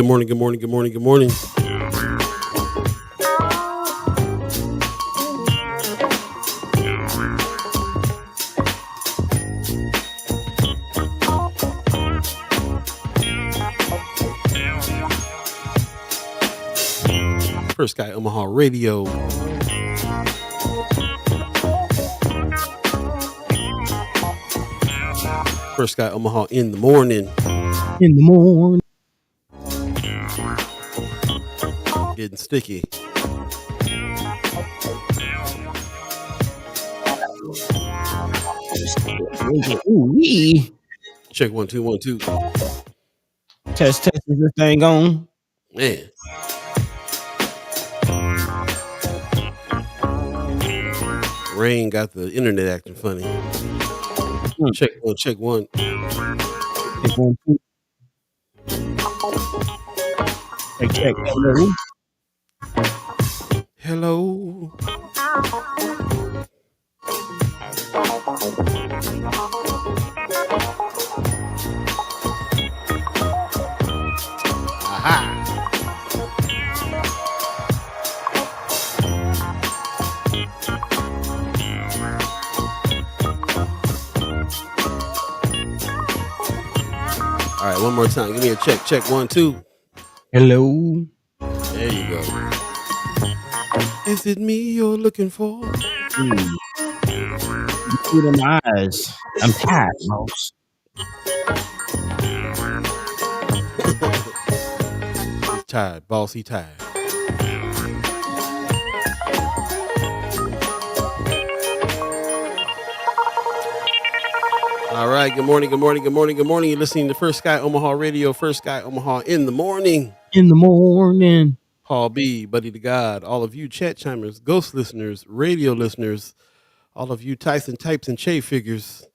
Good morning, good morning, good morning, good morning. First Sky Omaha Radio. First Sky Omaha in the morning. In the morning. Getting sticky. Ooh-wee. Check 1 2 1 2. Test, is this thing on? Man. Rain got the internet acting funny. Check one, check one. Check 1 2. Check. Hello. Aha. All right, one more time. Give me a check. Check 1 2. Hello. There you go. Is it me you're looking for? You see in my eyes. I'm tired, boss. He's tired, boss. He tired. All right. Good morning. Good morning. Good morning. Good morning. You're listening to First Sky Omaha Radio. First Sky Omaha in the morning. In the morning. Paul B, Buddi3 Da Gawd, all of you chat chimers, ghost listeners, radio listeners, all of you Tyson types and Che figures,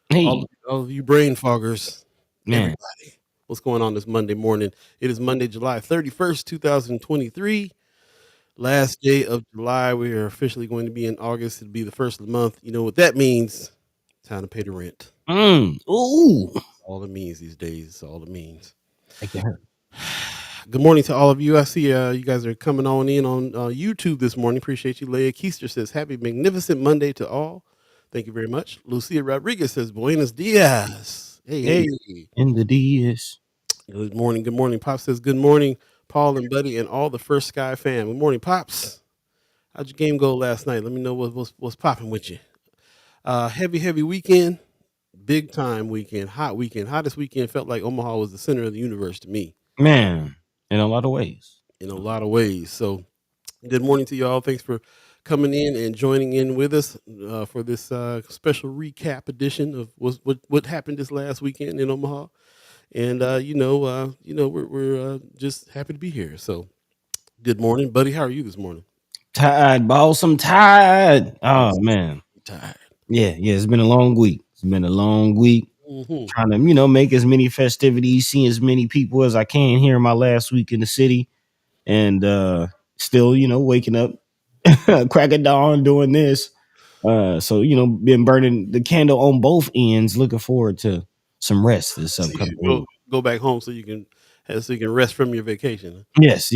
Hey, all of you brain foggers, man. everybody. What's going on this Monday morning? It is Monday, July 31st, 2023. Last day of July. We are officially going to be in August. It'll be the first of the month. You know what that means? Time to pay the rent. Ooh. All it means these days. It's all it means. Like that. Good morning to all of you. I see you guys are coming on in on YouTube this morning. Appreciate you. Leah Keister says, happy magnificent Monday to all. Thank you very much. Lucia Rodriguez says, buenos dias. Hey. In the DS. Good morning. Good morning. Pop says, good morning, Paul and Buddy and all the First Sky fam. Good morning, Pops. How'd your game go last night? Let me know what's popping with you. Heavy weekend. Big time weekend. Hot weekend. Hottest weekend. Felt like Omaha was the center of the universe to me. Man, in a lot of ways. So good morning to y'all. Thanks for coming in and joining in with us for this special recap edition of what happened this last weekend in Omaha. And we're just happy to be here. So good morning, buddy. How are you this morning? Tired, boss. I'm tired. Oh, man. Tired. Yeah. It's been a long week. Mm-hmm. Trying to, make as many festivities, see as many people as I can here in my last week in the city. And still, waking up, crack of dawn doing this. So, been burning the candle on both ends, looking forward to some rest this upcoming week. Go back home so you can rest from your vacation. Yes.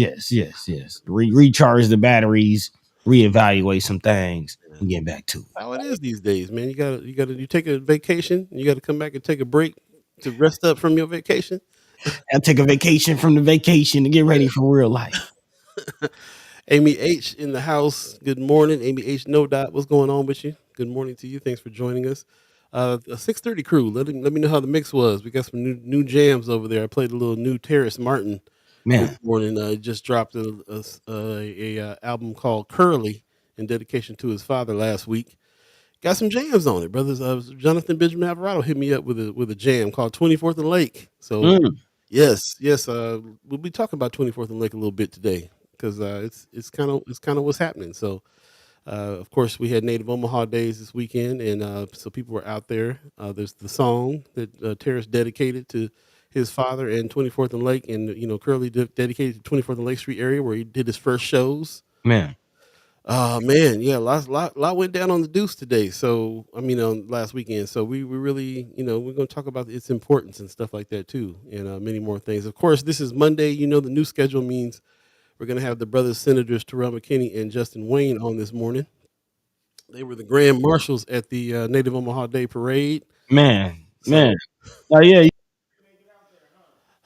Recharge the batteries, reevaluate some things, and get back to it. How it is these days, man. You take a vacation, you gotta come back and take a break to rest up from your vacation. I'll take a vacation from the vacation to get ready for real life. Amy H in the house. Good morning, Amy H. No Dot. What's going on with you? Good morning to you. Thanks for joining us. A 6:30 crew. Let me know how the mix was. We got some new jams over there. I played a little new Terrace Martin this morning. Just dropped a album called Curly in dedication to his father last week. Got some jams on it, brothers. Jonathan Benjamin Alvarado hit me up with a jam called 24th and Lake. So yes. We'll be talking about 24th and Lake a little bit today because it's kind of what's happening. So of course we had Native Omaha Days this weekend, and so people were out there. There's the song that Terrace dedicated to his father and 24th and Lake, and Curly dedicated to 24th and Lake Street area where he did his first shows. Man. Man, yeah, lot went down on the Deuce today. So I mean, on last weekend. So we really, we're going to talk about its importance and stuff like that too, and many more things. Of course, this is Monday. The new schedule means we're going to have the brothers senators Terrell McKinney and Justin Wayne on this morning. They were the grand marshals at the Native Omaha Day Parade. Man, So man. Oh yeah,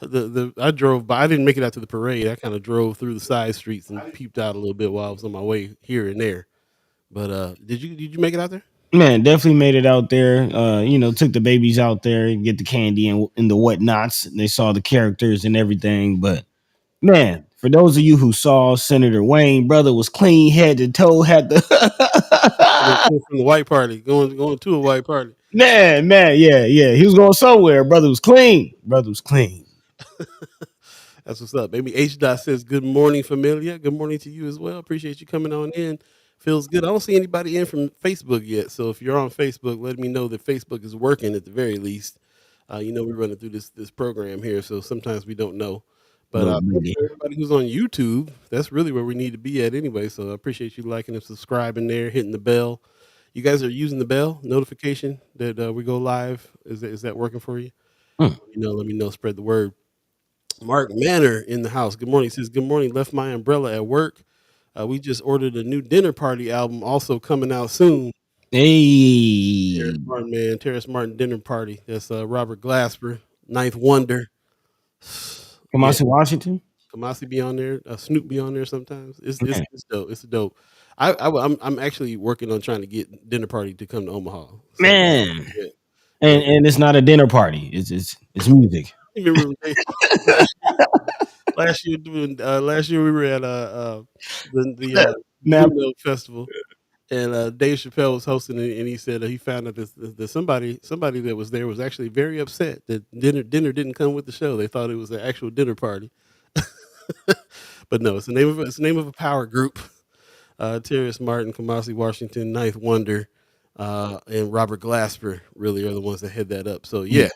the I drove by. I didn't make it out to the parade. I kind of drove through the side streets and peeped out a little bit while I was on my way here and there. But did you make it out there? man, definitely made it out there. Took the babies out there and get the candy and the whatnots. They saw the characters and everything. But man, for those of you who saw Senator Wayne, brother was clean head to toe, had the From the white party, going to a white party. man, yeah, yeah. He was going somewhere. Brother was clean. Brother was clean. That's what's up. Baby H dot says good morning, familia. Good morning to you as well. Appreciate you coming on in. Feels good. I don't see anybody in from Facebook yet. So if you're on Facebook, let me know that Facebook is working at the very least. We're running through this program here, so sometimes we don't know. But Little thanks bitty. for everybody who's on YouTube. That's really where we need to be at anyway. So I appreciate you liking and subscribing there, hitting the bell. You guys are using the bell notification that we go live. Is that working for you? Hmm. Let me know. Spread the word. Mark Manor in the house. Good morning. He says, good morning. Left my umbrella at work. We just ordered a new dinner party album, also coming out soon. Terrace Hey, Martin, man. Terrace Martin dinner party. That's Robert Glasper, Ninth Wonder. Yeah, Kamasi Washington. Kamasi be on there. Snoop be on there sometimes. It's it's, Man, it's dope. It's dope. I'm actually working on trying to get dinner party to come to Omaha. So man. yeah, yeah. And it's not a dinner party. It's music. I remember last year we were at the Now, Blumenau Festival, and Dave Chappelle was hosting it, and he said he found out that somebody that was there was actually very upset that dinner didn't come with the show. They thought it was an actual dinner party, but no, it's the name of a power group. Terrace Martin, Kamasi Washington, Ninth Wonder, and Robert Glasper really are the ones that head that up. So yeah,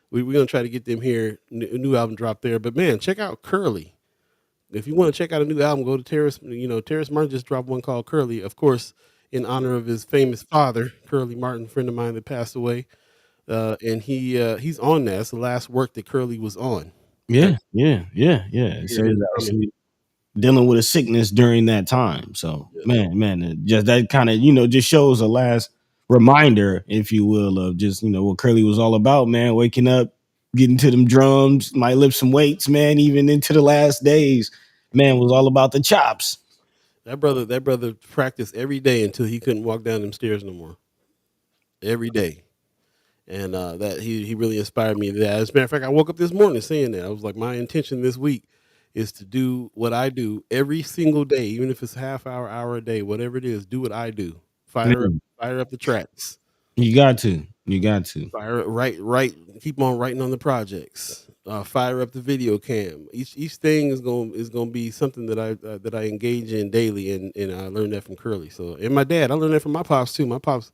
we're gonna try to get them here. New album drop there, but man, check out Curly. If you want to check out a new album, go to Terrace. Terrace Martin just dropped one called Curly, of course, in honor of his famous father, Curly Martin, friend of mine that passed away. And he's on that. That's the last work that Curly was on. yeah, yeah, yeah, yeah. Hear So he's him comment. actually dealing with a sickness during that time. So Yeah. man, just that kind of just shows a last reminder, if you will, of just what Curly was all about. Man, waking up, getting to them drums, might lift some weights, man. Even into the last days, man was all about the chops. That brother practiced every day until he couldn't walk down them stairs no more. Every day. And that he really inspired me to that. As a matter of fact, I woke up this morning saying that. I was like, my intention this week is to do what I do every single day, even if it's half hour a day, whatever it is, do what I do. Fire up, Man, fire up the tracks. you got to. Fire write, keep on writing on the projects. Fire up the video cam. Each thing is gonna be something that I engage in daily, and I learned that from Curly. So and my dad, I learned that from my pops too. My pops,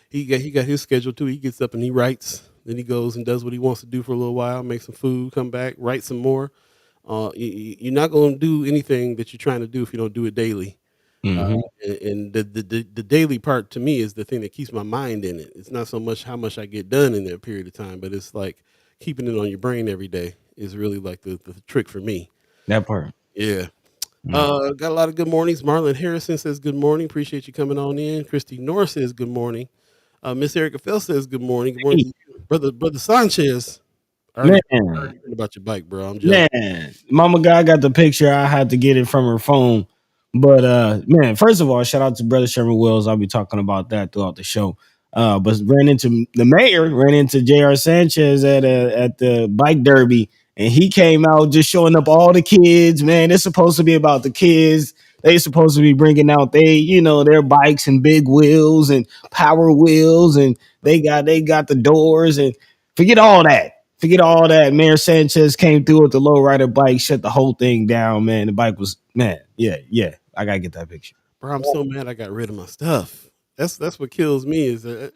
he got his schedule too. He gets up and he writes. Then he goes and does what he wants to do for a little while, make some food, come back, write some more. You're not going to do anything that you're trying to do if you don't do it daily. Uh, Hmm. and the daily part to me is the thing that keeps my mind in it. It's not so much how much I get done in that period of time, but it's like keeping it on your brain every day is really like the trick for me. That part. Yeah. Mm. Got a lot of good mornings. Marlon Harrison says good morning. Appreciate you coming on in. Christy Norris says good morning. Miss Erica Fell says good morning. Good morning Hey, to you. Brother Sanchez. I already man. heard about your bike, bro. I'm jealous. Man, Mama Guy got the picture. I had to get it from her phone. But man, first of all, shout out to Brother Sherman Wells. I'll be talking about that throughout the show. But ran into the mayor, ran into J.R. Sanchez at the bike derby, and he came out just showing up all the kids. Man, it's supposed to be about the kids. They supposed to be bringing out their bikes and big wheels and power wheels, and they got the doors and forget all that. Forget all that. Mayor Sanchez came through with the lowrider bike, shut the whole thing down, man. The bike was, man, yeah, yeah. I gotta get that picture. Bro, I'm so mad I got rid of my stuff. That's what kills me is that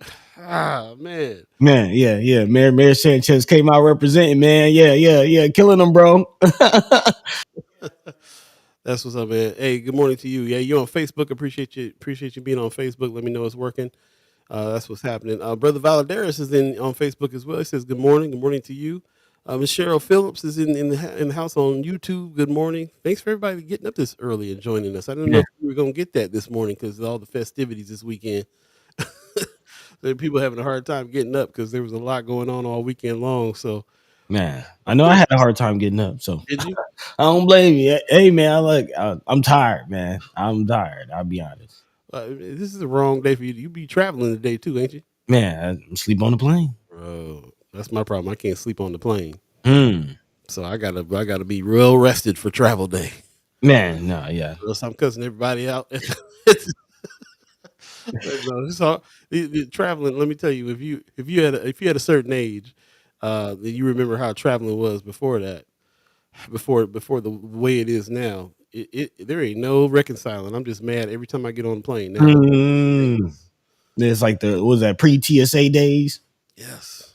man. Man, yeah, yeah. Mayor Sanchez came out representing, man. Yeah, yeah, yeah. Killing them, bro. That's what's up, man. Hey, good morning to you. Yeah, you on Facebook. Appreciate you being on Facebook. Let me know it's working. That's what's happening. Brother Valadares is in on Facebook as well. He says good morning. Good morning to you. Miss Cheryl Phillips is in the house on YouTube. Good morning. Thanks for everybody getting up this early and joining us. I don't know Yeah, if we were gonna get that this morning because of all the festivities this weekend. There are people having a hard time getting up because there was a lot going on all weekend long. So man. I know I had a hard time getting up, so did you? I don't blame you. Hey, man, I'm tired, man. I'm tired. I'll be honest. This is the wrong day for you. You be traveling today too, ain't you? Man, I sleep on the plane. Bro, that's my problem. I can't sleep on the plane. Hmm. So I gotta be real rested for travel day. Man, no, yeah. Or else I'm cussing everybody out. No, it's all traveling. Let me tell you, if you had a certain age, then you remember how traveling was before that, before the way it is now. There ain't no reconciling. I'm just mad every time I get on the plane now. Hmm. It's like the what was that pre TSA days? Yes,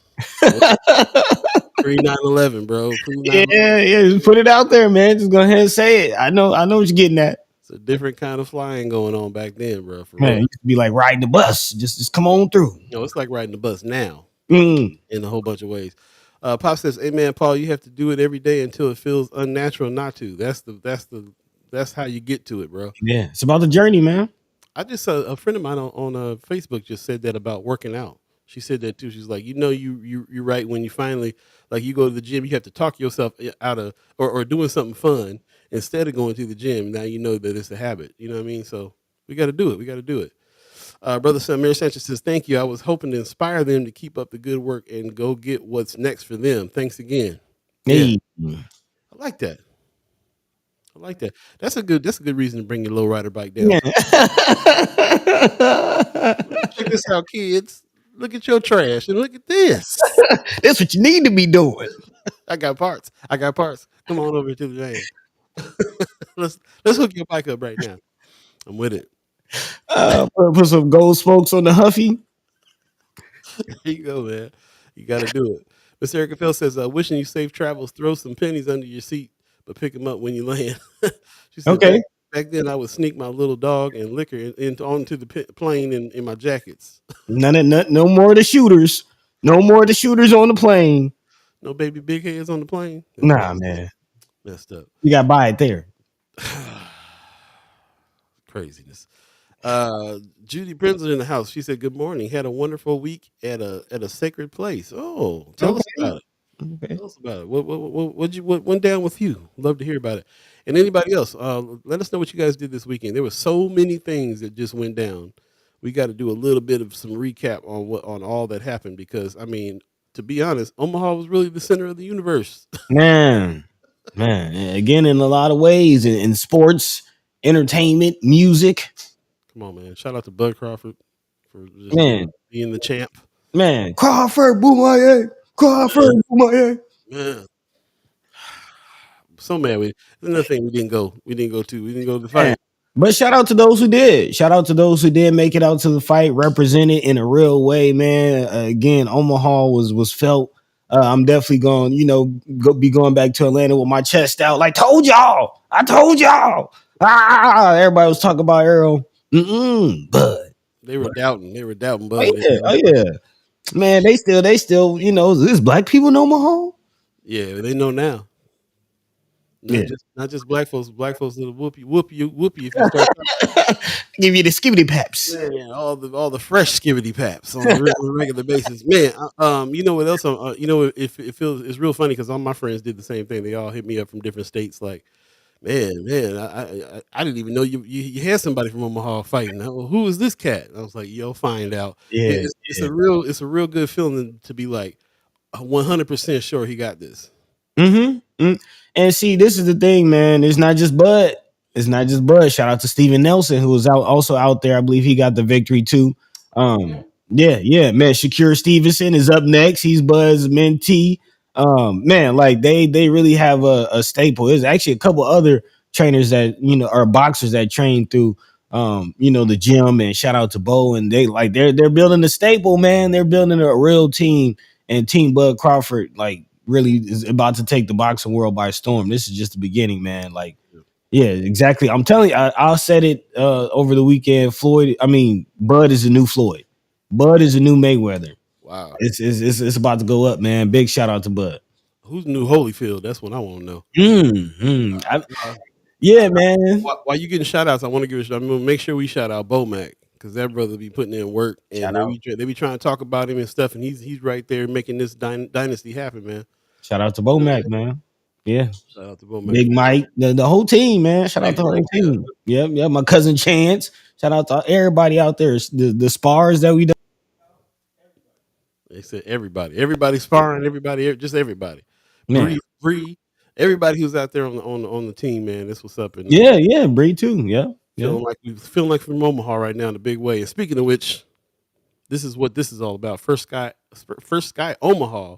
pre 9/11, bro. Pre 9. Yeah, yeah. Just put it out there, man. Just go ahead and say it. I know what you're getting at. It's a different kind of flying going on back then, bro. For Man, it real. used to be like riding the bus. Just come on through. No, it's like riding the bus now Mm. in a whole bunch of ways. Pop says, "Hey man, Paul, you have to do it every day until it feels unnatural not to. That's how you get to it, bro." Yeah, it's about the journey, man. I just a friend of mine on Facebook just said that about working out. She said that too. She's like, you're right when you finally like you go to the gym, you have to talk yourself out of or doing something fun instead of going to the gym. Now you know that it's a habit. You know what I mean? So we got to do it. We got to do it. Brother Samir Sanchez says, "Thank you. I was hoping to inspire them to keep up the good work and go get what's next for them. Thanks again." Yeah, Hey. I like that. I like that. That's a good reason to bring your low rider bike down. Yeah. Check this out, kids. Look at your trash and look at this. That's what you need to be doing. I got parts. I got parts. Come on over to the van. Let's hook your bike up right now. I'm with it. Put some gold spokes on the Huffy. Here you go, man. You got to do it. Miss Erica Phil says, "Wishing you safe travels. Throw some pennies under your seat, but pick them up when you land." She said, Okay. back then I would sneak my little dog and liquor onto the plane in my jackets. No more of the shooters. No more of the shooters on the plane. No baby big heads on the plane. That's Nah, messed up. man. Messed up. You got to buy it there. Craziness. Judy Brenzel in the house. She said, "Good morning. Had a wonderful week at a sacred place." Oh, tell us Okay. about it. Okay. Tell us about it. What went down with you? Love to hear about it. And anybody else, let us know what you guys did this weekend. There were so many things that just went down. We got to do a little bit of some recap on all that happened because I mean, to be honest, Omaha was really the center of the universe. Man. Man. Again, in a lot of ways, in sports, entertainment, music. Come on, man! Shout out to Bud Crawford for just Man. being the champ. Man. Crawford Boomaye. Crawford Boomaye. Man, so mad. There's another thing we didn't go. We didn't go to. We didn't go to the Man. fight. But shout out to those who did. Shout out to those who did make it out to the fight, represented in a real way, man. Again, Omaha was felt. I'm definitely going, be going back to Atlanta with my chest out. Like, told y'all. I told y'all. Everybody was talking about Earl. Bud. They were doubting. They were doubting Oh Bud. yeah. Oh yeah. Man, they still, this black people in Omaha. Yeah, they know now. Yeah. Not just black folks. Black folks will whoop you if you start Give you the skibbity paps. man, all the fresh skibbity paps on a regular basis. Man, you know what else? If it feels it's real funny because all my friends did the same thing. They all hit me up from different states. Like, man, I didn't even know you had somebody from Omaha fighting. Who is this cat? I was like, you'll find out. Yeah. It's a real good feeling to be like 100% sure he got this. Mm-hmm. And see, this is the thing, man. It's not just Bud. It's not just Bud. Shout out to Steven Nelson, who was also out there. I believe he got the victory too. Yeah, man. Shakir Stevenson is up next. He's Bud's mentee. Man, like they really have a staple. There's actually a couple other trainers that are boxers that train through the gym. And shout out to Bo. And they're building a staple, man. They're building a real team. And Team Bud Crawford, like, really is about to take the boxing world by storm. This is just the beginning, man. Like, Yeah, exactly. I'm telling you, I said it over the weekend. Bud is a new Floyd. Bud is a new Mayweather. Wow. It's about to go up, man. Big shout out to Bud. Who's new Holyfield? That's what I want to know. Mm-hmm. Uh, Yeah, man. while you getting shout outs, I want to give a shout. I'm gonna make sure we shout out Bomac because that brother be putting in work, and Shout out. they be trying to talk about him and stuff, and he's right there making this dynasty happen, man. Shout out to Bomac, man. Yeah. Shout out to Bomac. Big Mike, the whole team, man. Shout out to the whole team. Yep, yep. My cousin Chance. Shout out to everybody out there. The spars that we done. They said everybody sparring, just everybody. Man. Bree, everybody who's out there on the team, man. That's what's up, and Yeah, yeah. Bree too. Yeah. Yeah. feeling like from Omaha right now in a big way. And speaking of which, this is what this is all about. First Sky Omaha,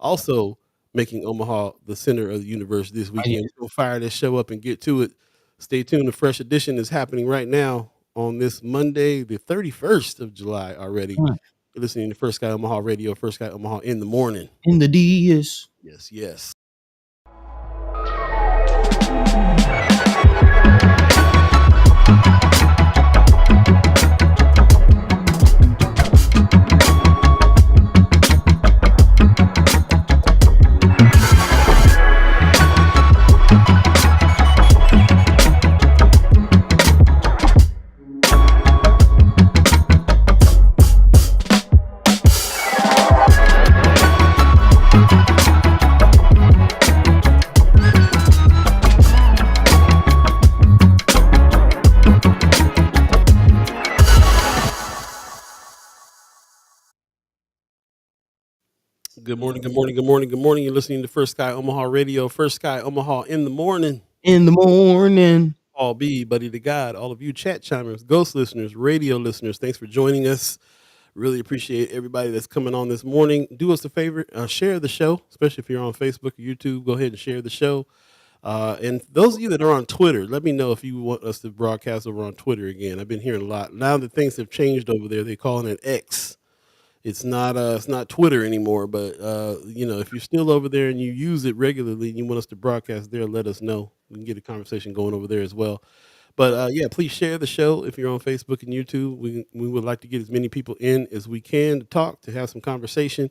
also making Omaha the center of the universe this Oh, yeah. weekend. We're gonna fire this show up and get to it. Stay tuned. The fresh edition is happening right now on this Monday, the 31st of July already. You're listening to First Sky Omaha Radio, First Sky Omaha in the morning. In the D is. Yes, yes. Good morning, good morning, good morning, good morning. You're listening to First Sky Omaha Radio, First Sky Omaha in the morning. In the morning. All Beeee, Buddi3 Da Gawd, all of you chat chimers, ghost listeners, radio listeners, thanks for joining us. Really appreciate everybody that's coming on this morning. Do us a favor, share the show, especially if you're on Facebook or YouTube. Go ahead and share the show. And those of you that are on Twitter, let me know if you want us to broadcast over on Twitter again. I've been hearing a lot. Now that things have changed over there, they're calling it X. It's not Twitter anymore, but if you're still over there and you use it regularly and you want us to broadcast there, let us know. We can get a conversation going over there as well. But yeah, please share the show if you're on Facebook and YouTube. We would like to get as many people in as we can to talk, to have some conversation,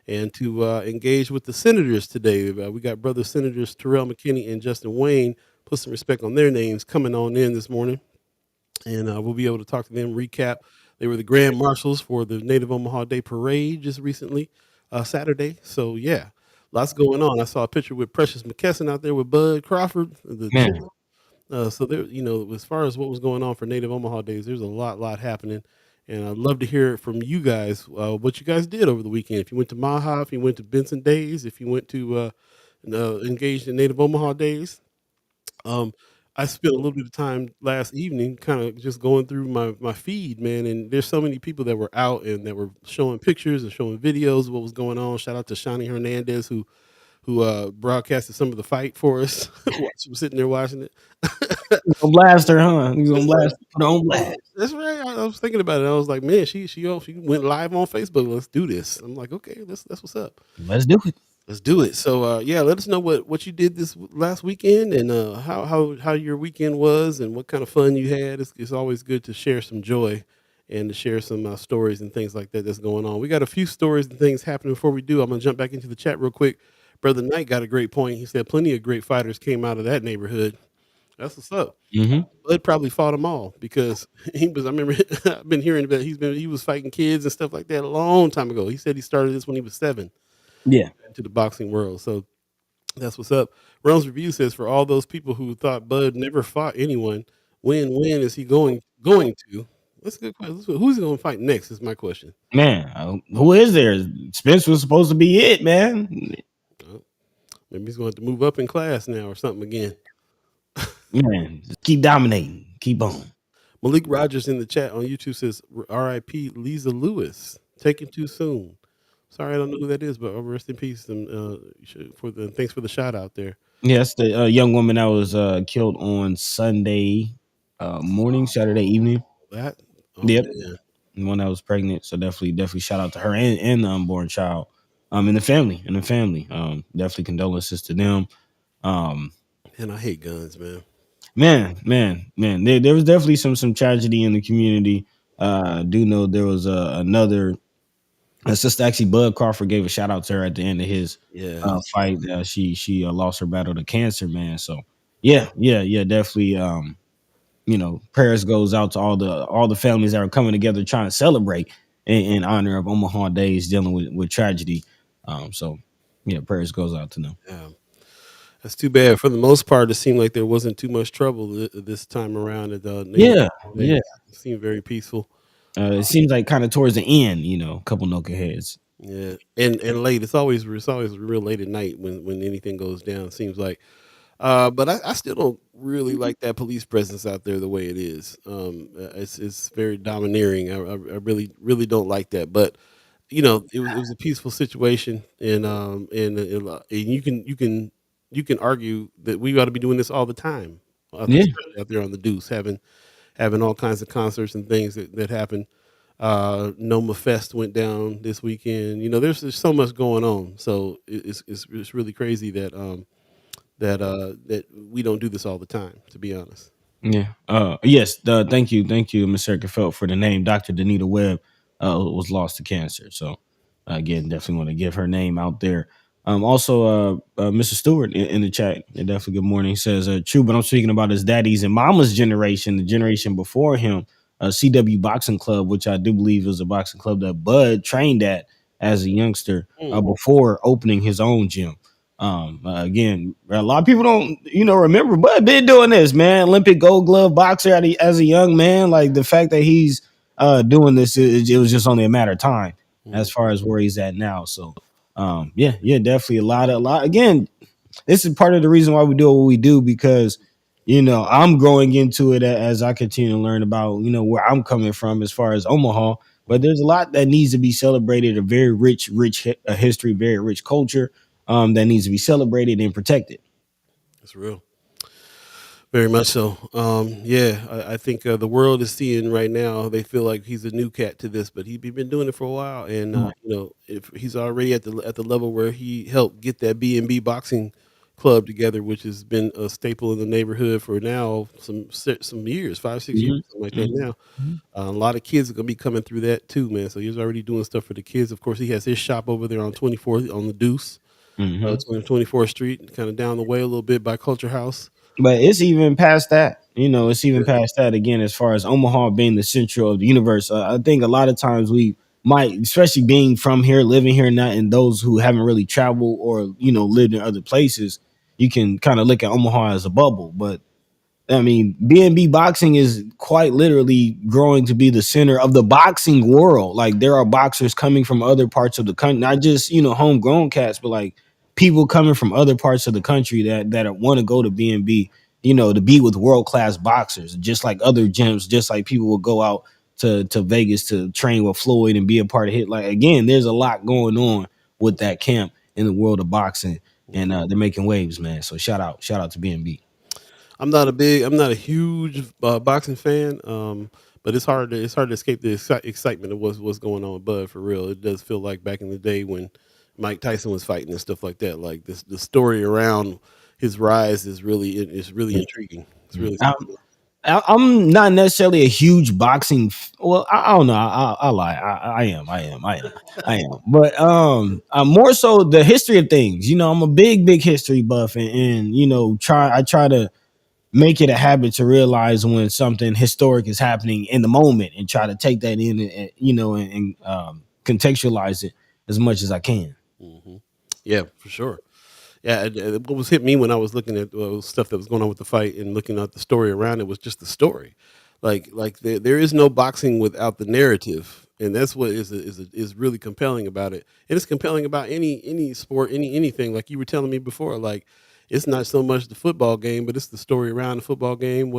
and to engage with the senators today. We got brother senators Terrell, McKinney, and Justin Wayne. Put some respect on their names coming on in this morning, and we'll be able to talk to them, recap. They were the grand marshals for the Native Omaha Day Parade just recently, Saturday. So yeah, lots going on. I saw a picture with Precious McKesson out there with Bud Crawford, the Man. chicken. So there, as far as what was going on for Native Omaha Days, there's a lot happening, and I'd love to hear from you guys what you guys did over the weekend. If you went to Maha, if you went to Benson Days, if you went to engaged in Native Omaha Days. Um, I spent a little bit of time last evening, kind of just going through my feed, man, and there's so many people that were out and that were showing pictures and showing videos of what was going on. Shout out to Shawnee Hernandez who broadcasted some of the fight for us. She was sitting there watching it. He's gonna blast her, huh? He's gonna blast her. Put her on blast. That's right. I was thinking about it. I was like, man, she went live on Facebook. Let's do this. I'm like, okay, that's what's up. Let's do it. Let's do it. So yeah, let us know what you did this last weekend and how your weekend was and what kind of fun you had. It's always good to share some joy and to share some stories and things like that that's going on. We got a few stories and things happening before we do. I'm gonna jump back into the chat real quick. Brother Knight got a great point. He said plenty of great fighters came out of that neighborhood. That's what's up. Mm-hmm. Bud probably fought them all because he was. I remember I've been hearing that he was fighting kids and stuff like that a long time ago. He said he started this when he was 7 Yeah. into the boxing world. So that's what's up. Realms Review says for all those people who thought Bud never fought anyone, when is he going to? That's a good question. Who's he going to fight next? Is my question. Man, who is there? Spence was supposed to be it, man. Maybe he's going to have to move up in class now or something again. Man, just keep dominating. Keep on. Malik Rogers in the chat on YouTube says, R.I.P. Lisa Lewis, taken too soon. Sorry, I don't know who that is, but rest in peace. And thanks for the shout out there. Yes, the young woman that was killed on Sunday morning, Saturday evening. That? Oh, Yep. man. The one that was pregnant. So definitely shout out to her and the unborn child. And the family. Definitely condolences to them. And I hate guns, man. Man. There was definitely some tragedy in the community. I do know there was another a sister. Actually, Bud Crawford gave a shout out to her at the end of his Yes. fight. She lost her battle to cancer, man. So yeah, definitely. Prayers goes out to all the families that are coming together trying to celebrate in honor of Omaha Days dealing with tragedy. So yeah, prayers goes out to them. Yeah. That's too bad. For the most part, it seemed like there wasn't too much trouble this time around at the neighborhood Yeah, holidays. yeah. It seemed very peaceful. It seems like kind of towards the end, a couple knuckleheads. Yeah, and late. It's always real late at night when anything goes down. It seems like, but I still don't really like that police presence out there the way it is. It's very domineering. I really don't like that. But it was a peaceful situation, and you can argue that we ought to be doing this all the time, Yeah, especially out there on the Deuce, having all kinds of concerts and things that happen. Noma Fest went down this weekend. There's so much going on. So it's really crazy that we don't do this all the time. To be honest. yeah. Yes. Thank you, Miss Erica Felt for the name. Dr. Danita Webb was lost to cancer. So again, definitely want to give her name out there. Also, Mr. Stewart in the chat, definitely good morning. He says, true, but I'm speaking about his daddy's and mama's generation, the generation before him, CW Boxing Club, which I do believe was a boxing club that Bud trained at as a youngster Mm, before opening his own gym. Again, a lot of people don't, remember, but been doing this, man. Olympic Gold Glove boxer as a young man. Like the fact that he's doing this, it was just only a matter of time as mm, far as where he's at now. So, yeah, definitely a lot. Again, this is part of the reason why we do what we do because I'm growing into it as I continue to learn about where I'm coming from as far as Omaha. But there's a lot that needs to be celebrated. A very rich history, very rich culture that needs to be celebrated and protected. that's real. Very much so. Yeah, I think the world is seeing right now. They feel like he's a new cat to this, but he been doing it for a while, and Mm, if he's already at the level where he helped get that B&B boxing club together, which has been a staple in the neighborhood for now some years, 5 6 years, mhm, something like that. mhm, Now, mhm, a lot of kids are gonna be coming through that too, man. So he's already doing stuff for the kids. Of course, he has his shop over there on 24th on the Deuce, mhm. 24th Street, kind of down the way a little bit by Culture House. But it's even past that. It's even past that again as far as Omaha being the center of the universe. I think a lot of times we might, especially being from here, living here, not and those who haven't really traveled or lived in other places, you can kind of look at Omaha as a bubble. But I mean, B&B boxing is quite literally growing to be the center of the boxing world. Like there are boxers coming from other parts of the country, not just homegrown cats, but like people coming from other parts of the country that want to go to B&B, to be with world class boxers, just like other gyms, just like people will go out to Vegas to train with Floyd and be a part of it. Like again, there's a lot going on with that camp in the world of boxing, and they're making waves, man. So shout out to B&B. I'm not a huge boxing fan, but it's hard to escape the excitement of what's going on with Bud for real. It does feel like back in the day when Mike Tyson was fighting and stuff like that. Like the story around his rise is really intriguing. It's really something. I'm not necessarily a huge boxing. Well, I don't know. I lie. I am. But I'm more so the history of things. I'm a big history buff, and I try to make it a habit to realize when something historic is happening in the moment, and try to take that in, and contextualize it as much as I can. Hmm. Yeah, for sure. Yeah, what was hit me when I was looking at stuff that was going on with the fight and looking at the story around it was just the story. Like there is no boxing without the narrative, and that's what is really compelling about it. And it's compelling about any sport, anything. Like you were telling me before, like it's not so much the football game, but it's the story around the football game.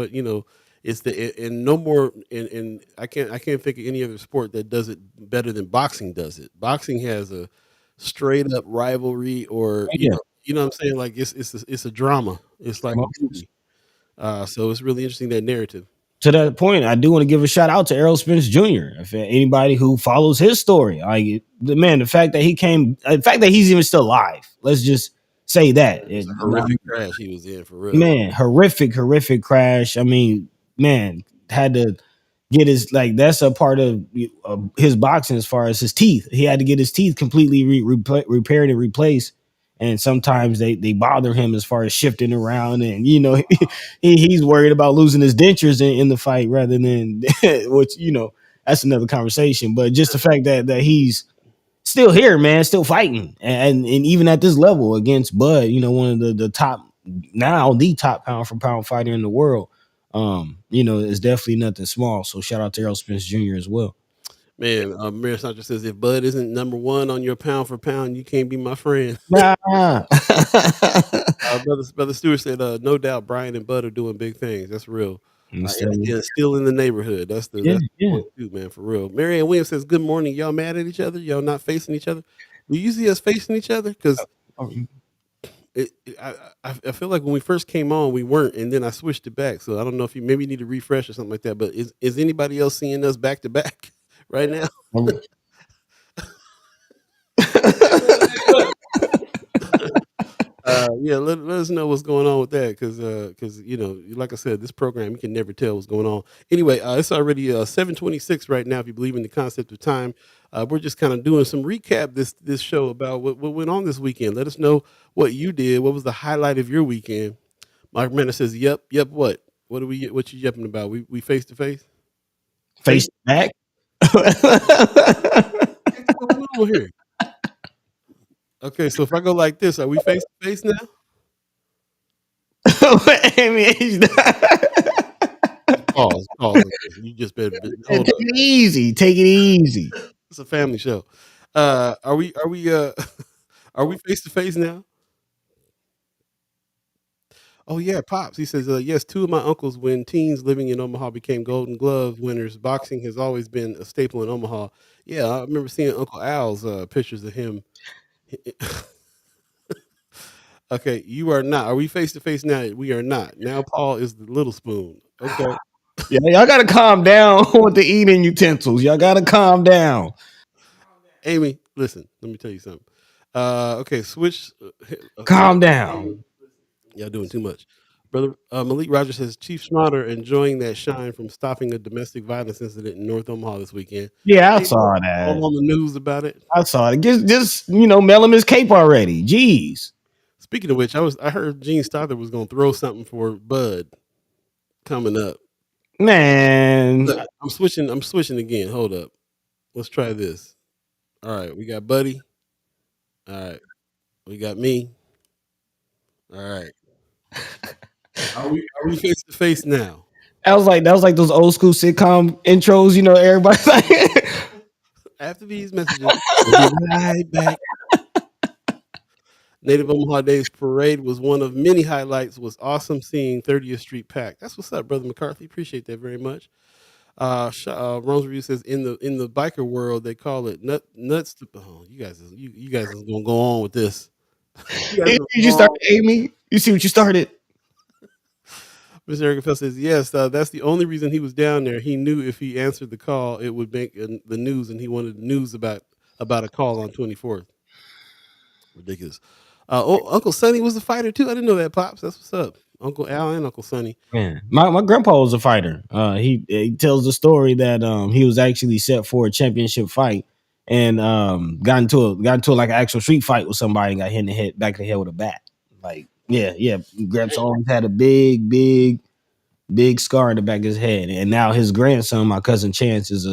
It's and no more. And I can't think of any other sport that does it better than boxing does it. Boxing has a straight up rivalry, or Yeah. what I'm saying. Like it's a drama. It's like a movie. So it's really interesting, that narrative. To that point, I do want to give a shout out to Errol Spence Jr. If anybody who follows his story, like the fact that he came, the fact that he's even still alive. Let's just say that. It's a horrific crash he was in for real. Man, horrific crash. I mean, man, had to get his like that's a part of his boxing as far as his teeth. He had to get his teeth completely repaired and replaced. And sometimes they bother him as far as shifting around, and he's worried about losing his dentures in the fight rather than which that's another conversation. But just the fact that he's still here, man, still fighting, and even at this level against Bud, one of the top now the top pound for pound fighter in the world. It's definitely nothing small. So shout out to Terrell Spence Jr. as well. Man, Mayor Sancho says if Bud isn't number one on your pound for pound, you can't be my friend. Nah. Brother Stewart said, no doubt Brian and Bud are doing big things. That's real. Still, And still in the neighborhood. That's yeah, the yeah. point too, man, for real. Marianne Williams says, good morning. Y'all mad at each other? Y'all not facing each other? Do you see us facing each other? Because I feel like when we first came on, we weren't, and then I switched it back. So I don't know if you maybe need to refresh or something like that. But is anybody else seeing us back to back right now? Yeah, let us know what's going on with that because like I said, this program you can never tell what's going on. Anyway, it's already 7:26 right now. If you believe in the concept of time, we're just kind of doing some recap this show about what went on this weekend. Let us know what you did. What was the highlight of your weekend? Mark Manor says, "Yep, yep." What what you yapping about? We face to face, Face back. What's going on here? Okay, so if I go like this, are we face to face now? Pause. Okay. You just better hold Take up. it easy. Take it easy. It's a family show. Are we are we face to face now? Oh yeah, Pops. He says, yes, two of my uncles when teens living in Omaha became Golden Glove winners. Boxing has always been a staple in Omaha. Yeah, I remember seeing Uncle Al's pictures of him. Okay, you are not. Are we face to face now? We are not. Now Paul is the little spoon. Okay. Yeah, y'all gotta calm down with the eating utensils. Y'all gotta calm down. Amy, listen, let me tell you something. Okay, switch. Okay, Calm down. y'all doing too much. Brother Malik Rogers says Chief Schmatter enjoying that shine from stopping a domestic violence incident in North Omaha this weekend. Yeah, I Ain't saw all that. on the news about it. I saw it. Just mail him his cape already. Jeez. Speaking of which, I heard Gene Stothard was going to throw something for Bud coming up. Man. Look, I'm switching. I'm switching again. Hold up. Let's try this. All right, we got Buddy. All right, we got me. All right. Are we face to face now? That was like those old school sitcom intros, everybody's like After these messages, we'll be right back. Native Omaha Days Parade was one of many highlights. Was awesome seeing 30th Street packed. That's what's up, brother McCarthy. Appreciate that very much. Rome's review says in the biker world they call it nuts. Oh, you guys is gonna go on with this. You guys are you wrong. started, Amy. You see what you started? Mr. Eric Fell says yes. That's the only reason he was down there. He knew if he answered the call, it would make the news, and he wanted news about a call on 24th. Ridiculous. Uncle Sonny was a fighter too. I didn't know that, Pops. That's what's up. Uncle Al and Uncle Sonny. Man, my grandpa was a fighter. He tells the story that he was actually set for a championship fight and got into like an actual street fight with somebody and got hit in the head back of the head with a bat. Like yeah. Gramps always had a big scar in the back of his head, and now his grandson, my cousin Chance, is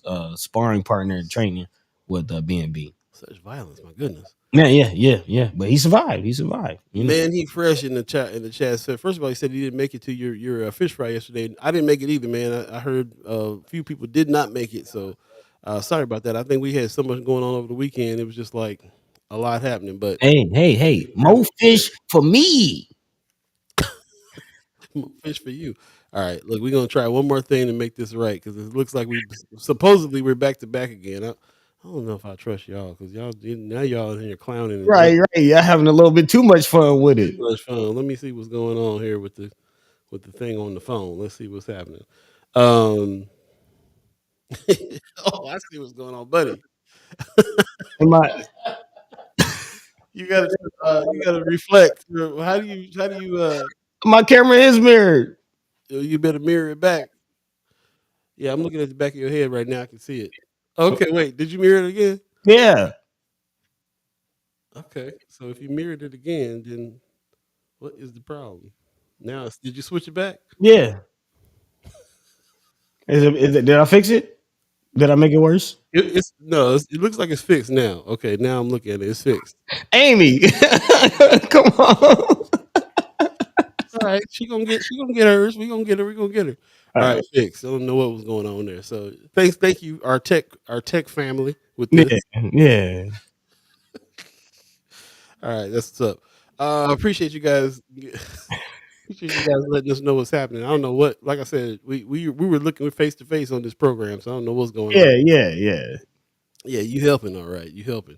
a sparring partner in training with B&B. Such violence, my goodness. Yeah. But he survived. He survived. Man, he fresh in the chat. In the chat said, first of all, he said he didn't make it to your fish fry yesterday. I didn't make it either, man. I heard a few people did not make it, so sorry about that. I think we had so much going on over the weekend. It was just like a lot happening. But Hey, more fish for me. fish for you. All right, look, we're gonna try one more thing to make this right because it looks like we're back to back again. I don't know if I trust y'all because y'all in here clowning and Right. You're having a little bit too much fun with it. too much fun. Let me see what's going on here with the thing on the phone. Let's see what's happening. Um, oh, I see what's going on, buddy. Am I? you gotta reflect. How do you My camera is mirrored. you better mirror it back. Yeah, I'm looking at the back of your head right now. I can see it. Okay, wait. Did you mirror it again? Yeah, Okay, so if you mirrored it again, then what is the problem? Now, did you switch it back? yeah. Is it? Did I fix it? Did I make it worse? It's no. It looks like it's fixed now. Okay, now I'm looking at it. It's fixed. Amy, come on. All right, she gonna get hers. We gonna get her. We gonna get her. All All right. right, fixed. I don't know what was going on there. So thank you, our tech family with Yeah, this. yeah, All right, that's what's up. Appreciate you guys. Appreciate you guys letting us know what's happening. I don't know what. Like I said, we were looking face to face on this program, so I don't know what's going on. yeah, yeah, yeah. Yeah, you helping, all right. You helping.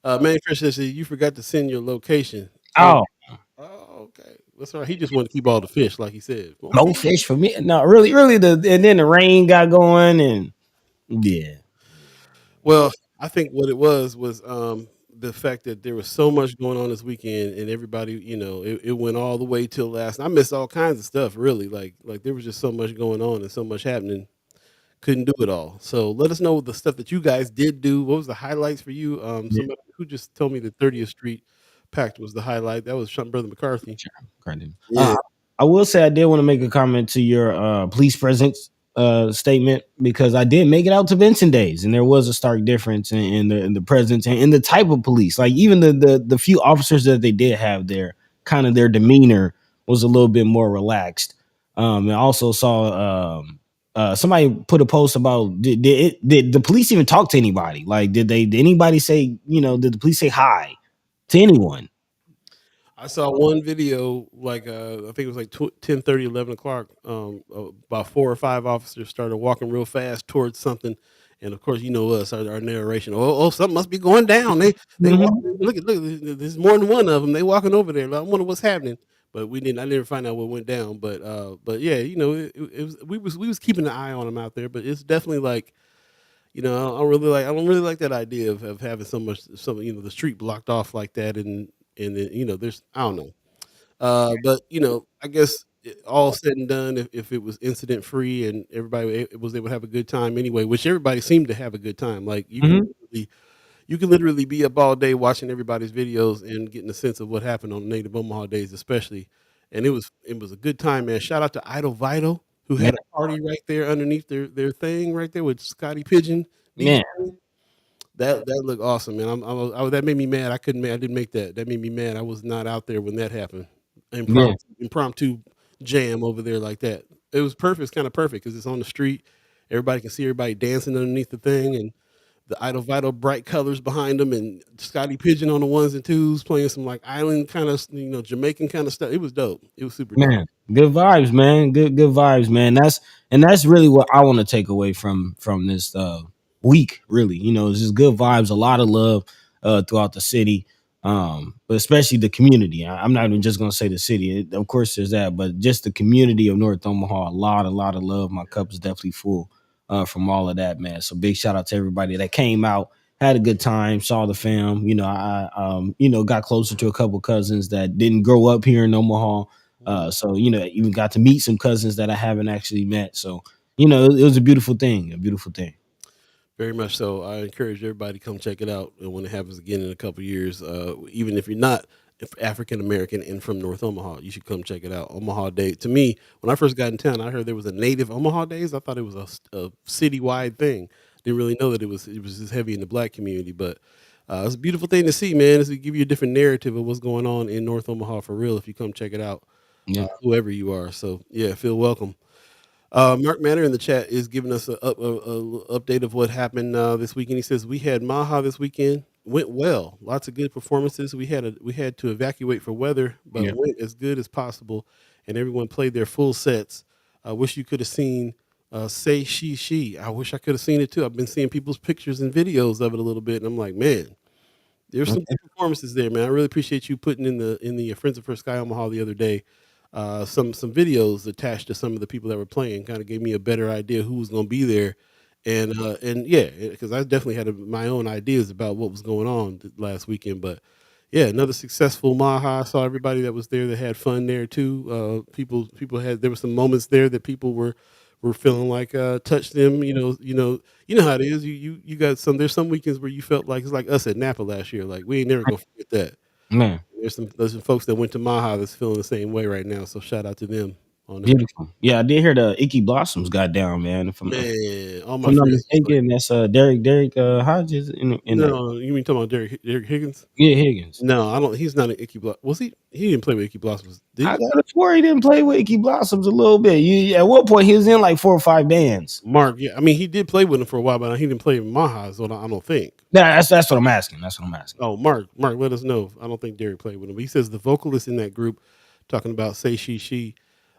Manufacturer said you forgot to send your location. Oh, Okay. That's all right. He just wanted to keep all the fish, like he said. no Okay. fish for me. No, really, really. And then the rain got going, and yeah, Well, I think what it was the fact that there was so much going on this weekend, and everybody, it went all the way till last. I missed all kinds of stuff, really. Like there was just so much going on and so much happening. Couldn't do it all. So let us know the stuff that you guys did do. What was the highlights for you? yeah. Somebody who just told me the 30th Street Pact was the highlight. That was Brother McCarthy. Credit. Yeah. I will say I did want to make a comment to your police presence statement because I did make it out to Benson Days, and there was a stark difference in the presence and in the type of police. Like even the few officers that they did have there, kind of their demeanor was a little bit more relaxed. And I also saw somebody put a post about did the police even talk to anybody? Like did anybody say, did the police say hi to anyone? I saw one video, like I think it was like 10:30, 11 o'clock. About 4 or 5 officers started walking real fast towards something, and of course, you know us, our narration. Oh, something must be going down. They walk. Mhm. Look. There's more than one of them. They walking over there. Like, I wonder what's happening. But we didn't. I didn't find out what went down. But yeah, we was keeping an eye on them out there. But it's definitely like. I don't really like that idea of having the street blocked off like that, and then, there's I don't know. But I guess all said and done, if it was incident free and everybody was able to have a good time anyway, which everybody seemed to have a good time. Like Mhm. you can literally be up all day watching everybody's videos and getting a sense of what happened on Native Omaha days, especially. And it was a good time, man. Shout out to Idle Vital who Yeah, had a party right there underneath their thing right there with Scotty Pigeon man. DJ. That looked awesome, man. That made me mad. I didn't make that. That made me mad. I was not out there when that happened. Yeah. Impromptu jam over there like that. It was perfect. It's kind of perfect because it's on the street. Everybody can see everybody dancing underneath the thing, and the Idle Vital bright colors behind them, and Scotty Pigeon on the ones and twos playing some like island kind of, Jamaican kind of stuff. It was dope. It was super dope. Man, good vibes, man. Good vibes, man. That's really what I want to take away from this week. Really, it's just good vibes, a lot of love throughout the city, but especially the community. I'm not even just gonna say the city. Of course, there's that, but just the community of North Omaha. A lot of love. My cup is definitely full from all of that, man. So big shout out to everybody that came out. Had a good time, saw the fam. I got closer to a couple cousins that didn't grow up here in Omaha, so even got to meet some cousins that I haven't actually met. So it was a beautiful thing, a beautiful thing. Very much so. I encourage everybody to come check it out when it happens again in a couple years. Even if you're not African American and from North Omaha, you should come check it out. Omaha Day. To me, when I first got in town, I heard there was a Native Omaha Days. I thought it was a citywide thing. Didn't really know that it was just heavy in the black community, but it's a beautiful thing to see, man. It's to give you a different narrative of what's going on in North Omaha for real. If you come check it out, Yeah. whoever you are. So yeah, feel welcome. Mark Manner in the chat is giving us a update of what happened this weekend. He says we had Maha this weekend. Went well. Lots of good performances. We had to evacuate for weather, but Yeah. went as good as possible, and everyone played their full sets. I wish you could have seen Say She. I wish I could have seen it too. I've been seeing people's pictures and videos of it a little bit, and I'm like, man, there's some Okay. good performances there, man. I really appreciate you putting in the Friends of First Sky Omaha the other day some videos attached to some of the people that were playing. Kind of gave me a better idea who was going to be there, and yeah, because I definitely had my own ideas about what was going on last weekend. But yeah, another successful Maha. I saw everybody that was there that had fun there too. People had there were some moments there that people were feeling like touched them. You know how it is. You got some. There's some weekends where you felt like it's like us at Napa last year. Like we ain't never gonna forget that. Man, There's some folks that went to Maha that's feeling the same way right now. So shout out to them on that. beautiful. Yeah, I did hear the Icky Blossoms got down, man. Man, all If my I'm not friends was like, mistaken, that's Derek Hodges in that. no, you mean talking about Derek Higgins? Yeah, Higgins. No, I don't. He's not an Icky Blossom. Was he? He didn't play with Icky Blossoms, did I he? got to swear he didn't play with Icky Blossoms a little bit. At one point he was in like 4 or 5 bands. Mark, yeah, I mean, he did play with him for a while, but he didn't play in Maha, so I don't think. That's what I'm asking. That's what I'm asking. Oh, Mark, let us know. I don't think Derek played with him. He says the vocalists in that group, talking about Say She,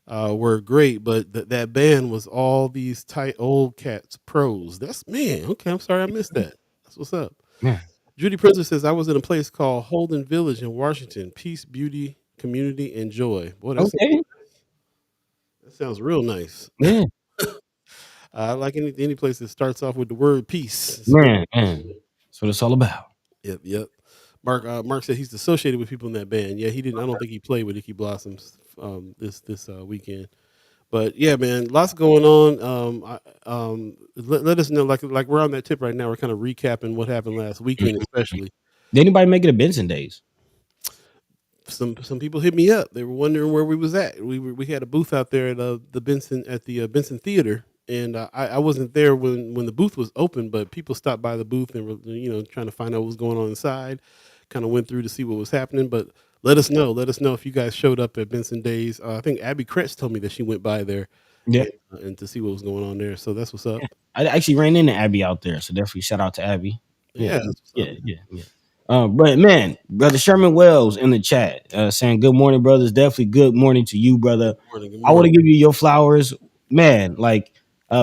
were great, but that band was all these tight old cats, pros. That's man. Okay, I'm sorry I missed that. That's what's up. Yeah. Judy Princess says I was in a place called Holden Village in Washington. Peace, beauty, community, and joy. Boy, Okay. that sounds real nice. Yeah. I like any place that starts off with the word peace. Man. That's what it's all about. Yep. Mark said he's associated with people in that band. Yeah, he didn't. I don't think he played with Icky Blossoms this weekend. But yeah, man, lots going on. Let us know. Like we're on that tip right now. We're kind of recapping what happened last weekend, especially. Did anybody make it to Benson Days? Some people hit me up. They were wondering where we was at. We had a booth out there at the Benson Theater, and I wasn't there when the booth was open, but people stopped by the booth and were trying to find out what was going on inside. Kind of went through to see what was happening, but let us know. Let us know if you guys showed up at Benson Days. I think Abby Kretz told me that she went by there Yeah. and to see what was going on there. So that's what's up. I actually ran into Abby out there, so definitely shout out to Abby. Yeah, Yeah, that's what's up. yeah. But man, brother Sherman Wells in the chat saying good morning, brothers. Definitely good morning to you, brother. Good I want to morning. give you your flowers, man. Like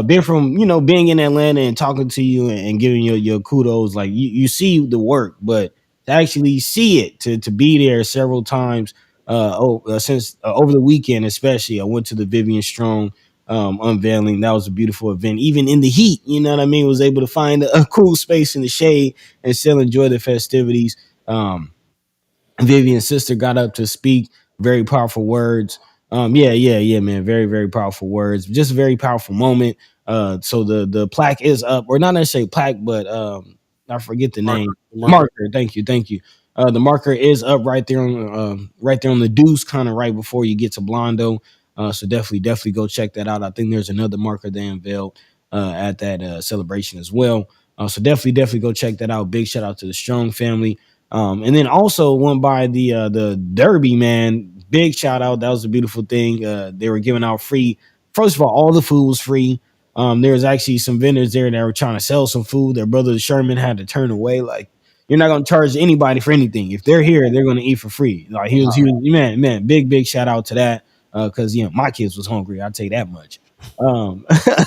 being from being in Atlanta and talking to you and giving your kudos. Like you see the work, but to actually see it, to be there several times. Since over the weekend, especially, I went to the Vivian Strong unveiling. That was a beautiful event, even in the heat. You know what I mean? Was able to find a cool space in the shade and still enjoy the festivities. Vivian's sister got up to speak. Very powerful words. Yeah, man. Very, very powerful words. Just a very powerful moment. So the plaque is up, or not necessarily plaque, but I forget the name. Marker. Marker. Thank you. The marker is up right there on the deuce, kind of right before you get to Blondo. So definitely go check that out. I think there's another marker they unveiled at that celebration as well. So definitely go check that out. Big shout out to the Strong family. And then also went by the Derby, man. Big shout out. That was a beautiful thing. They were giving out free. First of all the food was free. There was actually some vendors there that were trying to sell some food. Their brother Sherman had to turn away. Like, you're not gonna charge anybody for anything. If they're here, they're gonna eat for free. Like he was man. Big shout out to that. Because my kids was hungry. I'll tell you that much.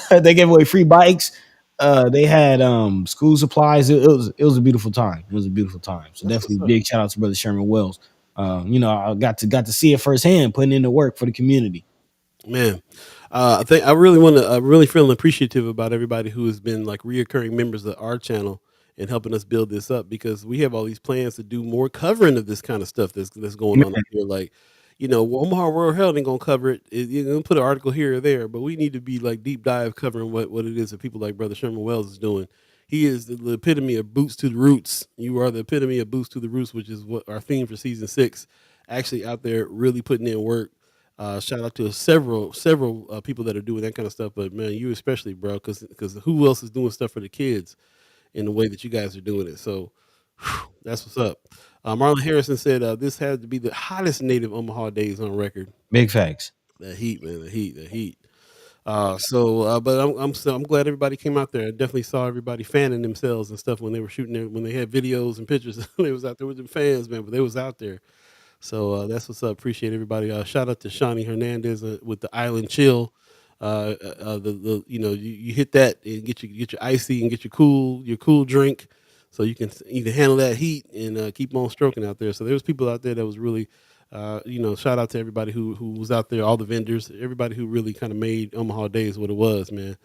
They gave away free bikes. They had school supplies. It was a beautiful time. It was a beautiful time. So That's what's definitely up. big shout out to brother Sherman Wells. I got to see it firsthand, putting in the work for the community. Man, I think I really want to. Really feeling appreciative about everybody who has been like reoccurring members of our channel and helping us build this up because we have all these plans to do more covering of this kind of stuff that's going on up here. Like, Omaha World Health ain't gonna cover it. You're gonna put an article here or there, but we need to be like deep dive covering what it is that people like Brother Sherman Wells is doing. He is the epitome of boots to the roots. You are the epitome of boots to the roots, which is what our theme for season 6. Actually, out there really putting in work. Shout out to several people that are doing that kind of stuff, but man, you especially, bro, because who else is doing stuff for the kids in the way that you guys are doing it? So that's what's up. Marlon Harrison said this had to be the hottest native Omaha days on record. Big facts. The heat, man, the heat. But I'm glad everybody came out there. I definitely saw everybody fanning themselves and stuff when they were shooting there, when they had videos and pictures. They was out there with the fans, man, but they was out there. So that's what's up. Appreciate everybody. Shout out to Shawnee Hernandez with the Island Chill. You hit that and get your icy and get your cool drink, so you can handle that heat and keep on stroking out there. So there was people out there that was really, shout out to everybody who was out there, all the vendors, everybody who really kind of made Omaha Days what it was, man.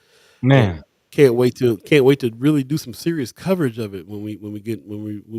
And Man. can't wait to really do some serious coverage of it when we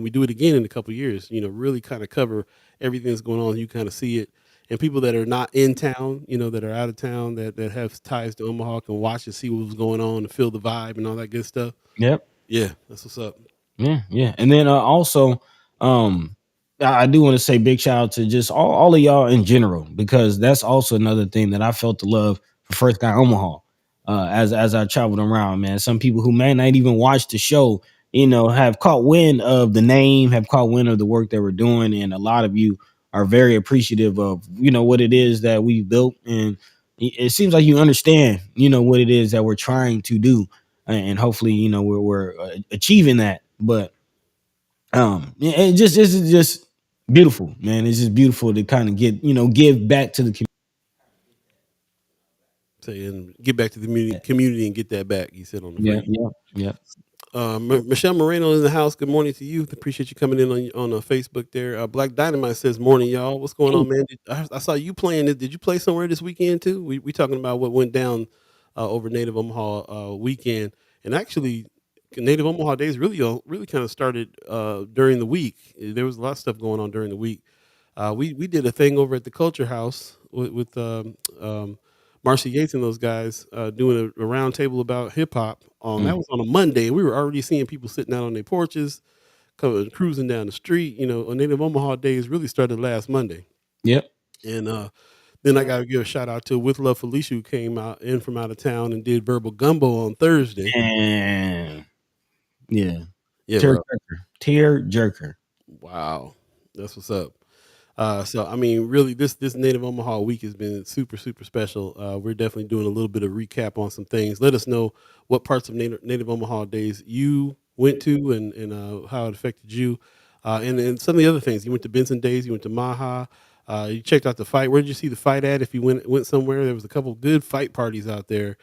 do it again in a couple of years. Really kind of cover everything that's going on. You kind of see it, and people that are not in town, that are out of town, that have ties to Omaha can watch and see what's going on and feel the vibe and all that good stuff. Yep. Yeah, that's what's up. Yeah, yeah. And then also, um, I do want to say big shout out to just all of y'all in general, because that's also another thing that I felt the love for First Guy Omaha. As I traveled around, man. Some people who may not even watch the show, have caught wind of the name, have caught wind of the work that we're doing, and a lot of you are very appreciative of what it is that we built, and it seems like you understand what it is that we're trying to do, and hopefully we're achieving that. But yeah, it's just beautiful, man. It's just beautiful to kind of give back to the community. Say and get back to the community and get that back. You said on the Yeah, free. yeah, yeah. Michelle Moreno in the house. Good morning to you. Appreciate you coming in on Facebook there. Black Dynamite says morning, y'all. What's going Hey, on, man? I saw you playing it. Did you play somewhere this weekend too? We talking about what went down over Native Omaha weekend, and actually Native Omaha Days really kind of started during the week. There was a lot of stuff going on during the week. We did a thing over at the Culture House with Marcy Yates and those guys doing a round table about hip hop. That mm, was on a Monday. We were already seeing people sitting out on their porches, coming cruising down the street. Native Omaha Days really started last Monday, yep. and then I got to give a shout out to With Love Felicia, who came out in from out of town and did Verbal Gumbo on Thursday. And yeah, Yeah, tear bro. jerker, tear jerker. Wow, that's what's up. So I mean, really, this Native Omaha week has been super super special. We're definitely doing a little bit of recap on some things. Let us know what parts of Native Omaha Days you went to and how it affected you, and some of the other things. You went to Benson Days, you went to Maha. You checked out the fight. Where did you see the fight at? If you went somewhere, there was a couple good fight parties out there.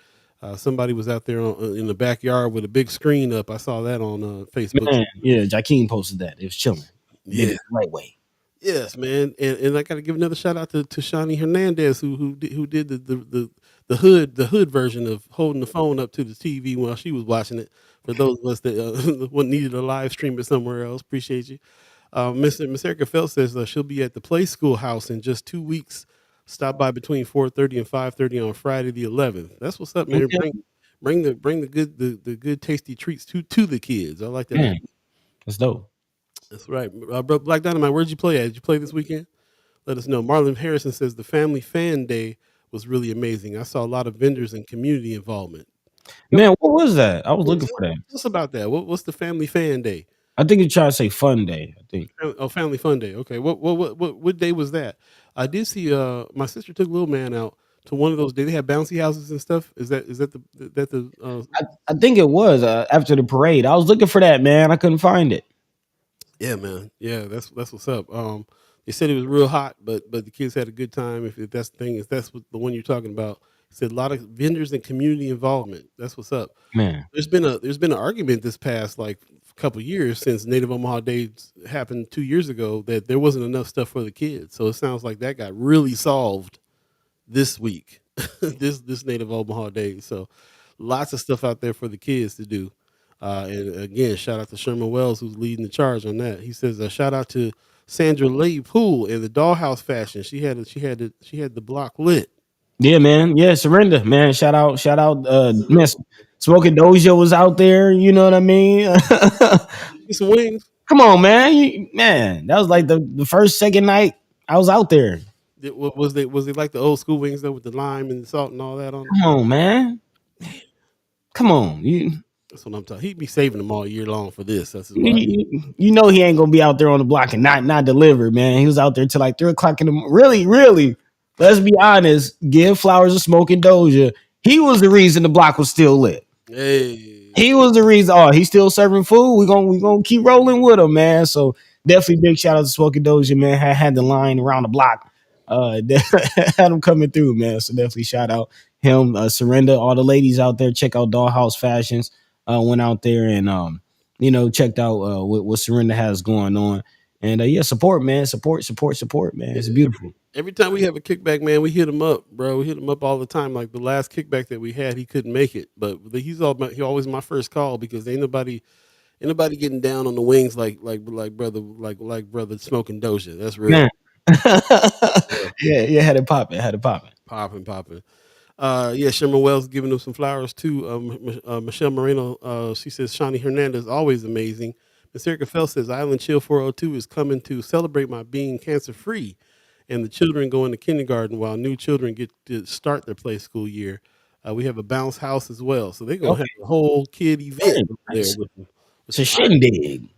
Somebody was out there in the backyard with a big screen up. I saw that on Facebook. Man, yeah, Jakeem posted that. It was chilling. Did Yeah. it the right way. Yes, man, and I got to give another shout out to Shawnee Hernandez who did the hood version of holding the phone up to the TV while she was watching it. For those of us that needed a live stream it somewhere else, appreciate you. Miss Erica Felt says she'll be at the Play School House in just 2 weeks. Stop by between 4:30 and 5:30 on Friday the 11th. That's what's up, man. Okay, Bring the good tasty treats to the kids. I like that. man, that's dope. That's right. Black Dynamite, where'd you play at? Did you play this weekend? Let us know. Marlon Harrison says the Family Fan Day was really amazing. I saw a lot of vendors and community involvement. Yep. Man, what was that? I was Tell looking for that. us about that. What's the Family Fan Day? I think you tried to say fun day. I think. Oh, Family Fun Day. Okay. What day was that? I did see. My sister took little man out to one of those days. They have bouncy houses and stuff. Is that the I think it was after the parade. I was looking for that, man. I couldn't find it. Yeah, man. Yeah, that's what's up. They said it was real hot, but the kids had a good time. If that's the thing, if that's what the one you're talking about, said a lot of vendors and community involvement. That's what's up. Man, There's been an argument this past like couple years since Native Omaha Days happened 2 years ago that there wasn't enough stuff for the kids. So it sounds like that got really solved this week, this Native Omaha Days. So lots of stuff out there for the kids to do. And again, shout out to Sherman Wells who's leading the charge on that. He says, shout out to Sandra Lee Poole and the Dollhouse Fashion. She had the block lit. yeah, man, yeah, surrender, man. Shout out, man. Smoking Doja was out there. You know what I mean? Get some wings. Come on, man. Man, that was like the first, second night I was out there. Was they like the old school wings though with the lime and the salt and all that on them? Come on, man. Come on. That's what I'm talking. He'd be saving them all year long for this. That's why. You know he ain't gonna be out there on the block and not deliver, man. He was out there till like 3 o'clock in the morning. Really, really. Let's be honest. Give flowers to Smoking Doja. He was the reason the block was still lit. Hey, He was the reason. Oh, he's still serving food. We gonna keep rolling with him, man. So definitely big shout out to Smoking Doja, man. Had the line around the block. Had him coming through, man. So definitely shout out him. Surrender all the ladies out there. Check out Dollhouse Fashions. Went out there and checked out what Surrender has going on. And yeah, support, man. Support, man. It's beautiful. Every time we have a kickback, man, we hit him up, bro. We hit him up all the time. Like the last kickback that we had, he couldn't make it, but he always my first call because ain't nobody getting down on the wings like brother smoking Doja. That's real. Man. Yeah, had it popping, had it popping. Popping, popping. Yeah, Sherman Wells giving them some flowers too. Michelle Moreno, she says Shawnee Hernandez always amazing. Miss Erica Fell says Island Chill 402 is coming to celebrate my being cancer free, and the children going to kindergarten while new children get to start their play school year. We have a bounce house as well, so they're gonna have Okay, a whole kid event very over there nice. with It's a shindig.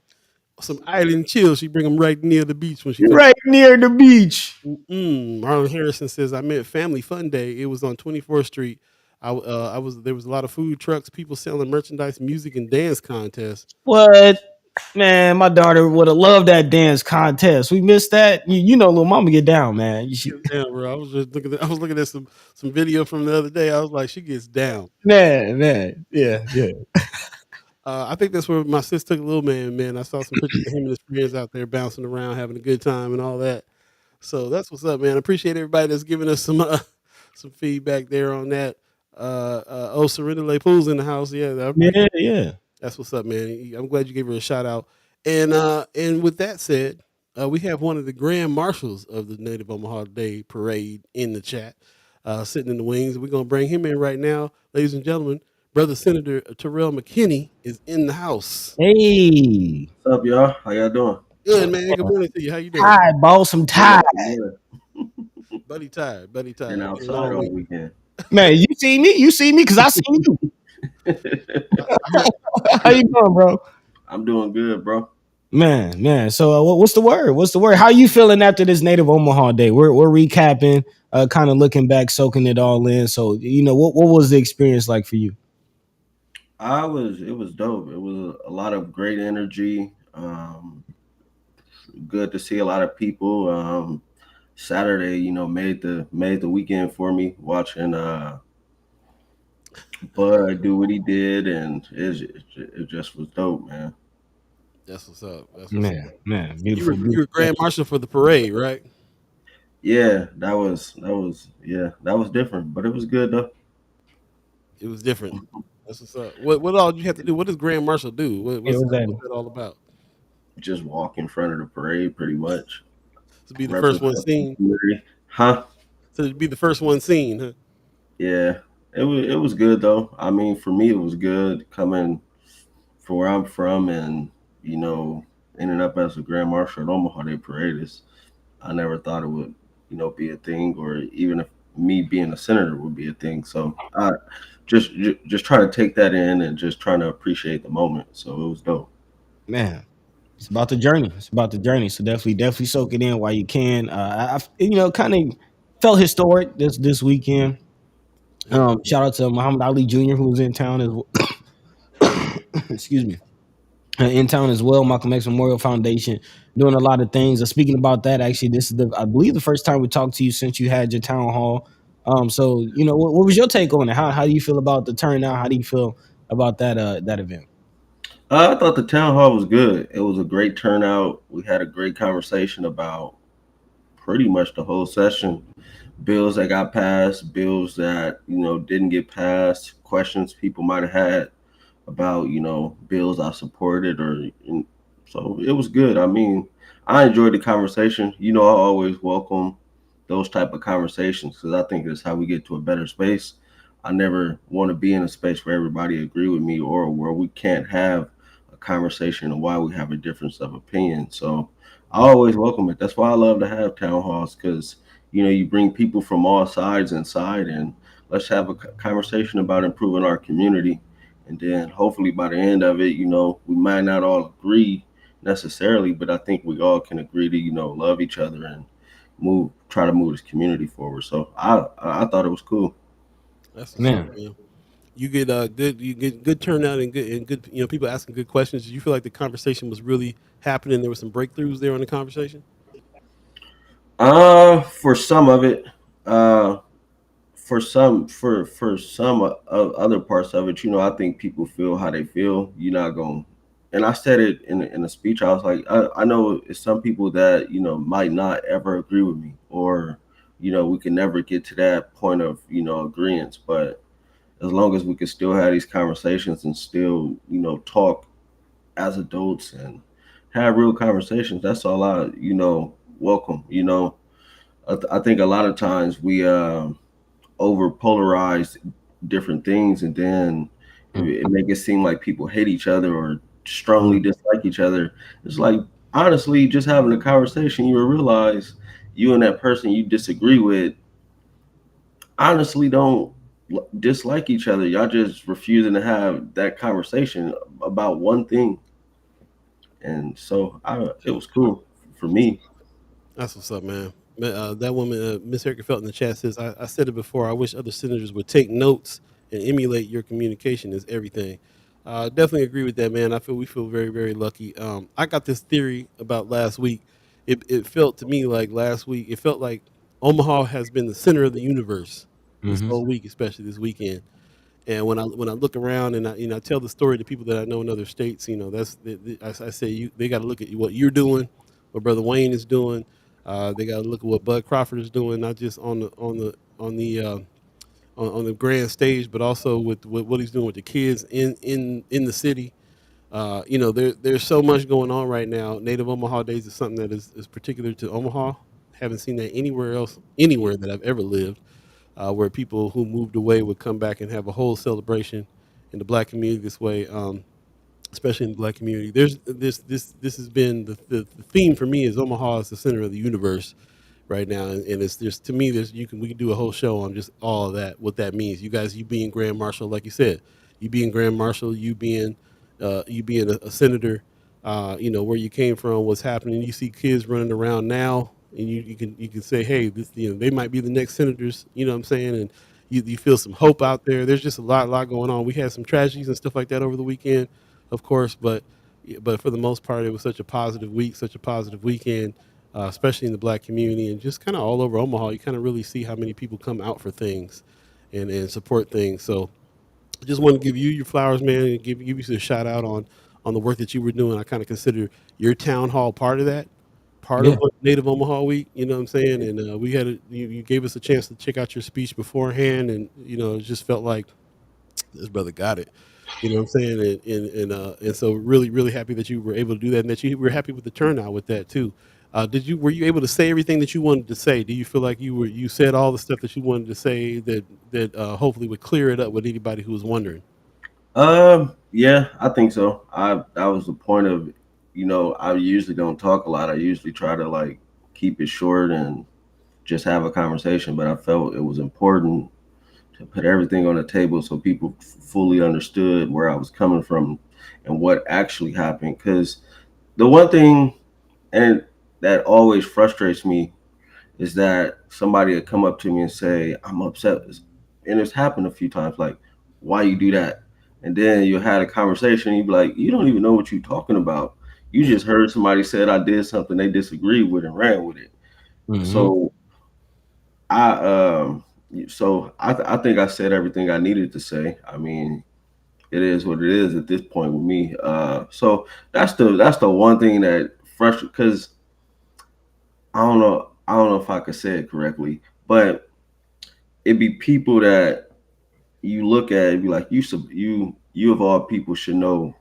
some island chill. She bring them right near the beach when she You're comes. right near the beach. Marlon Harrison says I meant Family Fun Day. It was on 24th Street. I was there was a lot of food trucks, people selling merchandise, music, and dance contests. What? Man, my daughter would have loved that dance contest. We missed that. You know, little mama get down, man. Damn, bro. I was just looking. I was looking at some video from the other day. I was like, she gets down. Man, yeah. I think that's where my sis took a little man. Man, I saw some pictures of him and his friends out there bouncing around, having a good time, and all that. So that's what's up, man. I appreciate everybody that's giving us some feedback there on that. Surrender Lay Pools in the house. Yeah, I appreciate. Yeah. That's what's up, man. I'm glad you gave her a shout out. And with that said, we have one of the grand marshals of the Native Omaha Day Parade in the chat, sitting in the wings. We're gonna bring him in right now, ladies and gentlemen. Brother Senator Terrell McKinney is in the house. Hey, What's up, y'all? How y'all doing? Good man. Good morning to you. How you doing, tide, boss, some Good, tide. good. buddy? Tired, buddy. Been Tired. Been a outside long all week. weekend. Man, you see me? You see me? Because I see you. I heard, How you doing, bro? I'm doing good, bro. Man. So, what's the word? What's the word? How you feeling after this Native Omaha Day? We're recapping, kind of looking back, soaking it all in. So, what was the experience like for you? It was dope. It was a lot of great energy. Good to see a lot of people. Saturday, made the weekend for me watching Bud do what he did, and it just was dope, man. that's what's up. That's what's up. Man, You were grand marshal for the parade, right? Yeah, that was different, but it was good though. It was different. That's what's up. What all you have to do? What does grand marshal do? Yeah, what's that? What's that all about? Just walk in front of the parade, pretty much. To be the first Represent one the seen. community, huh? To be the first one seen, huh? Yeah, it was good though. I mean, for me, it was good coming from where I'm from, and you know, ending up as a grand marshal at Omaha Day Parade is. I never thought it would, be a thing, or even if me being a senator would be a thing. So I just try to take that in and just trying to appreciate the moment. So it was dope. Man, it's about the journey. It's about the journey. So definitely soak it in while you can. Kind of felt historic this weekend. Yep. Shout out to Muhammad Ali Jr. who was in town as well. Excuse me. In town as well, Malcolm X Memorial Foundation doing a lot of things. Speaking about that, actually, this is I believe the first time we talked to you since you had your town hall. So what was your take on it? How do you feel about the turnout? How do you feel about that event? I thought the town hall was good. It was a great turnout. We had a great conversation about pretty much the whole session. Bills that got passed, bills that didn't get passed, questions people might have had about bills I supported, so it was good. I mean, I enjoyed the conversation. I always welcome those type of conversations because I think it's how we get to a better space. I never want to be in a space where everybody agree with me or where we can't have a conversation of why we have a difference of opinion. So I always welcome it. That's why I love to have town halls because you bring people from all sides inside and let's have a conversation about improving our community. And then hopefully by the end of it, we might not all agree necessarily, but I think we all can agree to, love each other and try to move this community forward. So I thought it was cool. That's what's up, Man, man. You get good turnout and good people asking good questions. Did you feel like the conversation was really happening? There were some breakthroughs there on the conversation. For some of it, uh, for some other parts of it, I think people feel how they feel. You're not going, and I said it in a speech. I was like, I know it's some people that might not ever agree with me, or we can never get to that point of agreement. But as long as we can still have these conversations and still talk as adults and have real conversations, that's all I welcome. I think a lot of times we over polarize different things, and then it make it seem like people hate each other or strongly Mhm. dislike each other. It's like, honestly, just having a conversation, you will realize you and that person you disagree with honestly don't dislike each other. Y'all just refusing to have that conversation about one thing. And so it was cool for me. That's what's up, man. That woman, Miss Erica Felt in the chat says, I said it before. I wish other senators would take notes and emulate your communication is everything. Definitely agree with that, man. I feel we feel very, very lucky. I got this theory about last week. It felt to me like last week, it felt like Omaha has been the center of the universe this Mhm. whole week, especially this weekend. And when I look around and I tell the story to people that I know in other states, I say they got to look at what you're doing, what Brother Wayne is doing. They got to look at what Bud Crawford is doing, not just on the grand stage, but also with what he's doing with the kids in the city. There's so much going on right now. Native Omaha Days is something that is particular to Omaha. Haven't seen that anywhere else, anywhere that I've ever lived, where people who moved away would come back and have a whole celebration in the black community this way, especially in the black community. There's this has been the theme for me is Omaha is the center of the universe right now, and it's just to me there's we can do a whole show on just all of that, what that means. You guys, you being Grand Marshal, like you said, you being Grand Marshal, you being a senator, where you came from, what's happening. You see kids running around now, and you can say, hey, this they might be the next senators. You know what I'm saying? And you feel some hope out there. There's just a lot going on. We had some tragedies and stuff like that over the weekend, of course, but for the most part, it was such a positive week, such a positive weekend, especially in the black community and just kind of all over Omaha. You kind of really see how many people come out for things and support things. So I just want to give you your flowers, man, and give you a shout out on the work that you were doing. I kind of consider your town hall part of that, part of Yeah. what Native Omaha Week. You know what I'm saying? And we had you gave us a chance to check out your speech beforehand, and it just felt like this brother got it. You know what I'm saying? And so really really happy that you were able to do that, and that you were happy with the turnout with that too. Were you able to say everything that you wanted to say? Do you feel like you said all the stuff that you wanted to say that hopefully would clear it up with anybody who was wondering? Yeah, I think so. That was the point of, I usually don't talk a lot. I usually try to like keep it short and just have a conversation, but I felt it was important to put everything on the table so people fully understood where I was coming from and what actually happened. Because the one thing, and that always frustrates me, is that somebody would come up to me and say, I'm upset. And it's happened a few times, like, why you do that? And then you had a conversation, and you'd be like, you don't even know what you're talking about. You just heard somebody said I did something they disagreed with and ran with it. Mhm. So I I think I said everything I needed to say. I mean, it is what it is at this point with me. So that's the one thing that frustrates, because I don't know if I could say it correctly, but it'd be people that you look at and be like, you of all people should know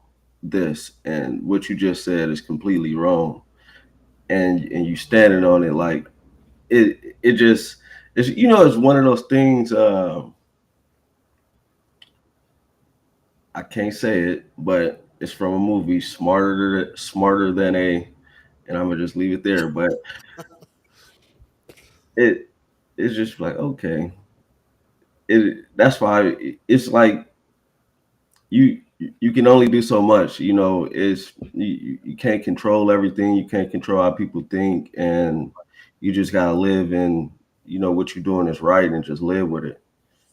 this, and what you just said is completely wrong, and you standing on it like it just it's one of those things. I can't say it, but it's from a movie, smarter than a, and I'm gonna just leave it there. But it it's just like, okay, that's why it's like you you can only do so much. It's you can't control everything. You can't control how people think, and you just gotta live in what you're doing is right, and just live with it.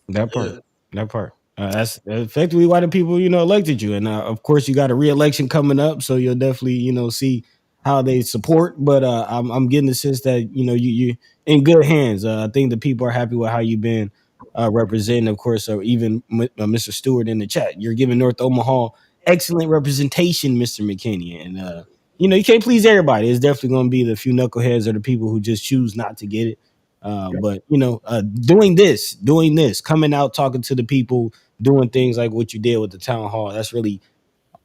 That Yeah. part. That part. That's effectively why the people, elected you. And of course, you got a re-election coming up, so you'll definitely, see how they support. But I'm getting the sense that you in good hands. I think the people are happy with how you've been representing. Of course, or even Mr. Stewart in the chat, you're giving North Omaha excellent representation, Mr. McKinney. And you can't please everybody. It's definitely going to be the few knuckleheads or the people who just choose not to get it. But doing this, coming out, talking to the people, doing things like what you did with the town hall, that's really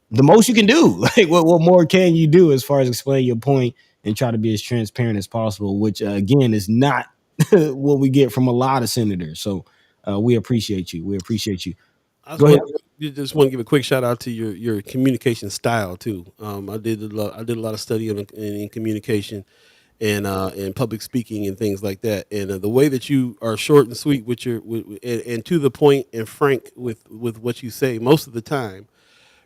the most you can do. Like, what more can you do as far as explain your point and try to be as transparent as possible, which again is not what we get from a lot of senators. So we appreciate you. We appreciate you. I just Go ahead. want just want to give a quick shout out to your communication style too. I did a lot of study in communication and public speaking and things like that. And the way that you are short and sweet with and to the point and frank with what you say most of the time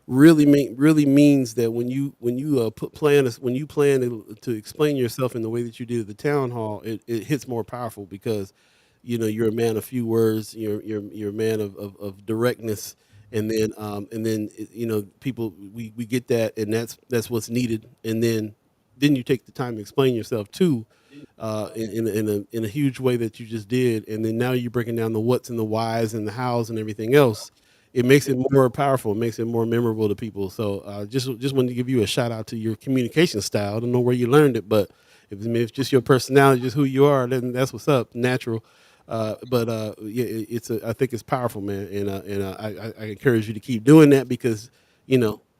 really means that when you when you plan to explain yourself in the way that you did at the town hall, it hits more powerful because you're a man of few words, you're a man of directness, and then people we get that, and that's what's needed, and then you take the time to explain yourself too, in a huge way that you just did, and then now you're breaking down the what's and the whys and the hows and everything else. It makes it more powerful. It makes it more memorable to people. So just wanted to give you a shout out to your communication style. I don't know where you learned it, but if it's just your personality, just who you are, then that's what's up. Natural. But yeah, I think it's powerful, man, and I encourage you to keep doing that because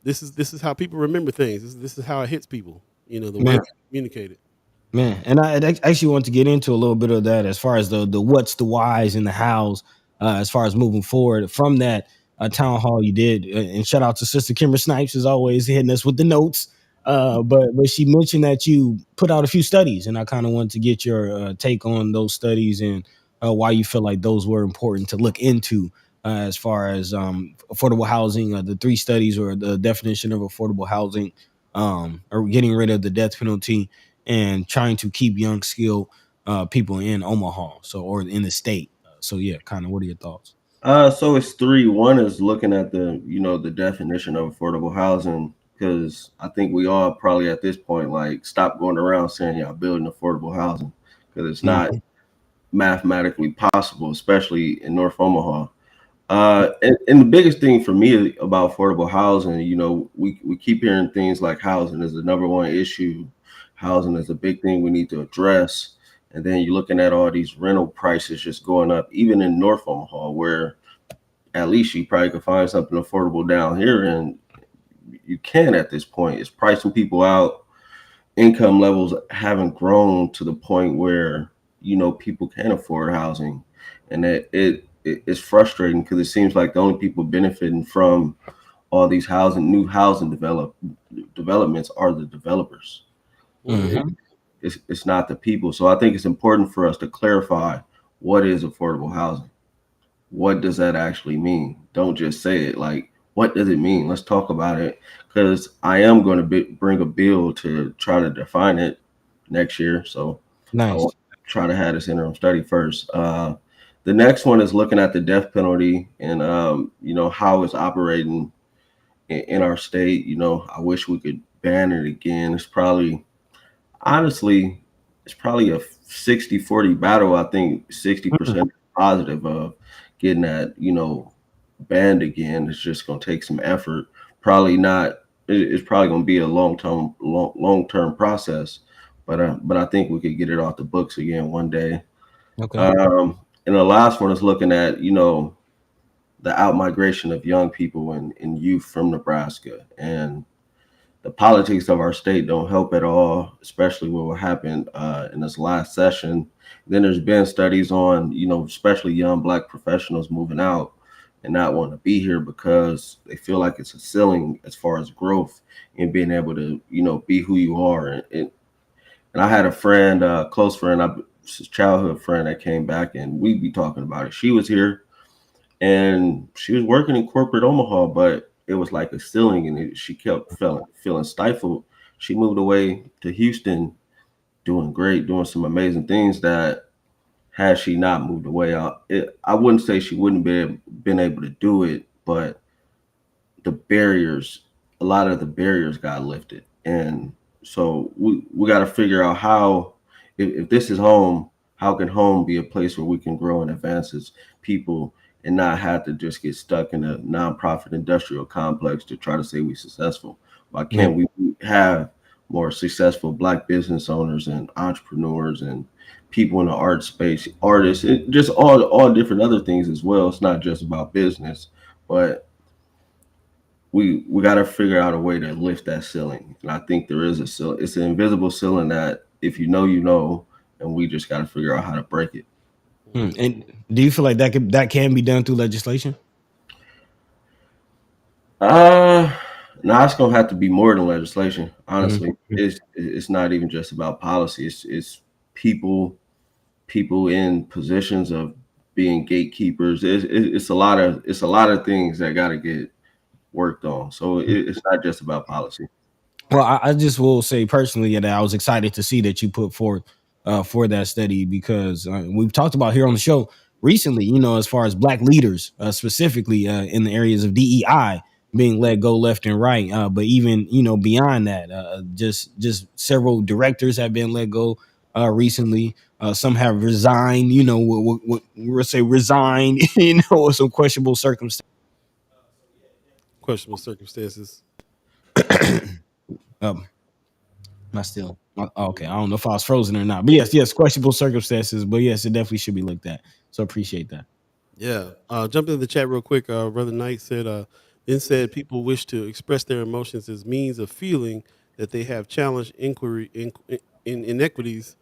this is how people remember things. This is how it hits people. The way Man, you communicate it. man, and I actually want to get into a little bit of that as far as the what's, the whys, and the hows, as far as moving forward from that town hall you did. And shout out to Sister Kimber Snipes as always hitting us with the notes. But she mentioned that you put out a few studies, and I kind of wanted to get your take on those studies and why you feel like those were important to look into as far as affordable housing, the three studies or the definition of affordable housing, or getting rid of the death penalty and trying to keep young, skilled people in Omaha, or in the state. So yeah, kind of. What are your thoughts? So it's three. One is looking at the definition of affordable housing, because I think we all probably at this point like stop going around saying y'all building affordable housing because it's not Mhm. mathematically possible, especially in North Omaha. And the biggest thing for me about affordable housing, we keep hearing things like housing is the number one issue. Housing is a big thing we need to address. And then you're looking at all these rental prices just going up, even in North Omaha, where at least you probably could find something affordable down here. And you can at this point. It's pricing people out. Income levels haven't grown to the point where, people can afford housing. And it's frustrating because it seems like the only people benefiting from all these new housing developments are the developers. Mhm. It's not the people. So I think it's important for us to clarify what is affordable housing. What does that actually mean? Don't just say it. Like, what does it mean? Let's talk about it, because I am going to bring a bill to try to define it next year. So I Nice. want to try to have this interim study first. The next one is looking at the death penalty and how it's operating in our state. I wish we could ban it again. Honestly, it's probably a 60-40 battle. I think Mhm. 60% positive of getting that, banned again. It's just going to take some effort. Probably not. It's probably going to be a long term process, but I think we could get it off the books again one day. Okay. And the last one is looking at, the out migration of young people and youth from Nebraska, and the politics of our state don't help at all, especially what happened in this last session. Then there's been studies on, especially young Black professionals moving out and not wanting to be here because they feel like it's a ceiling as far as growth and being able to, be who you are. And I had a friend, close friend, childhood friend that came back, and we'd be talking about it. She was here and she was working in corporate Omaha, but it was like a ceiling, and she kept feeling stifled. She moved away to Houston, doing great, doing some amazing things. That had she not moved away, I wouldn't say she wouldn't be been able to do it, but the barriers, a lot of the barriers got lifted. And so we got to figure out how, if this is home, how can home be a place where we can grow and advance as people and not have to just get stuck in a nonprofit industrial complex to try to say we're successful? Why Man. can't we have more successful Black business owners and entrepreneurs and people in the art space, artists, just all different other things as well. It's not just about business, but we got to figure out a way to lift that ceiling. And I think there is a ceiling. It's an invisible ceiling that if you know, you know, and we just got to figure out how to break it. And do you feel like that can be done through legislation? Uh now it's gonna have to be more than legislation. Honestly, Mm-hmm. it's not even just about policy. It's people in positions of being gatekeepers. It's a lot of things that got to get worked on. So it's not just about policy. Well, I just will say personally that I was excited to see that you put forth for that study because we've talked about here on the show recently, as far as Black leaders, specifically in the areas of DEI being let go left and right. But even, beyond that, just several directors have been let go recently. Some have resigned, we'll say resigned, with some questionable circumstances. Questionable circumstances. Um, Not still. Okay, I don't know if I was frozen or not, but yes, questionable circumstances. But yes, it definitely should be looked at. So appreciate that. Yeah. Jump into the chat real quick. Brother Knight said, then said people wish to express their emotions as means of feeling that they have challenged inquiry in inequities.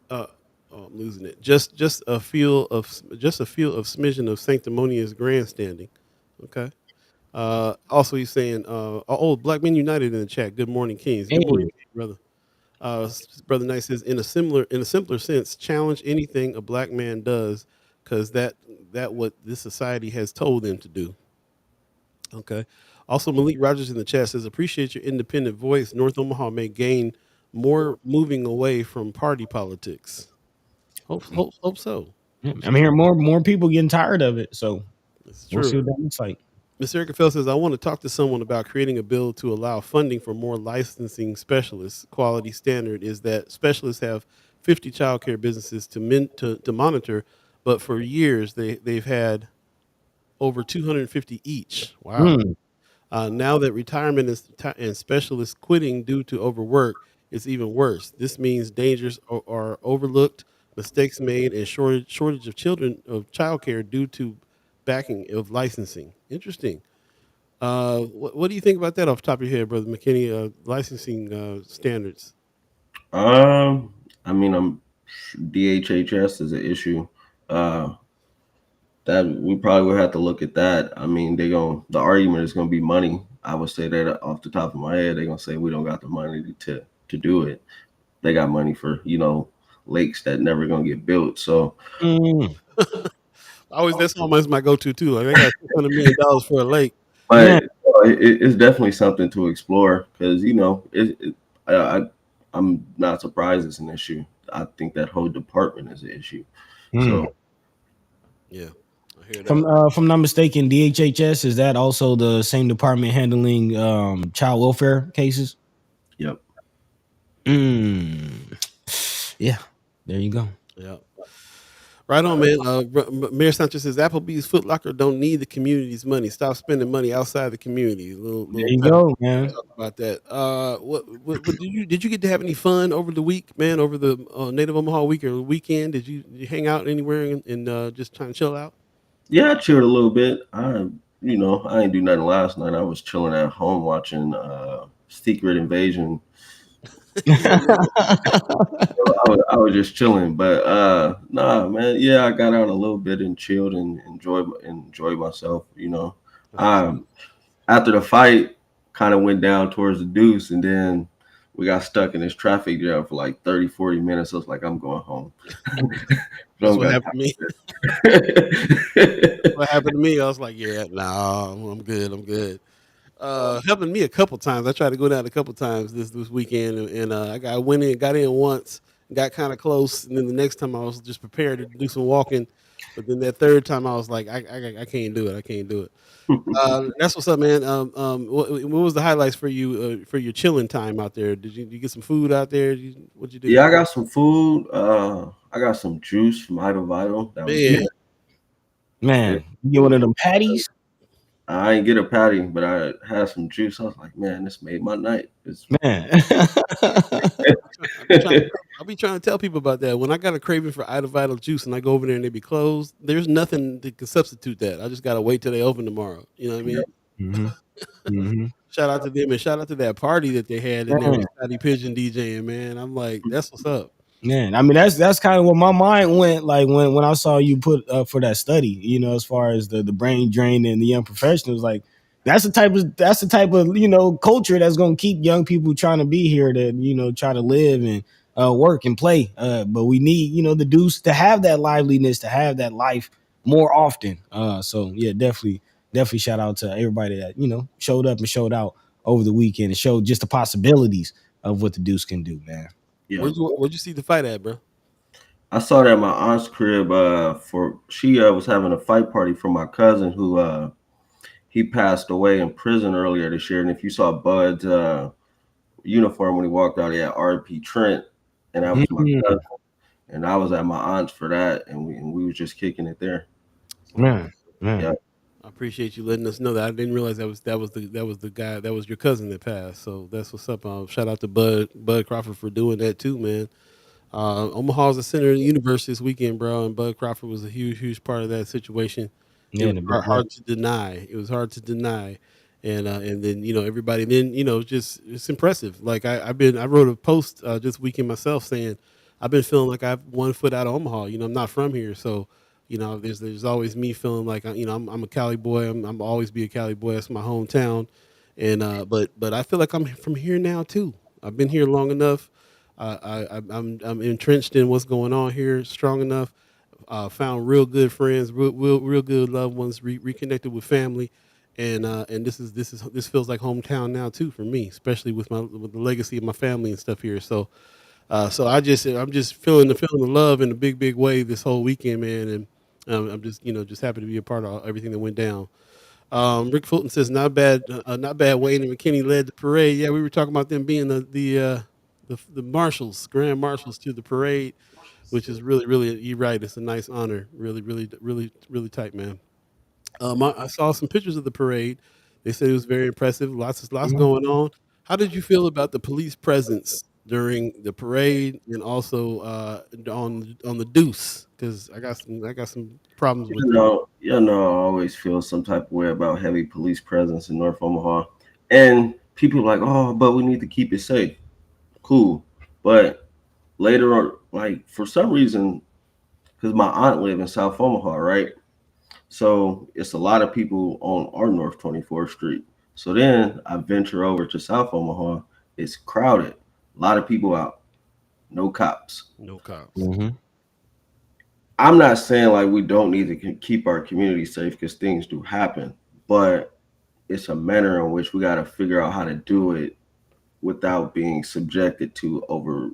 Uh, oh, I'm losing it. Just a feel of smidgen of sanctimonious grandstanding. Okay. Also, he's saying, oh, Black Men United in the chat. Good morning, Kings. Good morning, Hey, brother. Brother Knight says, in a simpler sense, challenge anything a black man does, because that what this society has told them to do. Okay. Also, Malik Rogers in the chat says, appreciate your independent voice. North Omaha may gain more moving away from party politics. Hope so. yeah, Hope I'm so. hearing more people getting tired of it. So It's we'll see true. what that looks like. Miss Erica Fell says, I want to talk to someone about creating a bill to allow funding for more licensing specialists. Quality standard is that specialists have 50 childcare businesses to monitor, but for years they've had over 250 each. Wow. Mm, Now that retirement and specialists quitting due to overwork, it's even worse. This means dangers are overlooked, mistakes made, and shortage of childcare due to backing of licensing. Interesting. What do you think about that off the top of your head, brother McKinney? Licensing standards. Um, I mean, I'm DHHS is an issue. Uh, that we probably would have to look at that. I mean, the argument is gonna be money. I would say that off the top of my head, they're gonna say we don't got the money to do it. They got money for lakes that never gonna get built. So, mm, Always, that's almost my go-to too. Like they got $600 million for a lake. but man, it's definitely something to explore because I, I I'm not surprised it's an issue. I think that whole department is an issue. mm. So Yeah, I hear that. If I'm not mistaken, DHHS is that also the same department handling child welfare cases? yep. Mm. Yeah, there you go. Yeah. Right on, man. Mayor Sanchez says Applebee's Foot Locker don't need the community's money. Stop spending money outside the community. There Little you pep go, man. talk about that. What did you get to have any fun over the week, man? Over the Native Omaha week or weekend? Did you hang out anywhere and just trying to chill out? Yeah, I chilled a little bit. I ain't do nothing last night. I was chilling at home watching Secret Invasion. I was just chilling, but nah, man. Yeah, I got out a little bit and chilled and enjoyed myself. That's what's Um, after the fight, kind of went down towards the deuce, and then we got stuck in this traffic jam for like 30, 40 minutes. I was like, I'm going home. that's Don't what got happened to me. time. What happened to me? I was like, yeah, nah, I'm good. I'm good. Happened to me a couple times. I tried to go down a couple times this weekend, and got in once, got kind of close, and then the next time I was just prepared to do some walking, but then that third time I was like, I can't do it. I can't do it. That's what's up, man. What was the highlights for you for your chilling time out there? Did you get some food out there? What'd you do, Yeah, I got some food. I got some juice from Idle Vital. That was good. man? Man, you get one of them patties. I ain't get a patty, but I had some juice. I was like, man, this made my night. It's Man. I'll be trying. I'll be trying to tell people about that. When I got a craving for Ida Vital juice and I go over there and they be closed, there's nothing that can substitute that. I just gotta wait till they open tomorrow. You know what I yeah, mean? Mhm. Mhm. Shout out to them and shout out to that party that they had in there with Man. Scotty Pigeon DJing. Man, I'm like, that's what's up. Man, I mean that's kind of what my mind went like when I saw you put up for that study. You know, as far as the brain drain and the young professionals, like that's the type of culture that's going to keep young people trying to be here to try to live and work and play. But we need the dudes to have that liveliness, to have that life more often. So yeah, definitely shout out to everybody that showed up and showed out over the weekend and showed just the possibilities of what the Deuce can do, man. yeah. Where'd you see the fight at, bro? I saw that at my aunt's crib. For she was having a fight party for my cousin who he passed away in prison earlier this year. And if you saw Bud's uniform when he walked out, he had RP Trent, and that was my cousin. And I was at my aunt's for that, and we was just kicking it there. Man, man. Yeah, I appreciate you letting us know that. I didn't realize that was the guy, that was your cousin that passed. So that's what's up. Shout out to Bud Crawford for doing that too, man. Omaha's the center of the universe this weekend, bro, and Bud Crawford was a huge part of that situation. It Yeah, was the big man. hard to deny. It was hard to deny, and then everybody, then just it's impressive. Like I wrote a post this weekend myself saying I've been feeling like I've one foot out of Omaha. I'm not from here, so there's always me feeling like I'm a Cali boy. I'm always be a Cali boy. That's my hometown, and but I feel like I'm from here now too. I've been here long enough. I'm entrenched in what's going on here, strong enough. Found real good friends, real good loved ones, reconnected with family, and this feels like hometown now too for me, especially with the legacy of my family and stuff here. So I'm just feeling the love in a big way this whole weekend, man, and I'm just happy to be a part of everything that went down. Rick Fulton says not bad. Wayne and McKinney led the parade. Yeah, we were talking about them being the marshals, grand marshals to the parade, which is really you're right. It's a nice honor. Really tight, man. I saw some pictures of the parade. They said it was very impressive. Lots Mhm. going on. How did you feel about the police presence during the parade and also on the Deuce? Because I got some problems with that. I always feel some type of way about heavy police presence in North Omaha, and people are like, oh, but we need to keep it safe. Cool, but later on, like for some reason, because my aunt live in South Omaha, right? So it's a lot of people on our North 24th Street. So then I venture over to South Omaha. It's crowded. A lot of people out. No cops. No cops. Mhm. I'm not saying like we don't need to keep our community safe because things do happen, but it's a manner in which we got to figure out how to do it without being subjected to over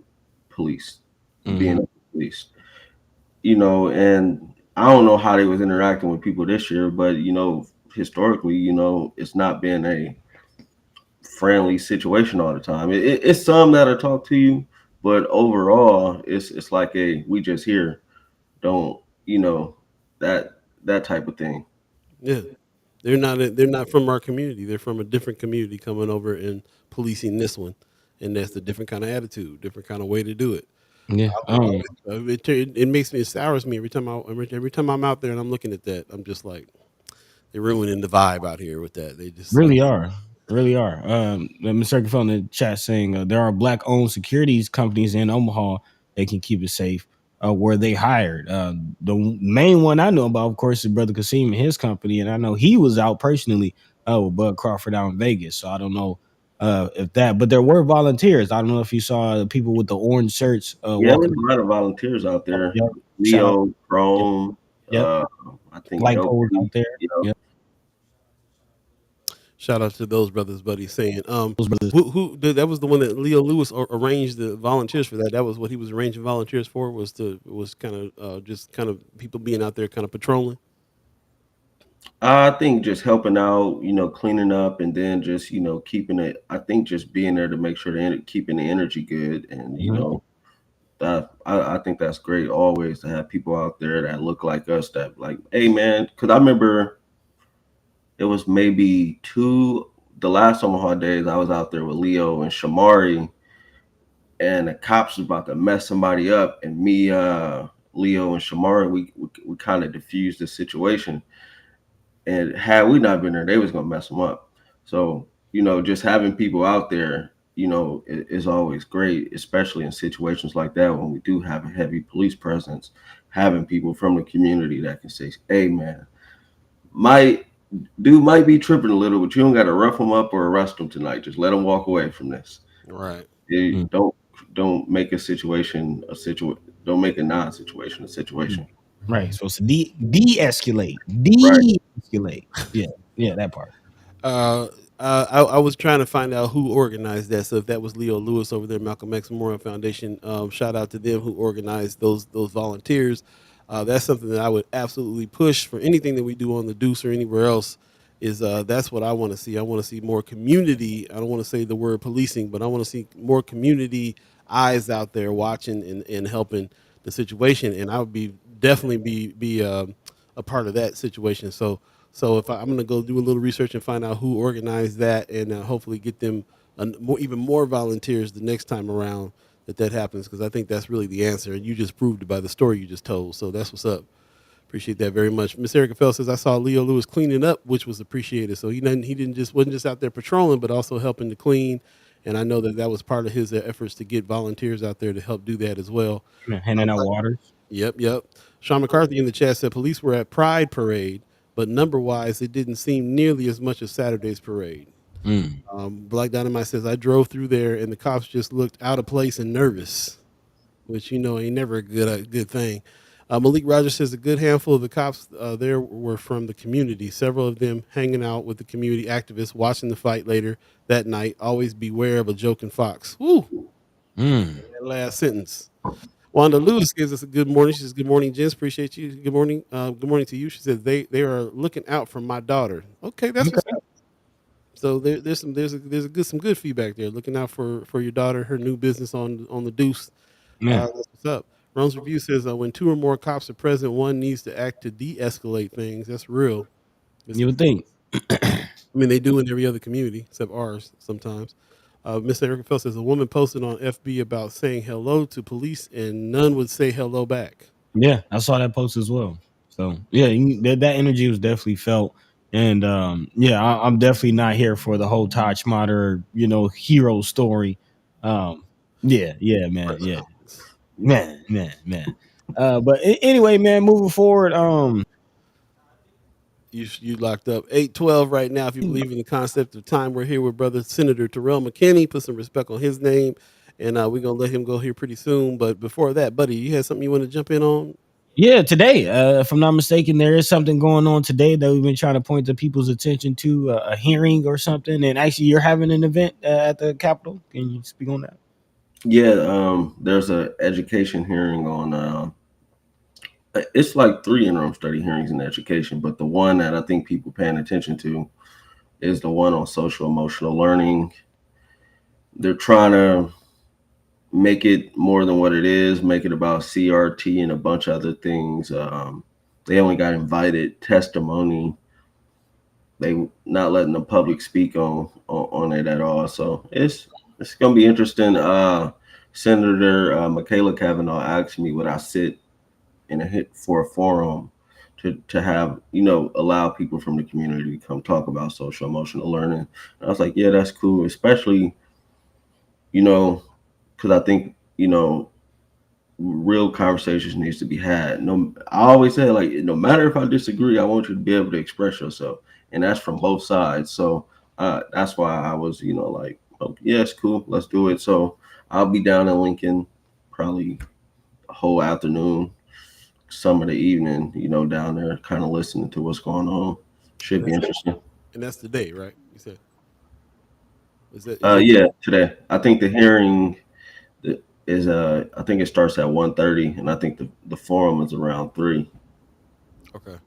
police, being Mhm. police. And I don't know how they was interacting with people this year, but historically, it's not been a friendly situation all the time. It's some that'll talk to you, but overall, it's like a we just here, don't that type of thing. Yeah, they're not from our community. They're from a different community coming over and policing this one, and that's a different kind of attitude, different kind of way to do it. Yeah. It makes me, it sours me every time I'm out there and I'm looking at that. I'm just like, they're ruining the vibe out here with that. They just like, Really are. Really are. Mr. Circle in the chat saying there are black owned securities companies in Omaha that can keep it safe. Where they hired. The main one I know about, of course, is Brother Kasim and his company, and I know he was out personally with Bud Crawford out in Vegas. So I don't know if that, but there were volunteers. I don't know if you saw the people with the orange shirts Yeah, there's walking. a lot of volunteers out there. Yep. Shout out. Leo, Yep. Chrome, Yep. I think Light poles out Dopey, there. you know. Yep. shout out to those brothers, buddy, saying, Those brothers. that was the one that Leo Lewis arranged the volunteers for that. That was what he was arranging volunteers for, was kind of just kind of people being out there kind of patrolling. I think just helping out, cleaning up, and then just keeping it. I think just being there to make sure keeping the energy good, and Mhm. that I think that's great always to have people out there that look like us that like, hey man, because I remember it was maybe the last Omaha days I was out there with Leo and Shamari, and the cops was about to mess somebody up, and me, Leo and Shamari, we kind of diffused the situation. And had we not been there, they was gonna mess them up. So just having people out there, is always great, especially in situations like that when we do have a heavy police presence. Having people from the community that can say, "Hey, man, might dude might be tripping a little, but you don't got to rough them up or arrest them tonight. Just let them walk away from this. Right. You Mm. don't make a situation a situation. Don't make a non-situation a situation." Right. Supposed to de-escalate. Right. De-escalate. Yeah. Yeah, that part. Uh, I was trying to find out who organized that. So if that was Leo Lewis over there, Malcolm X Memorial Foundation, shout out to them who organized those volunteers. That's something that I would absolutely push for anything that we do on the Deuce or anywhere else. Is that's what I want to see. I want to see more community. I don't want to say the word policing, but I want to see more community eyes out there watching and helping the situation. And I would be definitely be a part of that situation. So if I'm going to go do a little research and find out who organized that, and hopefully get them even more volunteers the next time around that happens, because I think that's really the answer. And you just proved it by the story you just told. So that's what's up. Appreciate that very much. Miss Erica Fell says I saw Leo Lewis cleaning up, which was appreciated. So he wasn't just out there patrolling, but also helping to clean. And I know that was part of his efforts to get volunteers out there to help do that as well. Yeah, handing out waters. Yep. Sean McCarthy in the chat said police were at Pride Parade, but number wise, it didn't seem nearly as much as Saturday's parade. Mm. Black Dynamite says I drove through there and the cops just looked out of place and nervous, which ain't never a good thing. Malik Rogers says a good handful of the cops there were from the community. Several of them hanging out with the community activists, watching the fight later that night. Always beware of a joking fox. Woo! Mm. That last sentence. Wanda Lewis gives us a good morning. She says, "Good morning, gents. Appreciate you. Good morning. Good morning to you." She says they are looking out for my daughter. Okay, that's what's Okay. up. So there's some good feedback there. Looking out for your daughter, her new business on the Deuce. Yeah. That's what's up. Ron's review says when two or more cops are present, one needs to act to de-escalate things. That's real. You would think. I mean, they do in every other community except ours sometimes. Mr. Erica Phelps says a woman posted on FB about saying hello to police and none would say hello back. Yeah, I saw that post as well. So yeah, that energy was definitely felt. And yeah, I'm definitely not here for the whole Taj Mater, hero story. Um, yeah, man, yeah, man. But anyway, man, moving forward, You locked up 812 right now. If you believe in the concept of time, we're here with brother Senator Terrell McKinney. Put some respect on his name, and we're gonna let him go here pretty soon. But before that, buddy, you had something you want to jump in on? yeah, today, if I'm not mistaken, there is something going on today that we've been trying to point the people's attention to, a hearing or something. And actually, you're having an event at the Capitol. Can you speak on that? Yeah. There's a education hearing on. It's like three interim study hearings in education, but the one that I think people paying attention to is the one on social emotional learning. They're trying to make it more than what it is, make it about CRT and a bunch of other things. They only got invited testimony. They not letting the public speak on it at all. So it's gonna be interesting. Senator Michaela Cavanaugh asked me would I sit in a hit for a forum to have allow people from the community to come talk about social emotional learning. And I was like, yeah, that's cool, especially because I think real conversations needs to be had. No, I always say like no matter if I disagree, I want you to be able to express yourself, and that's from both sides. So that's why I was like, oh, yeah, it's cool, let's do it. So I'll be down in Lincoln probably a whole afternoon, some of the evening, down there, kind of listening to what's going on. And Should be that's interesting. and that's today, right? You said is it Yeah, today. I think the hearing is I think it starts at 1:30, and I think the forum is around 3. okay?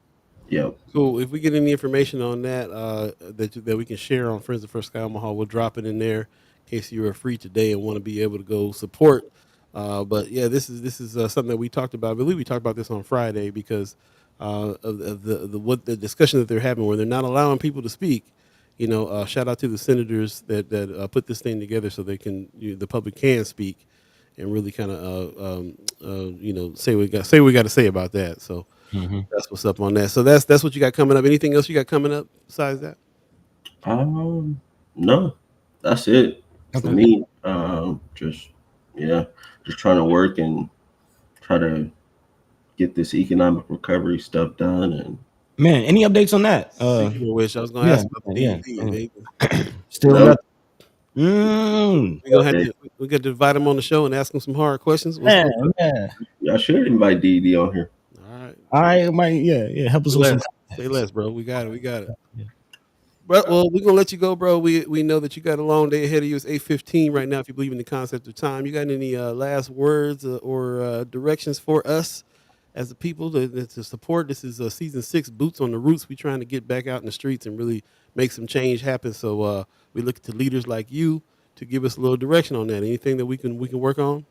Yep. Cool. If we get any information on that that we can share on Friends of First Sky Omaha, we'll drop it in there in case you are free today and want to be able to go support. But yeah, this is something that we talked about. I believe we talked about this on Friday because of the what the discussion that they're having, where they're not allowing people to speak. Shout out to the senators that put this thing together so they can the public can speak and really kind of say what we got to say about that. So Hmm. that's what's up on that. So that's what you got coming up. Anything else you got coming up besides that? No, that's it for Okay. me. Just yeah, just trying to work and try to get this economic recovery stuff done. And Man, any updates on that? Speaking of which, I was going to Yeah, ask about the yeah. DED. Still no, nothing. Mm, We gonna have okay, to we got to invite them on the show and ask them some hard questions. What's man, going man. I should invite DD on here. on? All right, All right, might yeah. Help say us with some less, say context. less, bro. We got it. We got it. Yeah. But well, we're gonna let you go, bro. We know that you got a long day ahead of you. It's 8:15 right now. If you believe in the concept of time, you got any last words or directions for us as the people to support? This is season 6, Boots on the Roots. We trying to get back out in the streets and really make some change happen. So we look to leaders like you to give us a little direction on that. Anything that we can work on?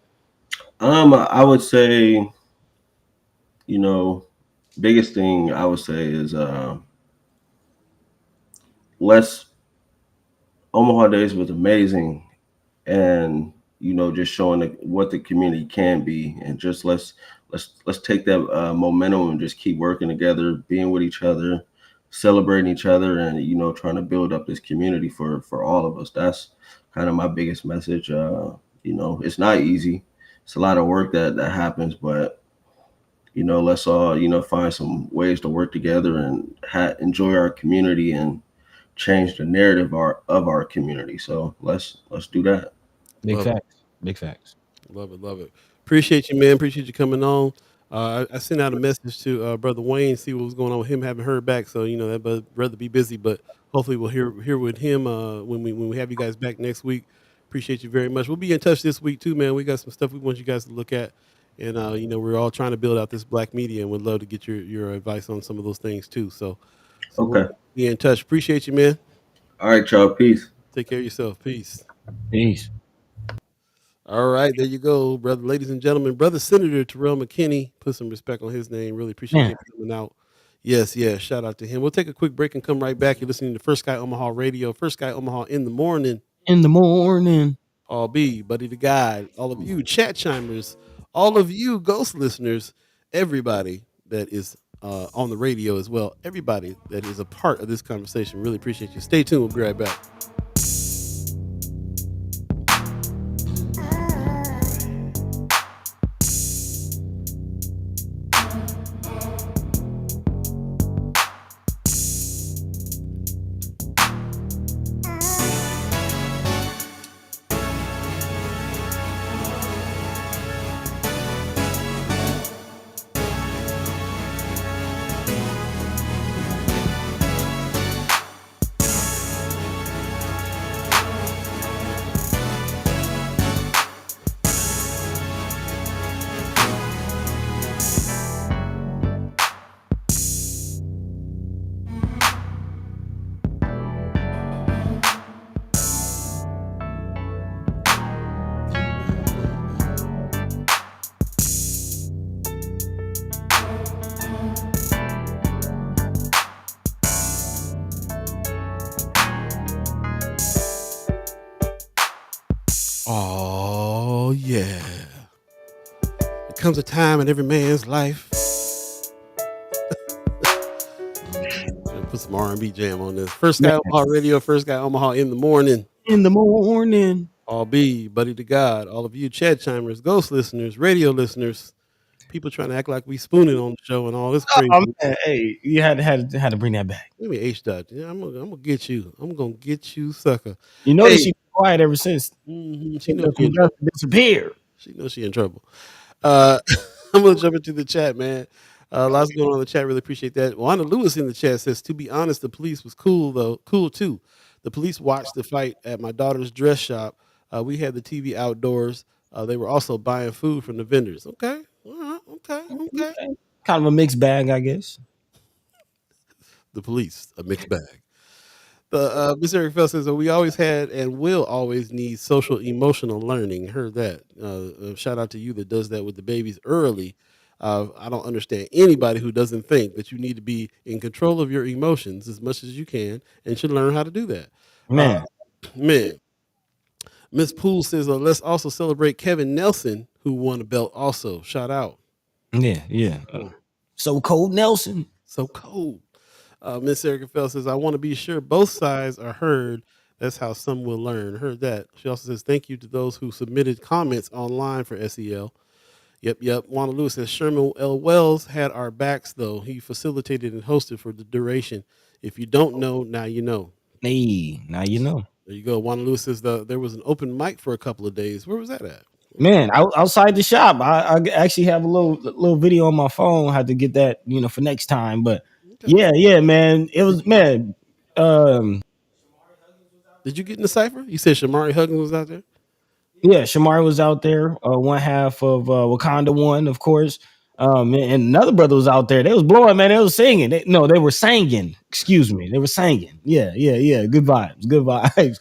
I would say, you know, biggest thing I would say is less. Omaha Days was amazing, and just showing what the community can be, and just let's take that momentum and just keep working together, being with each other, celebrating each other, and trying to build up this community for all of us. That's kind of my biggest message. It's not easy. It's a lot of work that happens, but let's all find some ways to work together and enjoy our community and change the narrative of our community. So let's do that. Big Love it. facts. Big facts. Love it, love it. Appreciate you, man. Appreciate you coming on. I sent out a message to brother Wayne, see what was going on with him. Haven't heard back, so that brother be busy, but hopefully we'll hear with him when we have you guys back next week. Appreciate you very much. We'll be in touch this week too, man. We got some stuff we want you guys to look at, and we're all trying to build out this black media, and would love to get your advice on some of those things too. So we'll Okay. be in touch. Appreciate you, man. All right, y'all. Peace. Take care of yourself. Peace. Peace. All right, there you go, brother. Ladies and gentlemen, brother Senator Terrell McKinney. Put some respect on his name. Really appreciate Man, him coming out. Yes, yes. Shout out to him. We'll take a quick break and come right back. You're listening to First Sky Omaha Radio, First Sky Omaha in the morning. in the morning. All be Buddi3 Da Gawd, all of you chat chimers, all of you ghost listeners, everybody that is on the radio as well, everybody that is a part of this conversation. Really appreciate you. Stay tuned. We'll be right back. Oh, yeah. There comes a time in every man's life. Put some R&B jam on this. First Man, Guy Omaha Radio, First Guy Omaha in the morning. in the morning. All be Buddi3 Da Gawd, all of you chat chimers, ghost listeners, radio listeners, people trying to act like we spooning on the show and all this crazy. Oh, man, hey, you had to bring that back. Give me H dot. Yeah, I'm gonna get you. I'm gonna get you, sucker. You know Hey, that she been quiet ever since she knows she in trouble. Justin disappeared. She knows she in trouble. Uh, I'm gonna jump into the chat, man. Lots going on in the chat. Really appreciate that. Wanda Lewis in the chat says, to be honest, the police was cool too. The police watched the fight at my daughter's dress shop. We had the TV outdoors. They were also buying food from the vendors. Okay, all right, okay. Okay. Kind of a mixed bag, I guess. The police, a mixed bag. The Miss Eric Fell says, we always had and will always need social emotional learning. Heard that. Shout out to you that does that with the babies early. I don't understand anybody who doesn't think that you need to be in control of your emotions as much as you can and should learn how to do that. Uh, Man, man, Miss Poole says, let's also celebrate Kevin Nelson, who won a belt also. Shout out. yeah, yeah. Mm, So Cold Nelson. so cold. Miss Erica Fell says, I want to be sure both sides are heard. That's how some will learn. Heard that. She also says, thank you to those who submitted comments online for SEL. Yep. Wanda Lewis says, Sherman L. Wells had our backs, though. He facilitated and hosted for the duration. If you don't know, now you know. Hey, now you know. There you go. Wanda Lewis says, there was an open mic for a couple of days. Where was that at? Man, outside the shop, I actually have a little video on my phone. Had to get that, for next time. But Okay. yeah, man, it was man. Um, Did you get in the cipher? You said Shamari Huggins was out there? Yeah, Shamari was out there, one half of Wakanda One, of course. And another brother was out there. They was blowing, man. They was singing. They were singing. Excuse me, they were singing. Yeah. Good vibes, good vibes.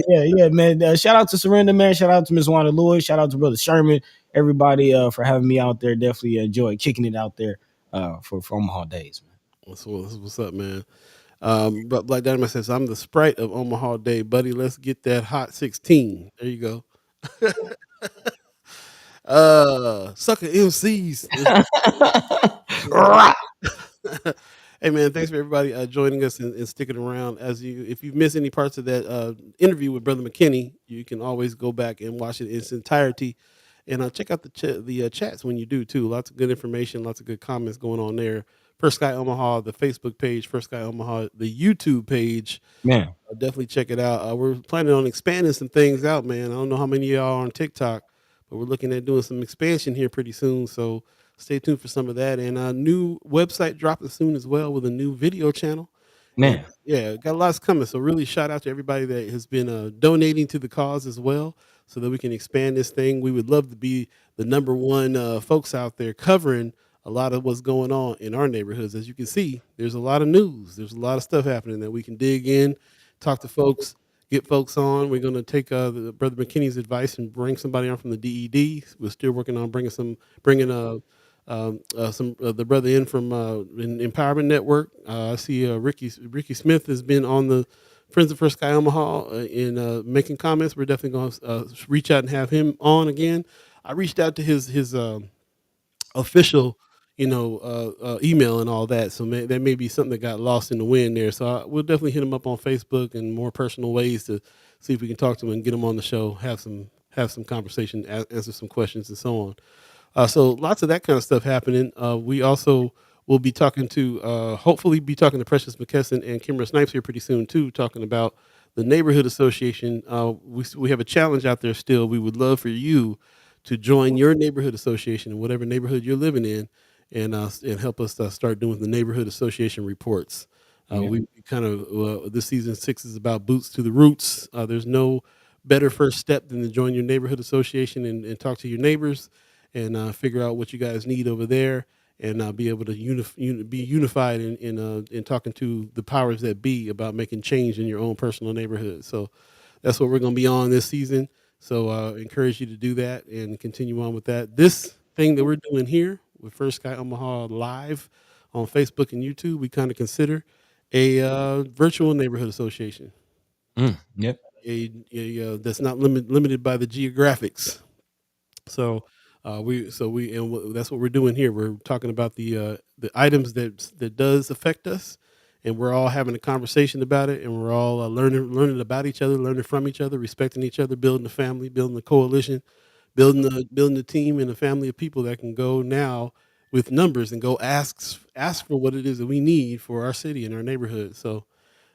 Yeah, man. Shout out to Surrender, man. Shout out to Miss Wanda Lewis. Shout out to Brother Sherman. Everybody for having me out there. Definitely enjoyed kicking it out there for Omaha days, man. What's up, man? But Black Dynamite says, I'm the Sprite of Omaha Day, buddy. Let's get that hot 16. There you go. Sucker MCs. Hey man, thanks for everybody joining us and sticking around. If you've missed any parts of that interview with Brother McKinney, you can always go back and watch it in its entirety, and check out the chats when you do too. Lots of good information, lots of good comments going on there. First Sky Omaha, the Facebook page, First Sky Omaha, the YouTube page. Man, Definitely check it out. We're planning on expanding some things out, man. I don't know how many of y'all are on TikTok, but we're looking at doing some expansion here pretty soon. So stay tuned for some of that. And a new website dropping soon as well with a new video channel. And man, yeah, got lots coming. So really shout out to everybody that has been donating to the cause as well so that we can expand this thing. We would love to be the number one folks out there covering a lot of what's going on in our neighborhoods. As you can see, there's a lot of news. There's a lot of stuff happening that we can dig in, talk to folks, get folks on. We're going to take Brother McKinney's advice and bring somebody on from the DED. We're still working on bringing the brother in from Empowerment Network. I see Ricky Smith has been on the Friends of First Sky Omaha in making comments. We're definitely going to reach out and have him on again. I reached out to his official, email and all that. So that may be something that got lost in the wind there. So we'll definitely hit him up on Facebook and more personal ways to see if we can talk to him and get him on the show, have some conversation, answer some questions and so on. So lots of that kind of stuff happening. We also will be talking to, hopefully be talking to Precious McKesson and Kimra Snipes here pretty soon too, talking about the neighborhood association. We have a challenge out there still. We would love for you to join your neighborhood association in whatever neighborhood you're living in, and help us start doing the neighborhood association reports. We kind of this season 6 is about boots to the roots. There's no better first step than to join your neighborhood association and talk to your neighbors and figure out what you guys need over there, and be able to be unified in talking to the powers that be about making change in your own personal neighborhood. So that's what we're going to be on this season. So I encourage you to do that and continue on with that. This thing that we're doing here with First Sky Omaha live on Facebook and YouTube, we kind of consider a virtual neighborhood association. Yep. That's not limited by the geographics. So that's what we're doing here. We're talking about the items that does affect us, and we're all having a conversation about it, and we're all learning about each other, learning from each other, respecting each other, building a family, building a coalition, building a team and a family of people that can go now with numbers and go ask for what it is that we need for our city and our neighborhood. So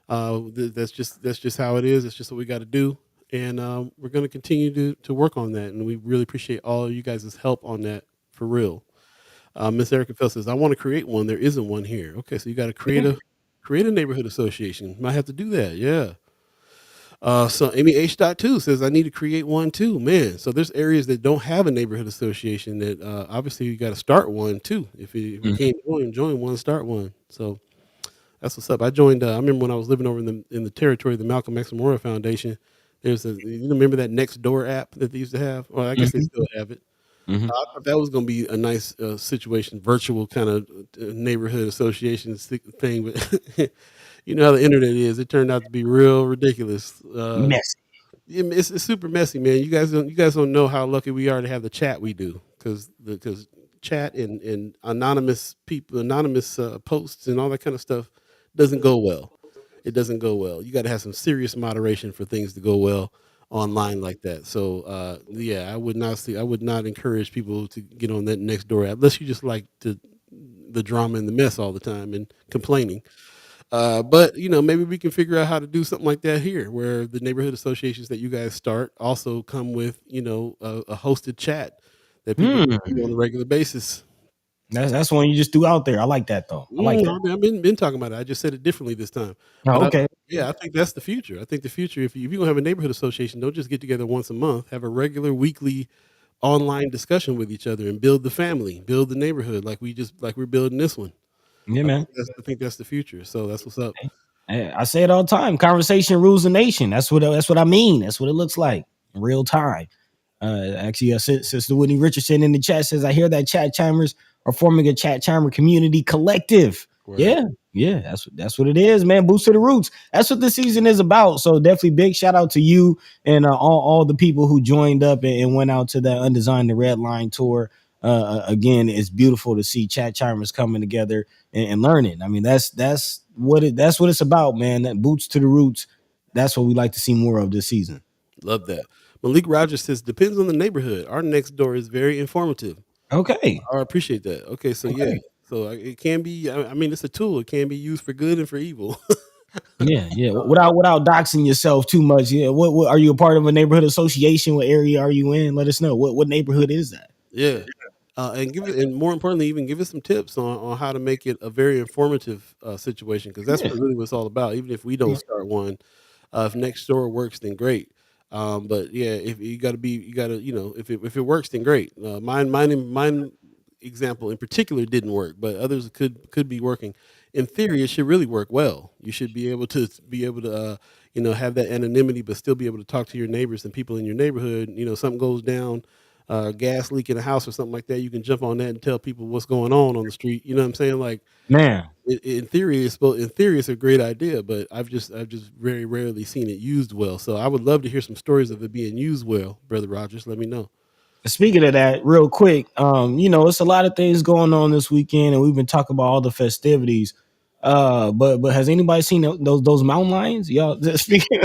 that's just how it is. It's just what we got to do. And we're going to continue to work on that. And we really appreciate all of you guys' help on that, for real. Miss Erica Fell says, I want to create one. There isn't one here. Okay, so you got to create a neighborhood association. Might have to do that, yeah. So Amy H.2 says, I need to create one too. Man, so there's areas that don't have a neighborhood association that obviously you got to start one too. If you can't join one, start one. So that's what's up. I joined, I remember when I was living over in the territory of the Malcolm X Memorial Foundation. You remember that Next Door app that they used to have? Well, I guess they still have it. Mhm. I thought that was going to be a nice situation, virtual kind of neighborhood association thing. But you know how the internet is. It turned out to be real ridiculous. Messy. It's super messy, man. You guys don't know how lucky we are to have the chat we do, because chat and anonymous people, anonymous posts and all that kind of stuff doesn't go well. It doesn't go well. You got to have some serious moderation for things to go well online like that. So yeah, I would not encourage people to get on that next door app unless you just like the drama and the mess all the time and complaining. But maybe we can figure out how to do something like that here, where the neighborhood associations that you guys start also come with, a hosted chat that people can do on a Hmm. regular basis. That's one you just threw out there. I like that though. I like that. I've been talking about it. I just said it differently this time. But Oh, okay. yeah, I think that's the future. I think the future, if you're gonna have a neighborhood association, don't just get together once a month. Have a regular weekly online discussion with each other and build the family, build the neighborhood like we're building this one. Yeah, man. I think that's the future. So that's what's up. I say it all the time. Conversation rules the nation. That's what I mean. That's what it looks like in real time. Actually, Sister Whitney Richardson in the chat says, "I hear that chat chimers are forming a chat chimer community collective." Word. Yeah, yeah, that's what it is, man. Boost to the roots. That's what this season is about. So definitely big shout out to you and all the people who joined up and went out to that Undesigned the Red Line tour. Again, it's beautiful to see chat chimers coming together and learning. I mean, that's what it's about, man. That boots to the roots. That's what we like to see more of this season. Love that. Malik Rogers says, depends on the neighborhood. Our next door is very informative. Okay. I appreciate that. Okay, so yeah. Okay. So it can be, I mean, it's a tool. It can be used for good and for evil. Yeah, yeah. Without doxing yourself too much. Yeah. What are you a part of a neighborhood association? What area are you in? Let us know. What neighborhood is that? Yeah. And more importantly, even give us some tips on how to make it a very informative situation, because that's Yeah. really what it's all about. Even if we don't start one, if next door works, then great. But yeah, if you got to, if it works, then great. Mine example in particular didn't work, but others could be working. In theory, it should really work well. You should be able to have that anonymity, but still be able to talk to your neighbors and people in your neighborhood. Something goes down, gas leak in a house or something like that. You can jump on that and tell people what's going on the street. You know what I'm saying? Like, Man. in theory, it's a great idea, but I've just very rarely seen it used well. So I would love to hear some stories of it being used well, Brother Rogers. Let me know. Speaking of that, real quick, it's a lot of things going on this weekend, and we've been talking about all the festivities. But has anybody seen those mountain lions? Y'all speaking.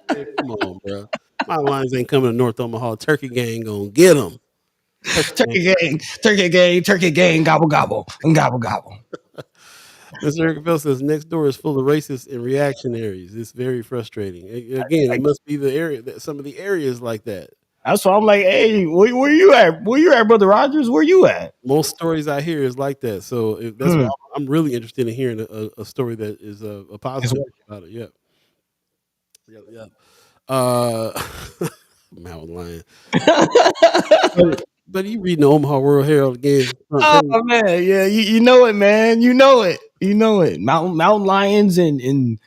Hey, come on, bro. My Lions ain't coming to North Omaha. Turkey Gang gonna get them. Turkey Gang. Turkey gang, gobble gobble, gobble gobble. Mr. Eric Bell says next door is full of racists and reactionaries. It's very frustrating. Again, it must be the area that some of the areas like that. That's why I'm like, hey, where you at? Where you at, Brother Rogers? Where you at? Most stories I hear is like that. So that's why Hmm. I'm really interested in hearing a story that is a positive about it. Yep. Yep. Yep. Uh, Mountain Lion. But you reading the Omaha World Herald again? Oh man, yeah, you know it, man. You know it. You know it. Mountain lions and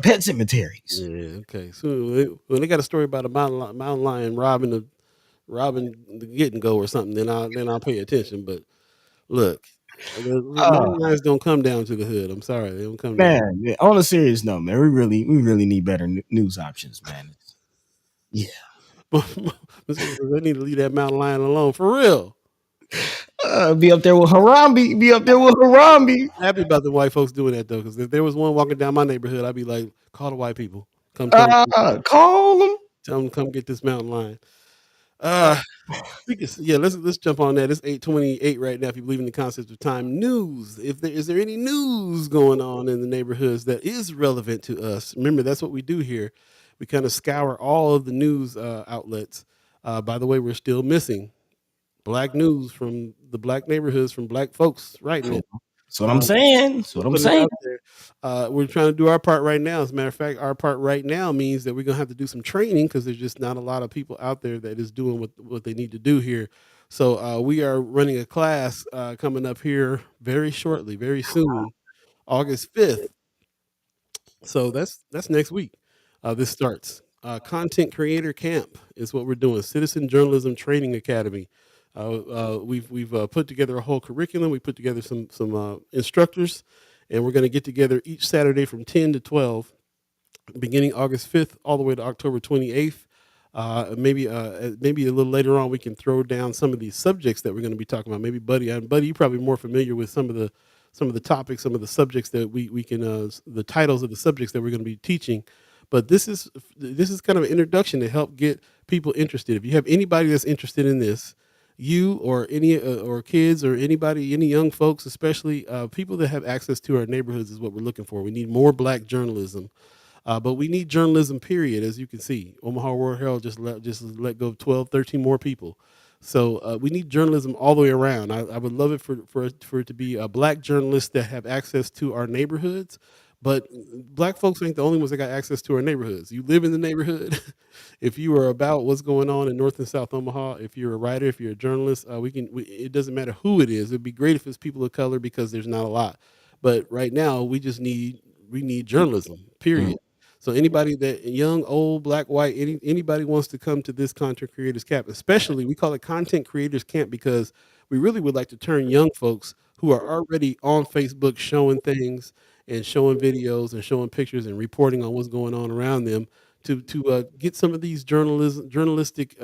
pet cemeteries. Yeah. Okay. So when they got a story about a mountain lion robbing the get and go or something, then I'll pay attention. But look, the Oh mountain lions don't come down to the hood. I'm sorry, they don't come down. man, yeah, on a serious note, man, we really need better news options, man. Yeah. They need to leave that mountain lion alone for real. Be up there with Harambe. Be up there with Harambe. Happy about the white folks doing that though, because if there was one walking down my neighborhood, I'd be like, call the white people, come Call them. tell them to come get this mountain lion. Uh, let's jump on that. It's 8:28 right now. If you believe in the concept of time, news. If there is there any news going on in the neighborhoods that is relevant to us? Remember, that's what we do here. We kind of scour all of the news outlets. By the way, we're still missing black news from the black neighborhoods from black folks writing it. That's what I'm saying. That's what I'm Put it saying. out there. We're trying to do our part right now. As a matter of fact, our part right now means that we're gonna have to do some training because there's just not a lot of people out there that is doing what they need to do here. So we are running a class coming up here very shortly, very soon, August 5th. So that's next week. This starts. Content Creator Camp is what we're doing. Citizen Journalism Training Academy. We've put together a whole curriculum. We put together some instructors, and we're going to get together each Saturday from 10 to 12, beginning August 5th all the way to October 28th. Maybe a little later on we can throw down some of these subjects that we're going to be talking about. Maybe Buddy, you're probably more familiar with some of the topics, some of the subjects that we can the titles of the subjects that we're going to be teaching. But this is kind of an introduction to help get people interested. If you have anybody that's interested in this, you or any or kids or anybody, any young folks, especially people that have access to our neighborhoods, is what we're looking for. We need more Black journalism. But we need journalism, period. As you can see, Omaha World Herald just let go of 12, 13 more people. So we need journalism all the way around. I would love it for it to be Black journalists that have access to our neighborhoods. But Black folks ain't the only ones that got access to our neighborhoods. You live in the neighborhood. If you are about what's going on in North and South Omaha, if you're a writer, if you're a journalist, it doesn't matter who it is. It'd be great if it's people of color because there's not a lot. But right now, we need journalism, period. So anybody that young, old, Black, white, anybody wants to come to this content creators camp, especially we call it content creators camp because we really would like to turn young folks who are already on Facebook showing things and showing videos and showing pictures and reporting on what's going on around them to get some of these journalistic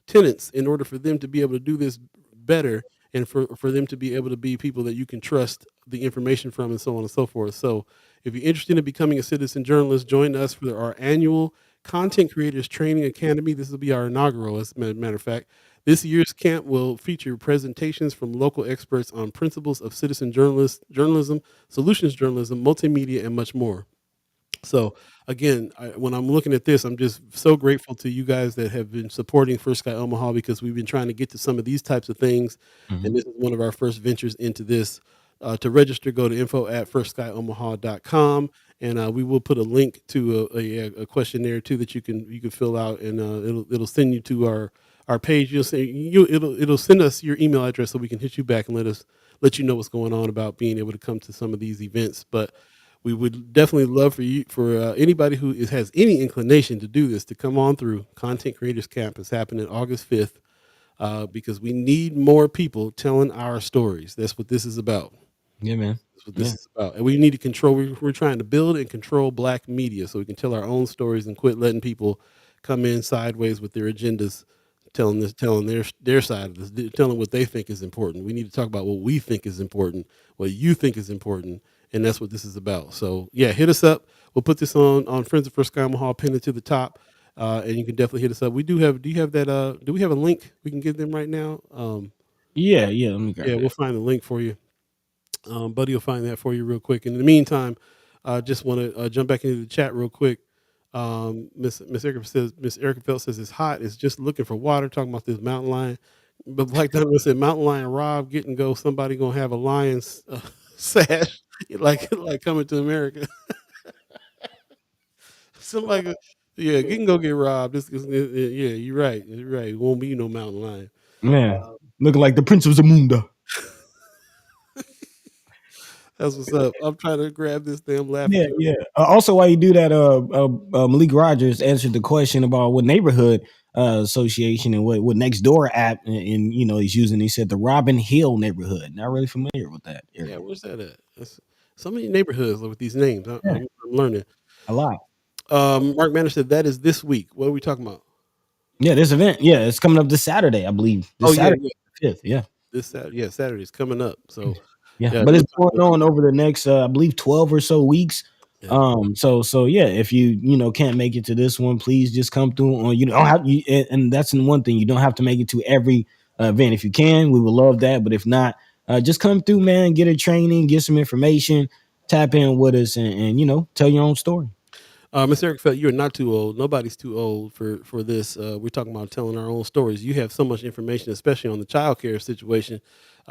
tenets in order for them to be able to do this better and for them to be able to be people that you can trust the information from and so on and so forth. So if you're interested in becoming a citizen journalist, join us for our annual Content Creators Training Academy. This will be our inaugural, as a matter of fact. This year's camp will feature presentations from local experts on principles of citizen journalism, solutions journalism, multimedia, and much more. So again, when I'm looking at this, I'm just so grateful to you guys that have been supporting First Sky Omaha because we've been trying to get to some of these types of things. And this is one of our first ventures into this. To register, go to info@firstskyOmaha.com, and we will put a link to a questionnaire too that you can fill out, and it'll send you to our page. It'll send us your email address so we can hit you back and let you know what's going on about being able to come to some of these events. But we would definitely love for anybody who has any inclination to do this to come on through. Content Creators Camp is happening August 5th because we need more people telling our stories. That's what this is about. Yeah, man. That's what this is about. And we need to control. We're trying to build and control Black media so we can tell our own stories and quit letting people come in sideways with their agendas, telling their side of this, telling what they think is important. We need to talk about what we think is important, what you think is important, and that's what this is about. So yeah, hit us up. We'll put this on Friends of First Sky Omaha, pin it to the top, and you can definitely hit us up. Do you have that? Do we have a link we can give them right now? Yeah. Let me grab we'll find the link for you. Buddy will find that for you real quick. And in the meantime, I just want to jump back into the chat real quick. Miss Erica Phelps says it's hot. It's just looking for water. Talking about this mountain lion. But Black Diamond said mountain lion rob, get and go. Somebody gonna have a lion's sash like Coming to America. Somebody, yeah, you can go get robbed. Yeah, you're right. You're right. It won't be no mountain lion. Man, looking like the Prince of Zamunda. That's what's up. I'm trying to grab this damn laughing. Yeah. Also, while you do that, Malik Rogers answered the question about what neighborhood association and what next door app, and he's using. He said the Robin Hill neighborhood. Not really familiar with that area. Yeah, where's that at? That's so many neighborhoods with these names. I'm learning a lot. Mark Manor said that is this week. What are we talking about? Yeah, this event. Yeah, it's coming up this Saturday, I believe. Saturday, 5th. Yeah. This Saturday. Yeah, Saturday's coming up. So yeah, but it's going on over the next, I believe, 12 or so weeks. Yeah. So yeah, if you can't make it to this one, please just come through. You don't have and that's one thing, you don't have to make it to every event. If you can, we would love that. But if not, just come through, man. Get a training, get some information, tap in with us, and tell your own story. Ms. Eric felt you're not too old. Nobody's too old for this. We're talking about telling our own stories. You have so much information, especially on the child care situation.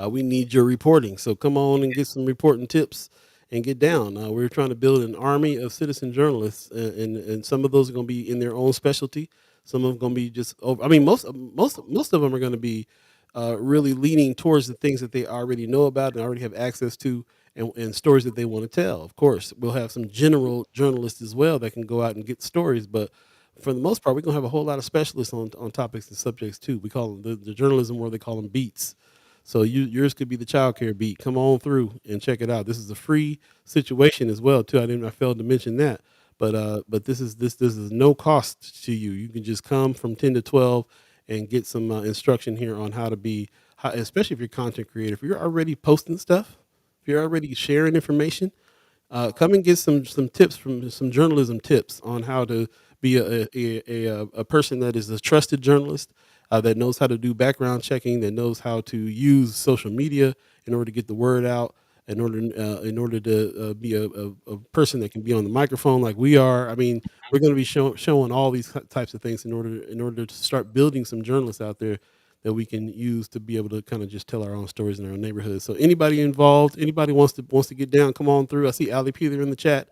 We need your reporting. So come on and get some reporting tips and get down. We're trying to build an army of citizen journalists, and some of those are going to be in their own specialty. Some of them are going to be just over. I mean, most of them are going to be really leaning towards the things that they already know about and already have access to. And stories that they want to tell. Of course, we'll have some general journalists as well that can go out and get stories. But for the most part, we're gonna have a whole lot of specialists on topics and subjects too. We call them the journalism, where they call them beats. So yours could be the child care beat. Come on through and check it out. This is a free situation as well too. I failed to mention that, but this is no cost to you. You can just come from 10 to 12 and get some instruction here on how to be, especially if you're content creator. If you're already posting stuff, if you're already sharing information, come and get some tips from some journalism tips on how to be a person that is a trusted journalist, that knows how to do background checking, that knows how to use social media in order to get the word out, in order to be a person that can be on the microphone like we are. I mean, we're going to be showing all these types of things in order to start building some journalists out there that we can use to be able to kind of just tell our own stories in our own neighborhood. So anybody involved, anybody wants to get down, come on through. I see Ali Peeler in the chat.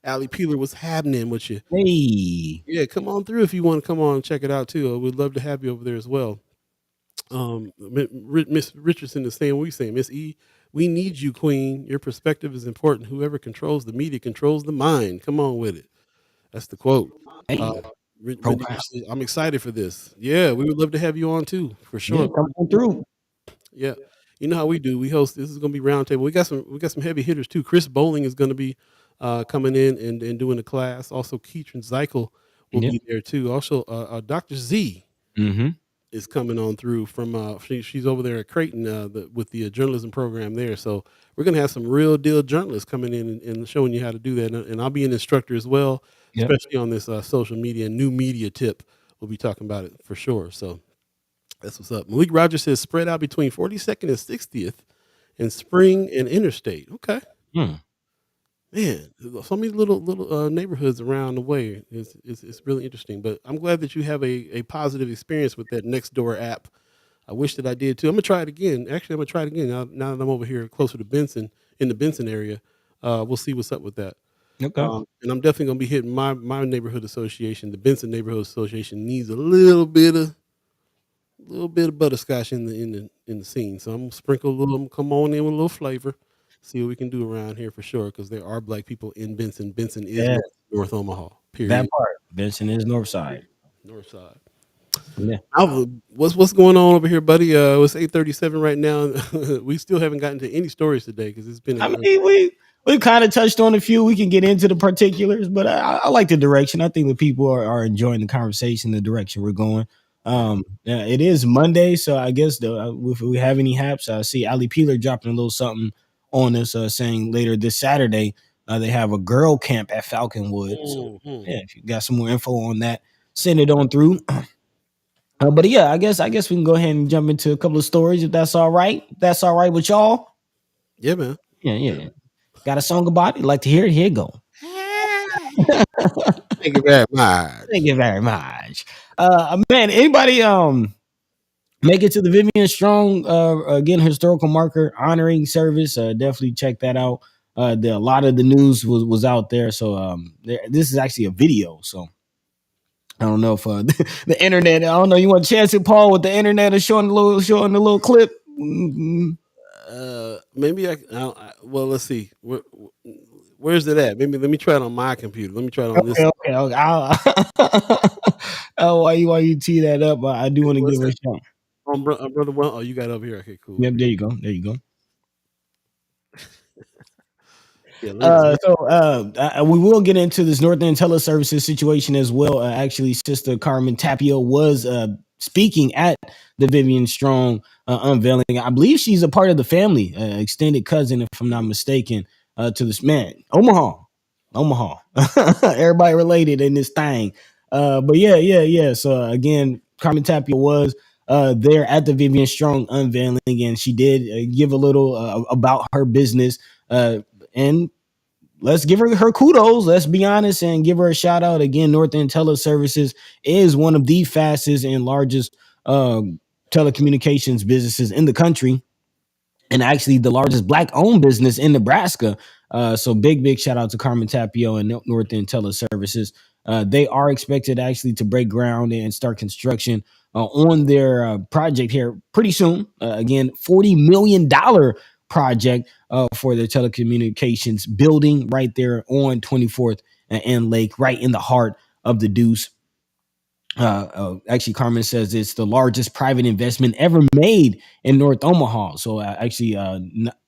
Ali Peeler, what's happening with you? Hey, Yeah, come on through if you want to come on and check it out too. We'd love to have you over there as well. Miss Richardson is saying, what are you saying, Miss E? We need you, Queen. Your perspective is important. Whoever controls the media controls the mind. Come on with it. That's the quote. hey, Uh, profound. I'm excited for this. Yeah, we would love to have you on too, for Yeah, sure. come on through. Yeah, you know how we do. We host. This is going to be roundtable. We got some heavy hitters too. Chris Bowling is going to be coming in and doing a class. Also, Keatron Zeichel will Yep. be there too. Also, Dr. Z Mm-hmm. is coming on through from she's over there at Creighton with the journalism program there. So we're gonna have some real deal journalists coming in and showing you how to do that. And I'll be an instructor as well, Yep. especially on this social media new media tip. We'll be talking about it for sure. So that's what's up. Malik Rogers says spread out between 42nd and 60th and Spring and Interstate. Okay. Mm. Man, so many little neighborhoods around the way. It's really interesting. But I'm glad that you have a positive experience with that Nextdoor app. I wish that I did too. I'm gonna try it again. Actually, I'm gonna try it again now that I'm over here closer to Benson, in the Benson area. We'll see what's up with that. Okay. And I'm definitely gonna be hitting my neighborhood association. The Benson Neighborhood Association needs a little bit of butterscotch in the scene. So I'm gonna sprinkle a little. Come on in with a little flavor. See what we can do around here for sure, because there are black people in Benson. Benson is Yeah, North Omaha. that Period. part. Benson is north side. North side. Yeah. Alva, what's going on over here, buddy? It's 8:37 right now. We still haven't gotten to any stories today because it's been. I mean, we kind of touched on a few. We can get into the particulars, but I like the direction. I think the people are enjoying the conversation, the direction we're going. Yeah, it is Monday, so I guess if we have any haps, I see Ali Peeler dropping a little something on us, saying later this Saturday they have a girl camp at Falconwood. So Mhm. yeah, if you got some more info on that, send it on through. But yeah, I guess we can go ahead and jump into a couple of stories if that's all right. If that's all right with y'all. Yeah, man. Yeah, yeah. Got a song about it? Like to hear it? Here you go. Thank you very much. Thank you very much. Man, anybody make it to the Vivian Strong again historical marker honoring service? Definitely check that out. A lot of the news was out there, so this is actually a video. So I don't know if the internet. I don't know. You want to chance it, Paul, with the internet is showing the little clip. Mm-hmm. Maybe well, let's see. Where's it at? Maybe let me try it on my computer. Let me try it on this. Okay. While you tee that up, I do want to What's give it a that? shot. Brother. Well, oh, you got it over here. Okay, cool. Yep, there you go. Yeah, We will get into this North End Teleservices situation as well. Actually, Sister Carmen Tapio was speaking at the Vivian Strong unveiling. I believe she's a part of the family, extended cousin, if I'm not mistaken, to this man, Omaha. Everybody related in this thing. But yeah. So again, Carmen Tapio was there at the Vivian Strong unveiling, and she did give a little about her business. And let's give her kudos. Let's be honest and give her a shout out again. North End Teleservices is one of the fastest and largest telecommunications businesses in the country, and actually the largest black-owned business in Nebraska. So big shout out to Carmen Tapio and North End Teleservices. They are expected actually to break ground and start construction on their project here pretty soon. Again, $40 million project for their telecommunications building right there on 24th and Lake, right in the heart of the Deuce. Actually, Carmen says it's the largest private investment ever made in North Omaha. So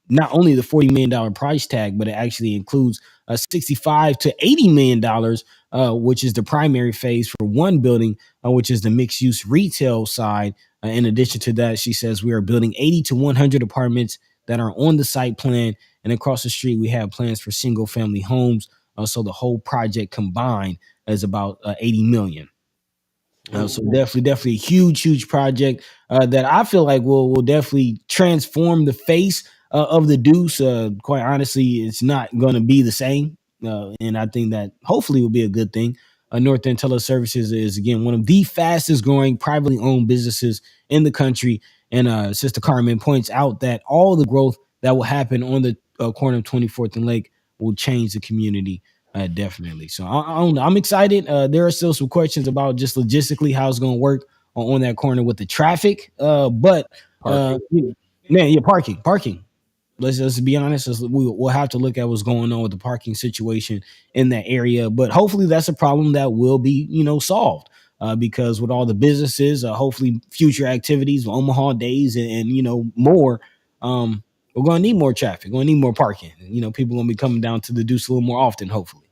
not only the $40 million price tag, but it actually includes 65 to $80 million, which is the primary phase for one building, which is the mixed use retail side. In addition to that, she says we are building 80 to 100 apartments that are on the site plan, and across the street we have plans for single family homes. So the whole project combined is about 80 million. So definitely a huge project that I feel like will definitely transform the face of the Deuce. Quite honestly, it's not going to be the same, and I think that hopefully will be a good thing. North End Teleservices is again one of the fastest growing privately owned businesses in the country, and Sister Carmen points out that all the growth that will happen on the corner of 24th and Lake will change the community. Definitely. So I don't know. I'm excited. There are still some questions about just logistically how it's going to work on that corner with the traffic. But Parking. man, yeah, parking. Let's be honest. We'll have to look at what's going on with the parking situation in that area. But hopefully that's a problem that will be solved. Because with all the businesses, hopefully future activities, Omaha days, and more. We're going to need more traffic. We're going to need more parking. People going to be coming down to the Deuce a little more often, hopefully.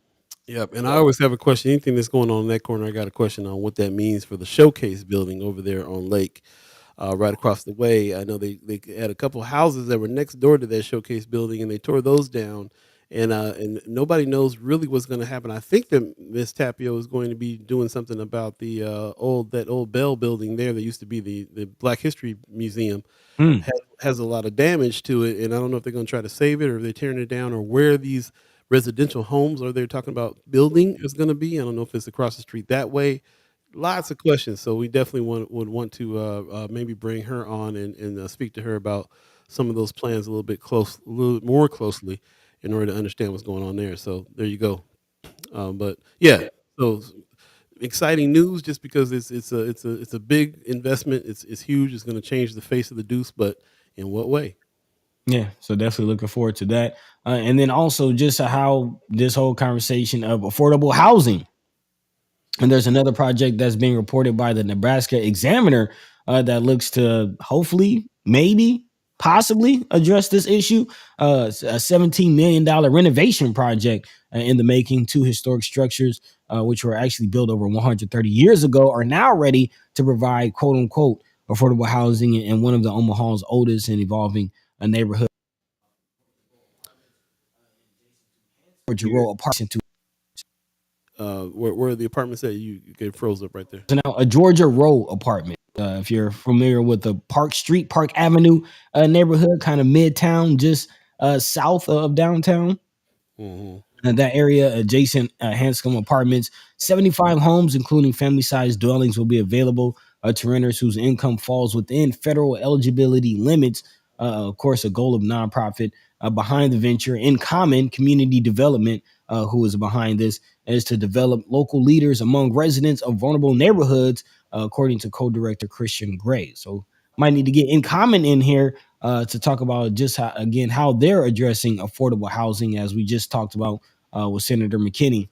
Yep, and I always have a question. Anything that's going on in that corner, I got a question on what that means for the showcase building over there on Lake, right across the way. I know they had a couple houses that were next door to that showcase building, and they tore those down, and nobody knows really what's going to happen. I think that Miss Tapio is going to be doing something about the old Bell building there that used to be the Black History Museum. Mm. Has a lot of damage to it, and I don't know if they're going to try to save it or if they're tearing it down or where these residential homes are they talking about building is going to be. I don't know if it's across the street that way. Lots of questions, so we definitely would want to maybe bring her on and speak to her about some of those plans a little more closely in order to understand what's going on there. So there you go. But yeah, so exciting news just because it's a big investment. It's huge. It's going to change the face of the Deuce, but in what way? Yeah, so definitely looking forward to that. And then also just how this whole conversation of affordable housing. And there's another project that's being reported by the Nebraska Examiner that looks to hopefully, maybe, possibly address this issue. A $17 million renovation project in the making. Two historic structures, which were actually built over 130 years ago, are now ready to provide quote unquote affordable housing in one of the Omaha's oldest and evolving neighborhood. Row apartments Where are the apartments at? You get froze up right there. So now a Georgia Row apartment. If you're familiar with the Park Avenue neighborhood, kind of midtown, just south of downtown. Mm-hmm. That area adjacent Hanscom Apartments, 75 homes, including family-sized dwellings, will be available to renters whose income falls within federal eligibility limits. Of course, a goal of nonprofit behind the venture, In Common Community Development, who is behind this, is to develop local leaders among residents of vulnerable neighborhoods, according to co-director Christian Gray. So might need to get In Common in here to talk about just how they're addressing affordable housing, as we just talked about with Senator McKinney.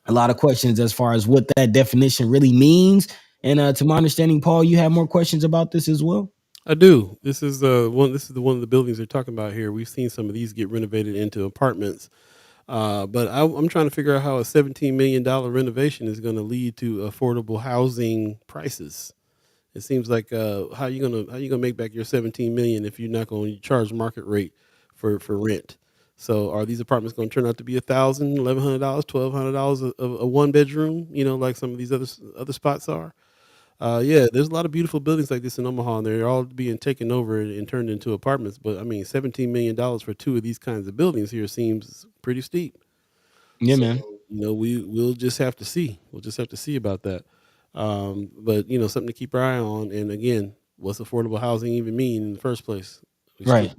A lot of questions as far as what that definition really means. And to my understanding, Paul, you have more questions about this as well. I do. This is one. This is the one of the buildings they're talking about here. We've seen some of these get renovated into apartments, but I'm trying to figure out how a $17 million renovation is going to lead to affordable housing prices. It seems like how you gonna make back your 17 million if you're not going to charge market rate for rent. So are these apartments going to turn out to be $1,000, $1,100, $1,200 a one bedroom? Like some of these other spots are. Yeah, there's a lot of beautiful buildings like this in Omaha, and they're all being taken over and turned into apartments. But I mean, $17 million for two of these kinds of buildings here seems pretty steep. Yeah, So, man. we'll just have to see. We'll just have to see about that. But something to keep our eye on. And again, what's affordable housing even mean in the first place? Right.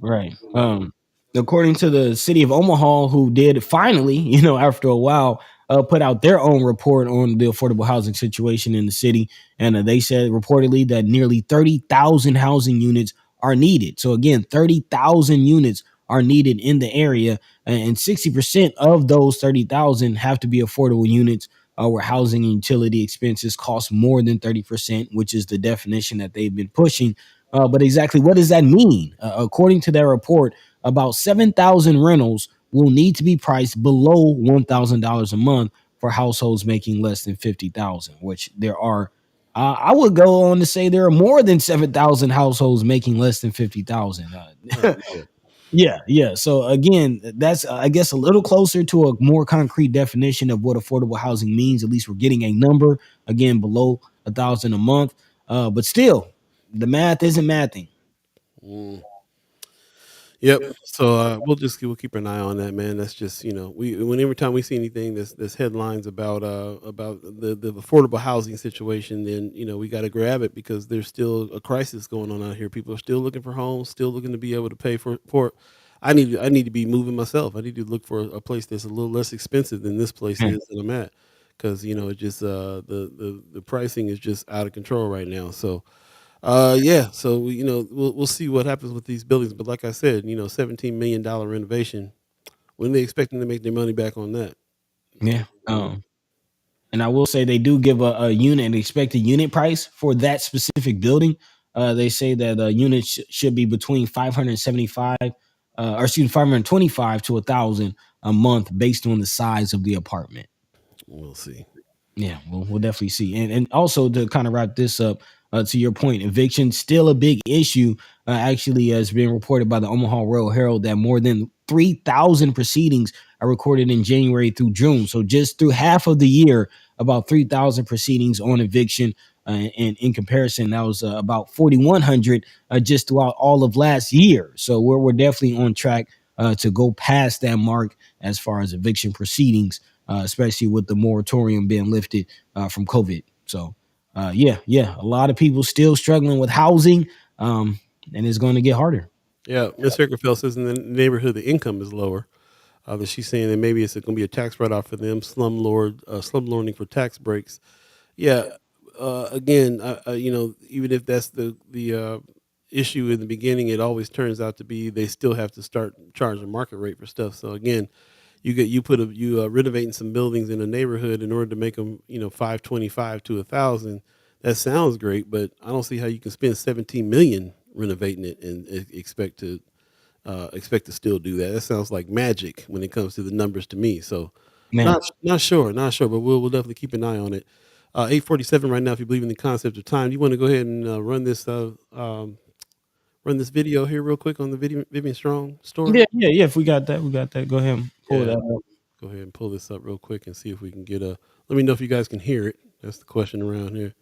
According to the city of Omaha, who did finally, after a while, put out their own report on the affordable housing situation in the city. And they said reportedly that nearly 30,000 housing units are needed. So again, 30,000 units are needed in the area. And 60% of those 30,000 have to be affordable units. where housing and utility expenses cost more than 30%, which is the definition that they've been pushing. But exactly what does that mean? According to their report, about 7,000 rentals will need to be priced below $1,000 a month for households making less than 50,000, which there are. I would go on to say there are more than 7,000 households making less than 50,000. Yeah. Yeah. So again, that's I guess a little closer to a more concrete definition of what affordable housing means. At least we're getting a number again below 1,000 a month. But still, the math isn't mathing. Mm. Yep. So we'll keep an eye on that, man. That's just every time we see anything that's headlines about the affordable housing situation, then we got to grab it because there's still a crisis going on out here. People are still looking for homes, still looking to be able to pay for it. I need to be moving myself. I need to look for a place that's a little less expensive than this place Yeah. is that I'm at because it just the pricing is just out of control right now. So. Yeah. So we'll see what happens with these buildings. But like I said, $17 million renovation. When are they expecting to make their money back on that? Yeah. And I will say they do give a unit, an expected unit price for that specific building. They say that a unit should be between 575, or excuse me, 525 to 1,000 a month based on the size of the apartment. We'll see. Yeah, we'll definitely see. And also to kind of wrap this up, to your point, eviction still a big issue. Actually, has been reported by the Omaha Royal Herald that more than 3,000 proceedings are recorded in January through June. So just through half of the year, about 3,000 proceedings on eviction. And in comparison, that was about 4,100 just throughout all of last year. So we're definitely on track to go past that mark as far as eviction proceedings, especially with the moratorium being lifted from COVID. So, yeah, a lot of people still struggling with housing, and it's going to get harder. Yeah, Ms. Hickerfeld says in the neighborhood the income is lower. That she's saying that maybe it's going to be a tax write-off for them, slumlording for tax breaks. Yeah, again, even if that's the issue in the beginning, it always turns out to be they still have to start charging market rate for stuff. So again, you renovating some buildings in a neighborhood in order to make them 525 to 1,000. That sounds great, but I don't see how you can spend 17 million renovating it and expect to still do that. That sounds like magic when it comes to the numbers to me. So Man, not sure, but we'll definitely keep an eye on it. 8:47 right now. If you believe in the concept of time, you want to go ahead and run this video here real quick on the Vivian Strong story. yeah. If we got that. Go ahead and pull Yeah, that up. go ahead and pull this up real quick and see if we can get a. Let me know if you guys can hear it. That's the question around here.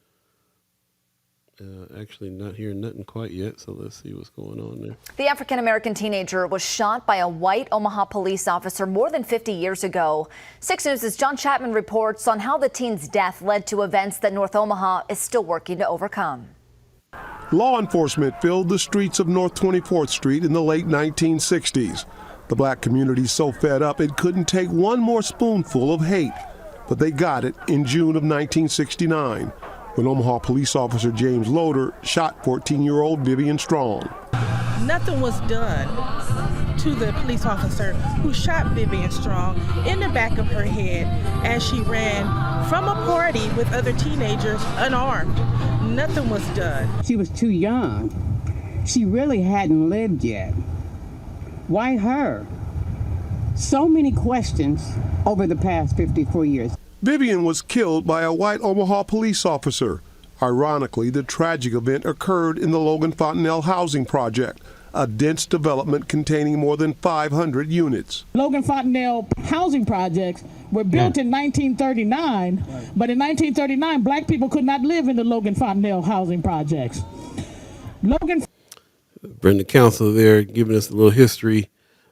Actually, not hearing nothing quite yet, so let's see what's going on there. The African-American teenager was shot by a white Omaha police officer more than 50 years ago. 6 News' John Chapman reports on how the teen's death led to events that North Omaha is still working to overcome. Law enforcement filled the streets of North 24th Street in the late 1960s. The black community so fed up it couldn't take one more spoonful of hate. But they got it in June of 1969. When Omaha police officer James Loader shot 14-year-old Vivian Strong. Nothing was done to the police officer who shot Vivian Strong in the back of her head as she ran from a party with other teenagers unarmed. Nothing was done. She was too young. She really hadn't lived yet. Why her? So many questions over the past 54 years. Vivian was killed by a white Omaha police officer. Ironically, the tragic event occurred in the Logan Fontanelle housing project, a dense development containing more than 500 units. Logan Fontanelle housing projects were built in 1939, but in 1939, black people could not live in the Logan Fontanelle housing projects. Brenda Council there giving us a little history.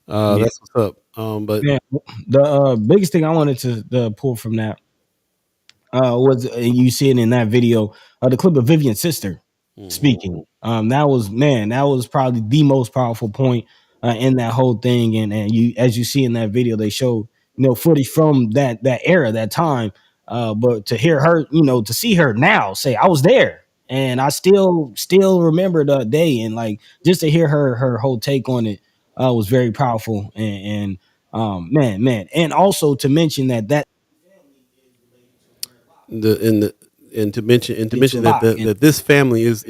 That's what's up. But Yeah, the biggest thing I wanted to pull from that was you see it in that video, the clip of Vivian's sister speaking. That was probably the most powerful point in that whole thing. And you, as you see in that video, they showed footage from that era, that time. But to hear her, to see her now say, "I was there," and I still remember the day, and like just to hear her whole take on it was very powerful. And man, and also to mention that the and to mention that Locke. that this family is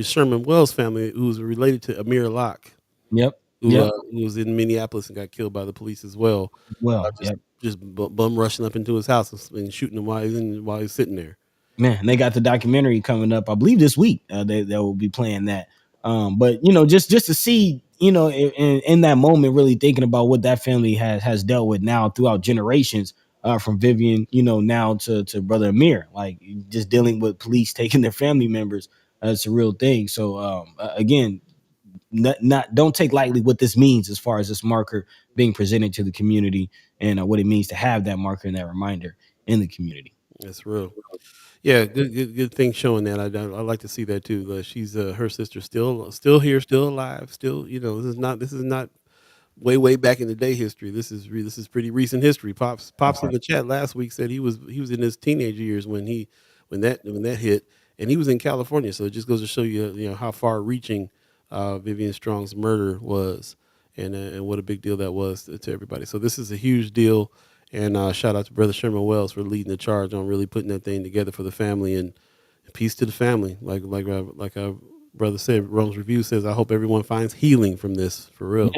Sherman Wells' family, who's related to Amir Locke, Yep. who Yep. who was in Minneapolis and got killed by the police as well. Well, Just yep. bum rushing up into his house and shooting him while he's sitting there. Man, they got the documentary coming up, I believe this week. They will be playing that. But just to see, in that moment, really thinking about what that family has dealt with now throughout generations, from Vivian, now to brother Amir, like just dealing with police taking their family members. It's a real thing. So again, not don't take lightly what this means as far as this marker being presented to the community, and what it means to have that marker and that reminder in the community. That's real. Yeah, good thing showing that. I like to see that too. She's her sister still here, still alive, still this is not way back in the day history. This is pretty recent history. Pops in the chat last week said he was in his teenage years when that hit, and he was in California. So it just goes to show you how far reaching Vivian Strong's murder was, and what a big deal that was to everybody. So this is a huge deal. And shout out to Brother Sherman Wells for leading the charge on really putting that thing together for the family, and peace to the family. Like our brother said, Rome's Review says, I hope everyone finds healing from this, for real.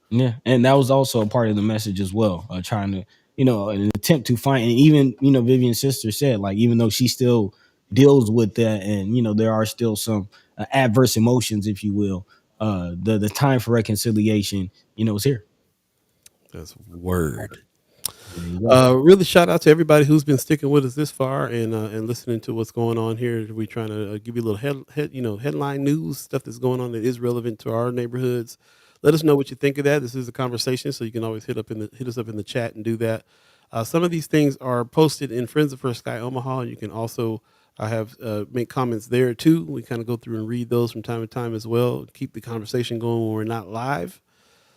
Yeah, and that was also a part of the message as well. Trying to, an attempt to find, and even Vivian's sister said, like, even though she still deals with that, and there are still some adverse emotions, if you will. The time for reconciliation, is here. That's word. Really shout out to everybody who's been sticking with us this far and listening to what's going on here. We're trying to give you a little headline news, stuff that's going on that is relevant to our neighborhoods. Let us know what you think of that. This is a conversation, so you can always hit us up in the chat and do that. Some of these things are posted in Friends of Sky Omaha, and you can also make comments there too. We kind of go through and read those from time to time as well. Keep the conversation going when we're not live.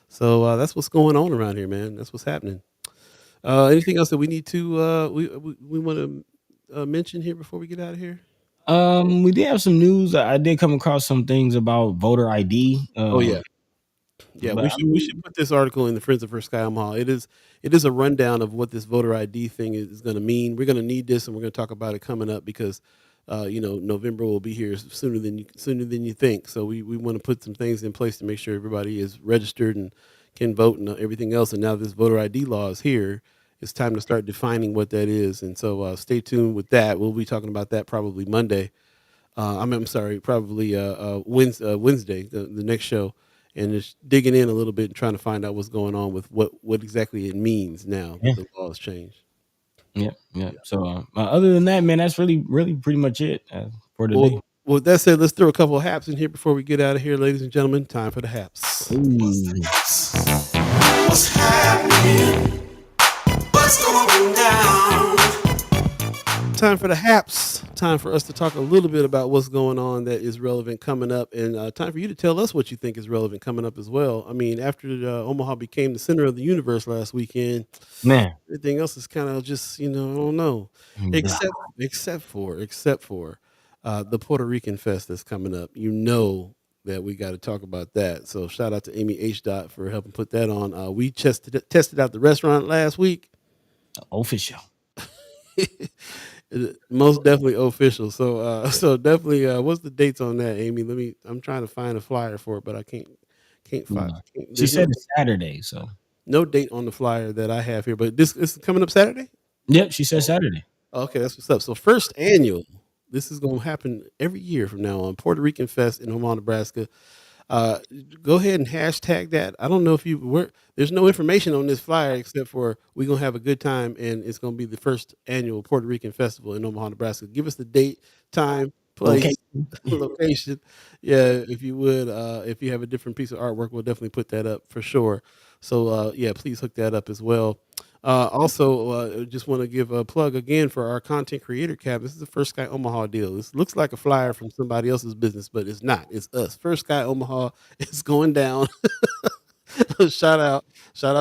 So that's what's going on around here, man. That's what's happening. Anything else that we need to we want to mention here before we get out of here? We did have some news. I did come across some things about voter ID. Oh yeah. Yeah, we should put this article in the Friends of Sky Omaha. It is a rundown of what this voter ID thing is going to mean. We're going to need this, and we're going to talk about it coming up because November will be here sooner than you think. So we want to put some things in place to make sure everybody is registered and can vote and everything else. And now this voter ID law is here. It's time to start defining what that is. And so stay tuned with that. We'll be talking about that probably Monday. I'm sorry, probably Wednesday, the next show. And just digging in a little bit and trying to find out what's going on with what exactly it means now that the law has changed. Yeah. So other than that, man, that's really pretty much it for today. Well, with that said, let's throw a couple of haps in here before we get out of here, ladies and gentlemen. Time for the haps. What's happening? What's going down? Time for the haps. Time for us to talk a little bit about what's going on that is relevant coming up, and time for you to tell us what you think is relevant coming up as well. I mean, after Omaha became the center of the universe last weekend, man, everything else is kind of just I don't know, except for the Puerto Rican Fest that's coming up. That we got to talk about that. So shout out to Amy H. for helping put that on. We tested out the restaurant last week. Official. Most definitely official. So definitely. What's the dates on that, Amy? I'm trying to find a flyer for it, but I can't find. She said it's Saturday, so no date on the flyer that I have here. But this is coming up Saturday. Yep, she said Saturday. Okay, that's what's up. So first annual. This is going to happen every year from now on. Puerto Rican Fest in Omaha, Nebraska. Go ahead and hashtag that. I don't know if there's no information on this flyer except for we're going to have a good time, and it's going to be the first annual Puerto Rican Festival in Omaha, Nebraska. Give us the date, time, place, location. Yeah, if you would. If you have a different piece of artwork, we'll definitely put that up for sure. So, please hook that up as well. Also, just want to give a plug again for our content creator cab. This is the First Sky Omaha deal. This looks like a flyer from somebody else's business, but it's not. It's us. First Sky Omaha is going down. Shout out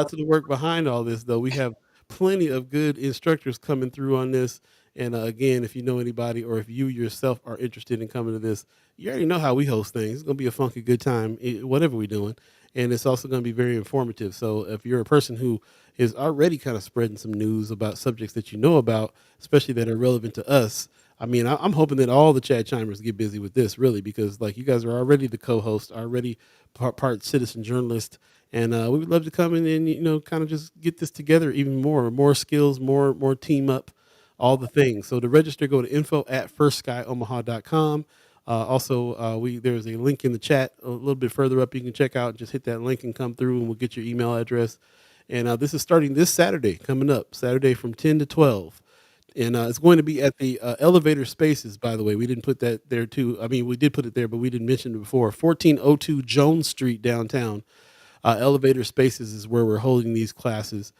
to the work behind all this, though. We have plenty of good instructors coming through on this, And again, if you know anybody or if you yourself are interested in coming to this, you already know how we host things. It's going to be a funky good time, whatever we're doing. And it's also going to be very informative. So if you're a person who is already kind of spreading some news about subjects that you know about, especially that are relevant to us, I mean, I'm hoping that all the chat chimers get busy with this, really, because like you guys are already the co-host, already part citizen journalist, and we would love to come in and kind of just get this together even more skills, more team up, all the things. So to register, go to info@firstsky.omaha.com. Also, there's a link in the chat a little bit further up. You can check out, just hit that link and come through, and we'll get your email address. And this is starting this Saturday, coming up Saturday from 10 to 12. And it's going to be at the Elevator Spaces, by the way. We didn't put that there, too. I mean, we did put it there, but we didn't mention it before. 1402 Jones Street downtown. Elevator Spaces is where we're holding these classes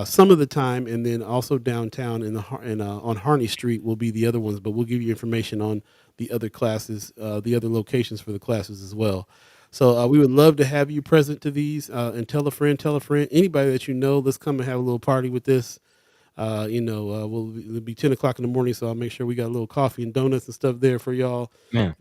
some of the time, and then also downtown on Harney Street will be the other ones, but we'll give you information on the other classes, the other locations for the classes as well. So we would love to have you present to these, and tell a friend, anybody that you know. Let's come and have a little party with this. It'll be 10 o'clock in the morning, so I'll make sure we got a little coffee and donuts and stuff there for y'all. Yeah.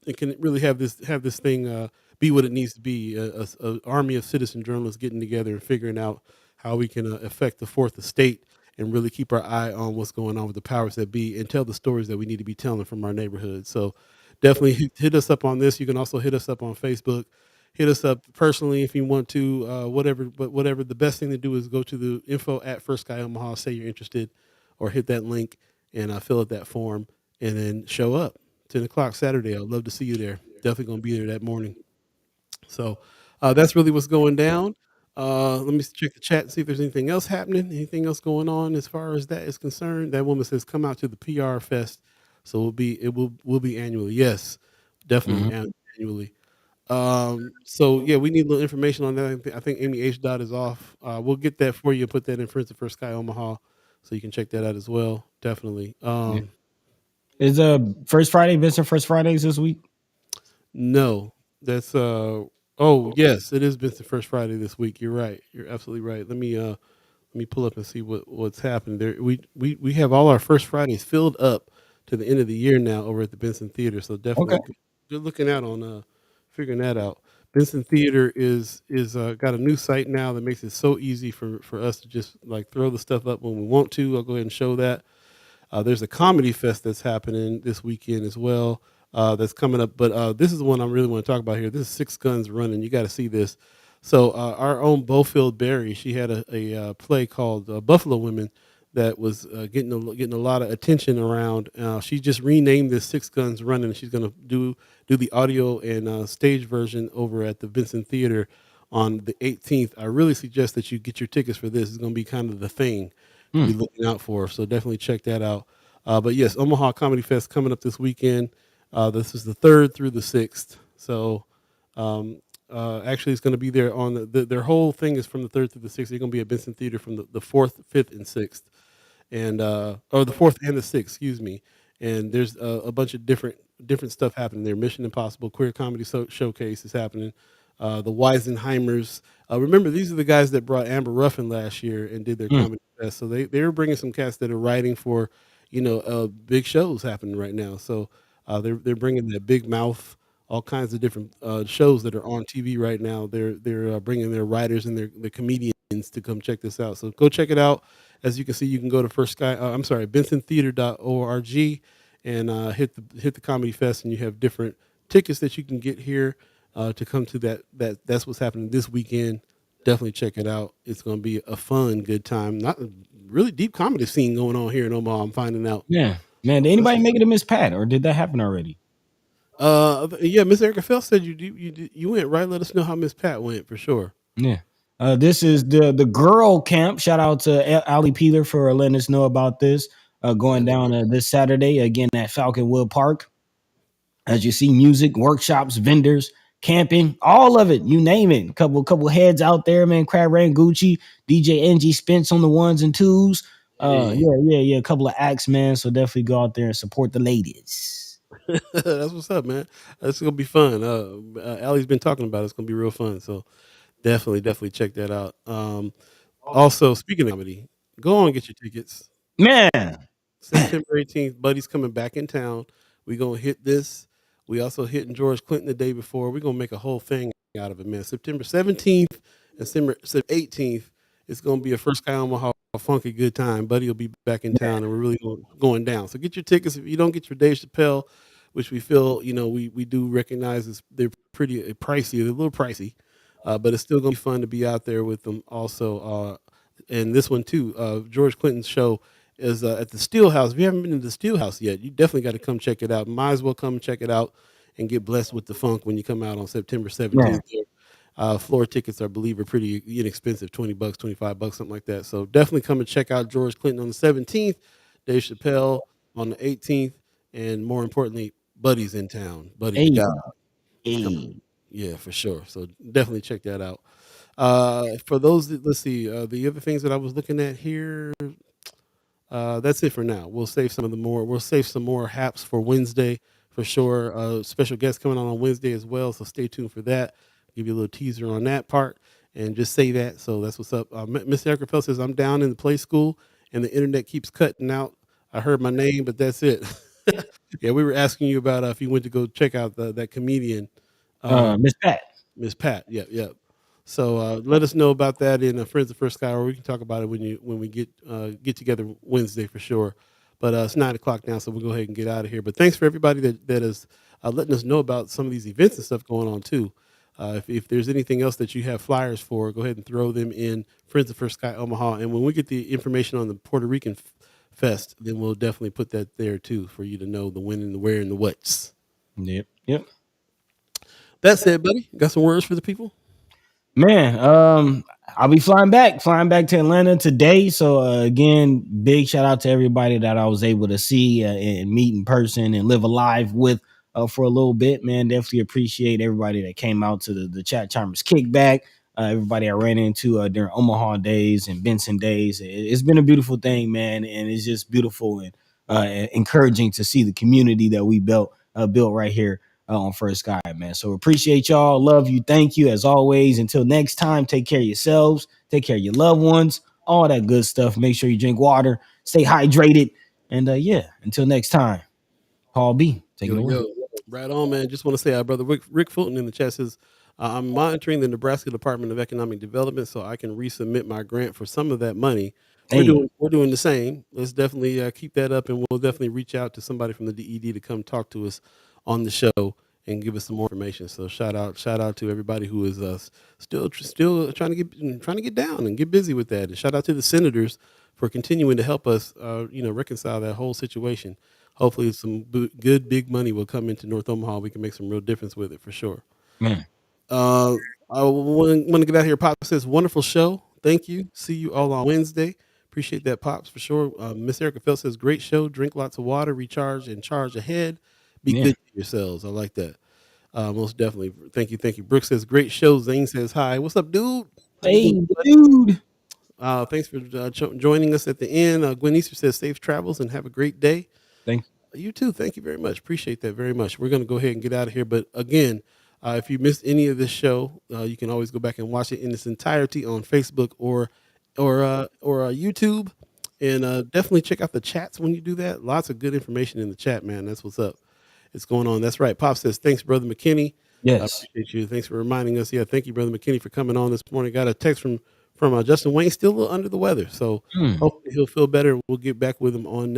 It can really have this thing be what it needs to be, a army of citizen journalists getting together and figuring out how we can affect the fourth estate and really keep our eye on what's going on with the powers that be and tell the stories that we need to be telling from our neighborhood. So definitely hit us up on this. You can also hit us up on Facebook. Hit us up personally if you want to, whatever. But whatever, the best thing to do is go to the info@firstsky.omaha, say you're interested, or hit that link and fill out that form, and then show up. 10 o'clock Saturday. I'd love to see you there. Definitely going to be there that morning. So that's really what's going down. Let me check the chat and see if there's anything else happening, anything else going on as far as that is concerned. That woman says, come out to the PR Fest. So it will be annually. Yes, definitely annually. So yeah, we need a little information on that. I think Amy H. Dot is off. We'll get that for you and put that in Friends of First Sky Omaha, so you can check that out as well. Definitely. Is First Friday, Vincent First Fridays this week? No, that's oh yes, it is Vincent First Friday this week. You're right. You're absolutely right. Let me pull up and see what's happened there. We have all our First Fridays filled up to the end of the year now over at the Benson Theater. So definitely good looking out on figuring that out. Benson Theater is got a new site now that makes it so easy for us to just like throw the stuff up when we want to. I'll go ahead and show that. There's a comedy fest that's happening this weekend as well. That's coming up, but this is the one I really want to talk about here. This is Six Guns Running. You got to see this. So our own Beaufield Berry, she had a play called Buffalo Women that was getting a lot of attention around. She just renamed this Six Guns Running. She's going to do the audio and stage version over at the Vincent Theater on the 18th. I really suggest that you get your tickets for this. It's going to be kind of the thing to be looking out for. So definitely check that out. But yes, Omaha Comedy Fest coming up this weekend. This is the 3rd through the 6th. So actually, it's going to be there on their whole thing is from the 3rd through the 6th. They're going to be at Benson Theater from the 4th, 5th, and 6th, and or the 4th and the 6th, excuse me. And there's a bunch of different stuff happening there. Mission Impossible Queer Comedy Showcase is happening. The Weisenheimers. Remember, these are the guys that brought Amber Ruffin last year and did their comedy fest. So they were bringing some cast that are writing for big shows happening right now. So they're bringing that Big Mouth, all kinds of different shows that are on TV right now. They're bringing their writers and their comedians to come check this out. So go check it out. As you can see, you can go to bensontheater.org and hit the Comedy Fest, and you have different tickets that you can get here to come to that's what's happening this weekend. Definitely check it out. It's going to be a fun, good time. Not a really deep comedy scene going on here in Omaha, I'm finding out. Yeah. Man, did anybody make it to Miss Pat, or did that happen already? Yeah, Miss Erica Fell said you went, right? Let us know how Miss Pat went for sure. Yeah. This is the girl camp. Shout out to Ali Peeler for letting us know about this. Going down this Saturday again at Falconwood Park. As you see, music, workshops, vendors, camping, all of it. You name it. Couple heads out there, man. Crab Ran Gucci, DJ NG Spence on the 1s and 2s. Yeah. A couple of acts, man. So definitely go out there and support the ladies. That's what's up, man. That's gonna be fun. Allie's been talking about it. It's gonna be real fun. So definitely check that out. Also, speaking of comedy, go on and get your tickets. Man, September 18th, Buddy's coming back in town. We're gonna hit this. We also hitting George Clinton the day before. We're gonna make a whole thing out of it, man. September 17th and September 18th. It's gonna be a first Sky Omaha funky good time. Buddy will be back in town, and we're really going down. So get your tickets. If you don't get your Dave Chappelle, which we feel, we do recognize they're pretty pricey. They're a little pricey, but it's still gonna be fun to be out there with them. Also, and this one too, George Clinton's show is at the Steelhouse. If you haven't been to the Steelhouse yet, you definitely got to come check it out. Might as well come check it out and get blessed with the funk when you come out on September 17th. Floor tickets, I believe, are pretty inexpensive, $20, $25, something like that. So definitely come and check out George Clinton on the 17th, Dave Chappelle on the 18th, and more importantly, Buddy's in town. Buddi3 Da Gawd. Yeah, for sure. So definitely check that out. For those that, let's see, the other things that I was looking at here, that's it for now. We'll save some more haps for Wednesday for sure. Special guest coming on Wednesday as well, so stay tuned for that. Give you a little teaser on that part and just say that. So that's what's up. Mr. Erica Fell says, I'm down in the play school and the internet keeps cutting out. I heard my name, but that's it. Yeah, we were asking you about if you went to go check out that comedian. Miss Pat. Miss Pat. Yep. So let us know about that in Friends of First Sky, or we can talk about it when we get together Wednesday for sure. But it's 9:00 now, so we'll go ahead and get out of here. But thanks for everybody that is letting us know about some of these events and stuff going on too. If there's anything else that you have flyers for, go ahead and throw them in Friends of First Sky Omaha. And when we get the information on the Puerto Rican Fest, then we'll definitely put that there too for you to know the when and the where and the what's. Yep. That said, buddy, got some words for the people? Man, I'll be flying back to Atlanta today. So again, big shout out to everybody that I was able to see and meet in person and live alive with for a little bit, man. Definitely appreciate everybody that came out to the Chat Charmers kickback. Everybody I ran into during Omaha days and Benson days. It's been a beautiful thing, man. And it's just beautiful and encouraging to see the community that we built right here on First Sky, man. So appreciate y'all. Love you. Thank you as always. Until next time, take care of yourselves. Take care of your loved ones. All that good stuff. Make sure you drink water. Stay hydrated. And until next time, Paul B. Take it away. Right on, man. Just want to say, our brother Rick Fulton in the chat says, I'm monitoring the Nebraska Department of Economic Development so I can resubmit my grant for some of that money. We're doing the same. Let's definitely keep that up, and we'll definitely reach out to somebody from the DED to come talk to us on the show and give us some more information. So shout out to everybody who is still trying to get down and get busy with that. And shout out to the senators for continuing to help us, reconcile that whole situation. Hopefully some good big money will come into North Omaha. We can make some real difference with it for sure. Man. I want to get out here. Pop says, wonderful show. Thank you. See you all on Wednesday. Appreciate that, Pops, for sure. Miss Erica Phelps says, great show. Drink lots of water, recharge, and charge ahead. Be good to yourselves. I like that. Most definitely. Thank you. Brooke says, great show. Zane says, hi. What's up, dude? Hey, dude. Thanks for joining us at the end. Gwen Easter says, safe travels and have a great day. Thanks. You too. Thank you very much. Appreciate that very much. We're going to go ahead and get out of here. But again, if you missed any of this show, you can always go back and watch it in its entirety on Facebook or YouTube. And definitely check out the chats when you do that. Lots of good information in the chat, man. That's what's up. It's going on. That's right. Pop says, thanks, Brother McKinney. Yes. I appreciate you. Thanks for reminding us. Yeah, thank you, Brother McKinney, for coming on this morning. Got a text from Justin Wayne, still a little under the weather. So hopefully he'll feel better. We'll get back with him on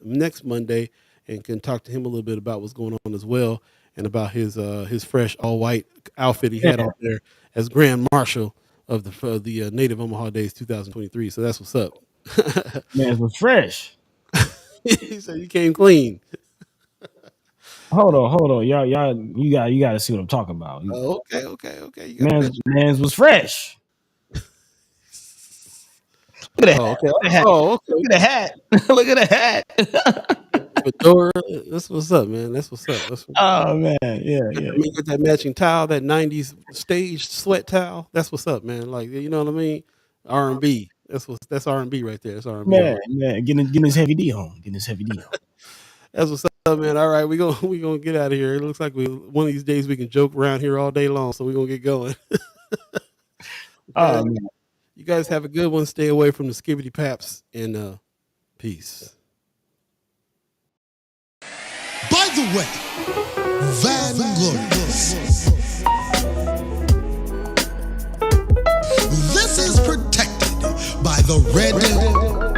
next Monday and can talk to him a little bit about what's going on as well and about his fresh all-white outfit he had on there as Grand Marshal of the Native Omaha Days 2023. So that's what's up. Man, it was fresh. He said you came clean. Hold on, y'all. You got to see what I'm talking about. Okay. Man's was fresh. Look at that. Look at the hat. Look at the hat. Fedora. That's what's up, man. That's what's up. Oh man, yeah. You get that matching towel, that '90s stage sweat towel. That's what's up, man. Like, you know what I mean? R&B. That's R&B right there. That's R&B. Man, getting his heavy D on. That's what's up, man. All right, we gonna get out of here. It looks like one of these days we can joke around here all day long, so we're gonna get going. Oh man. You guys have a good one. Stay away from the skibbity paps and peace. away, Vanglorious. This is protected by the red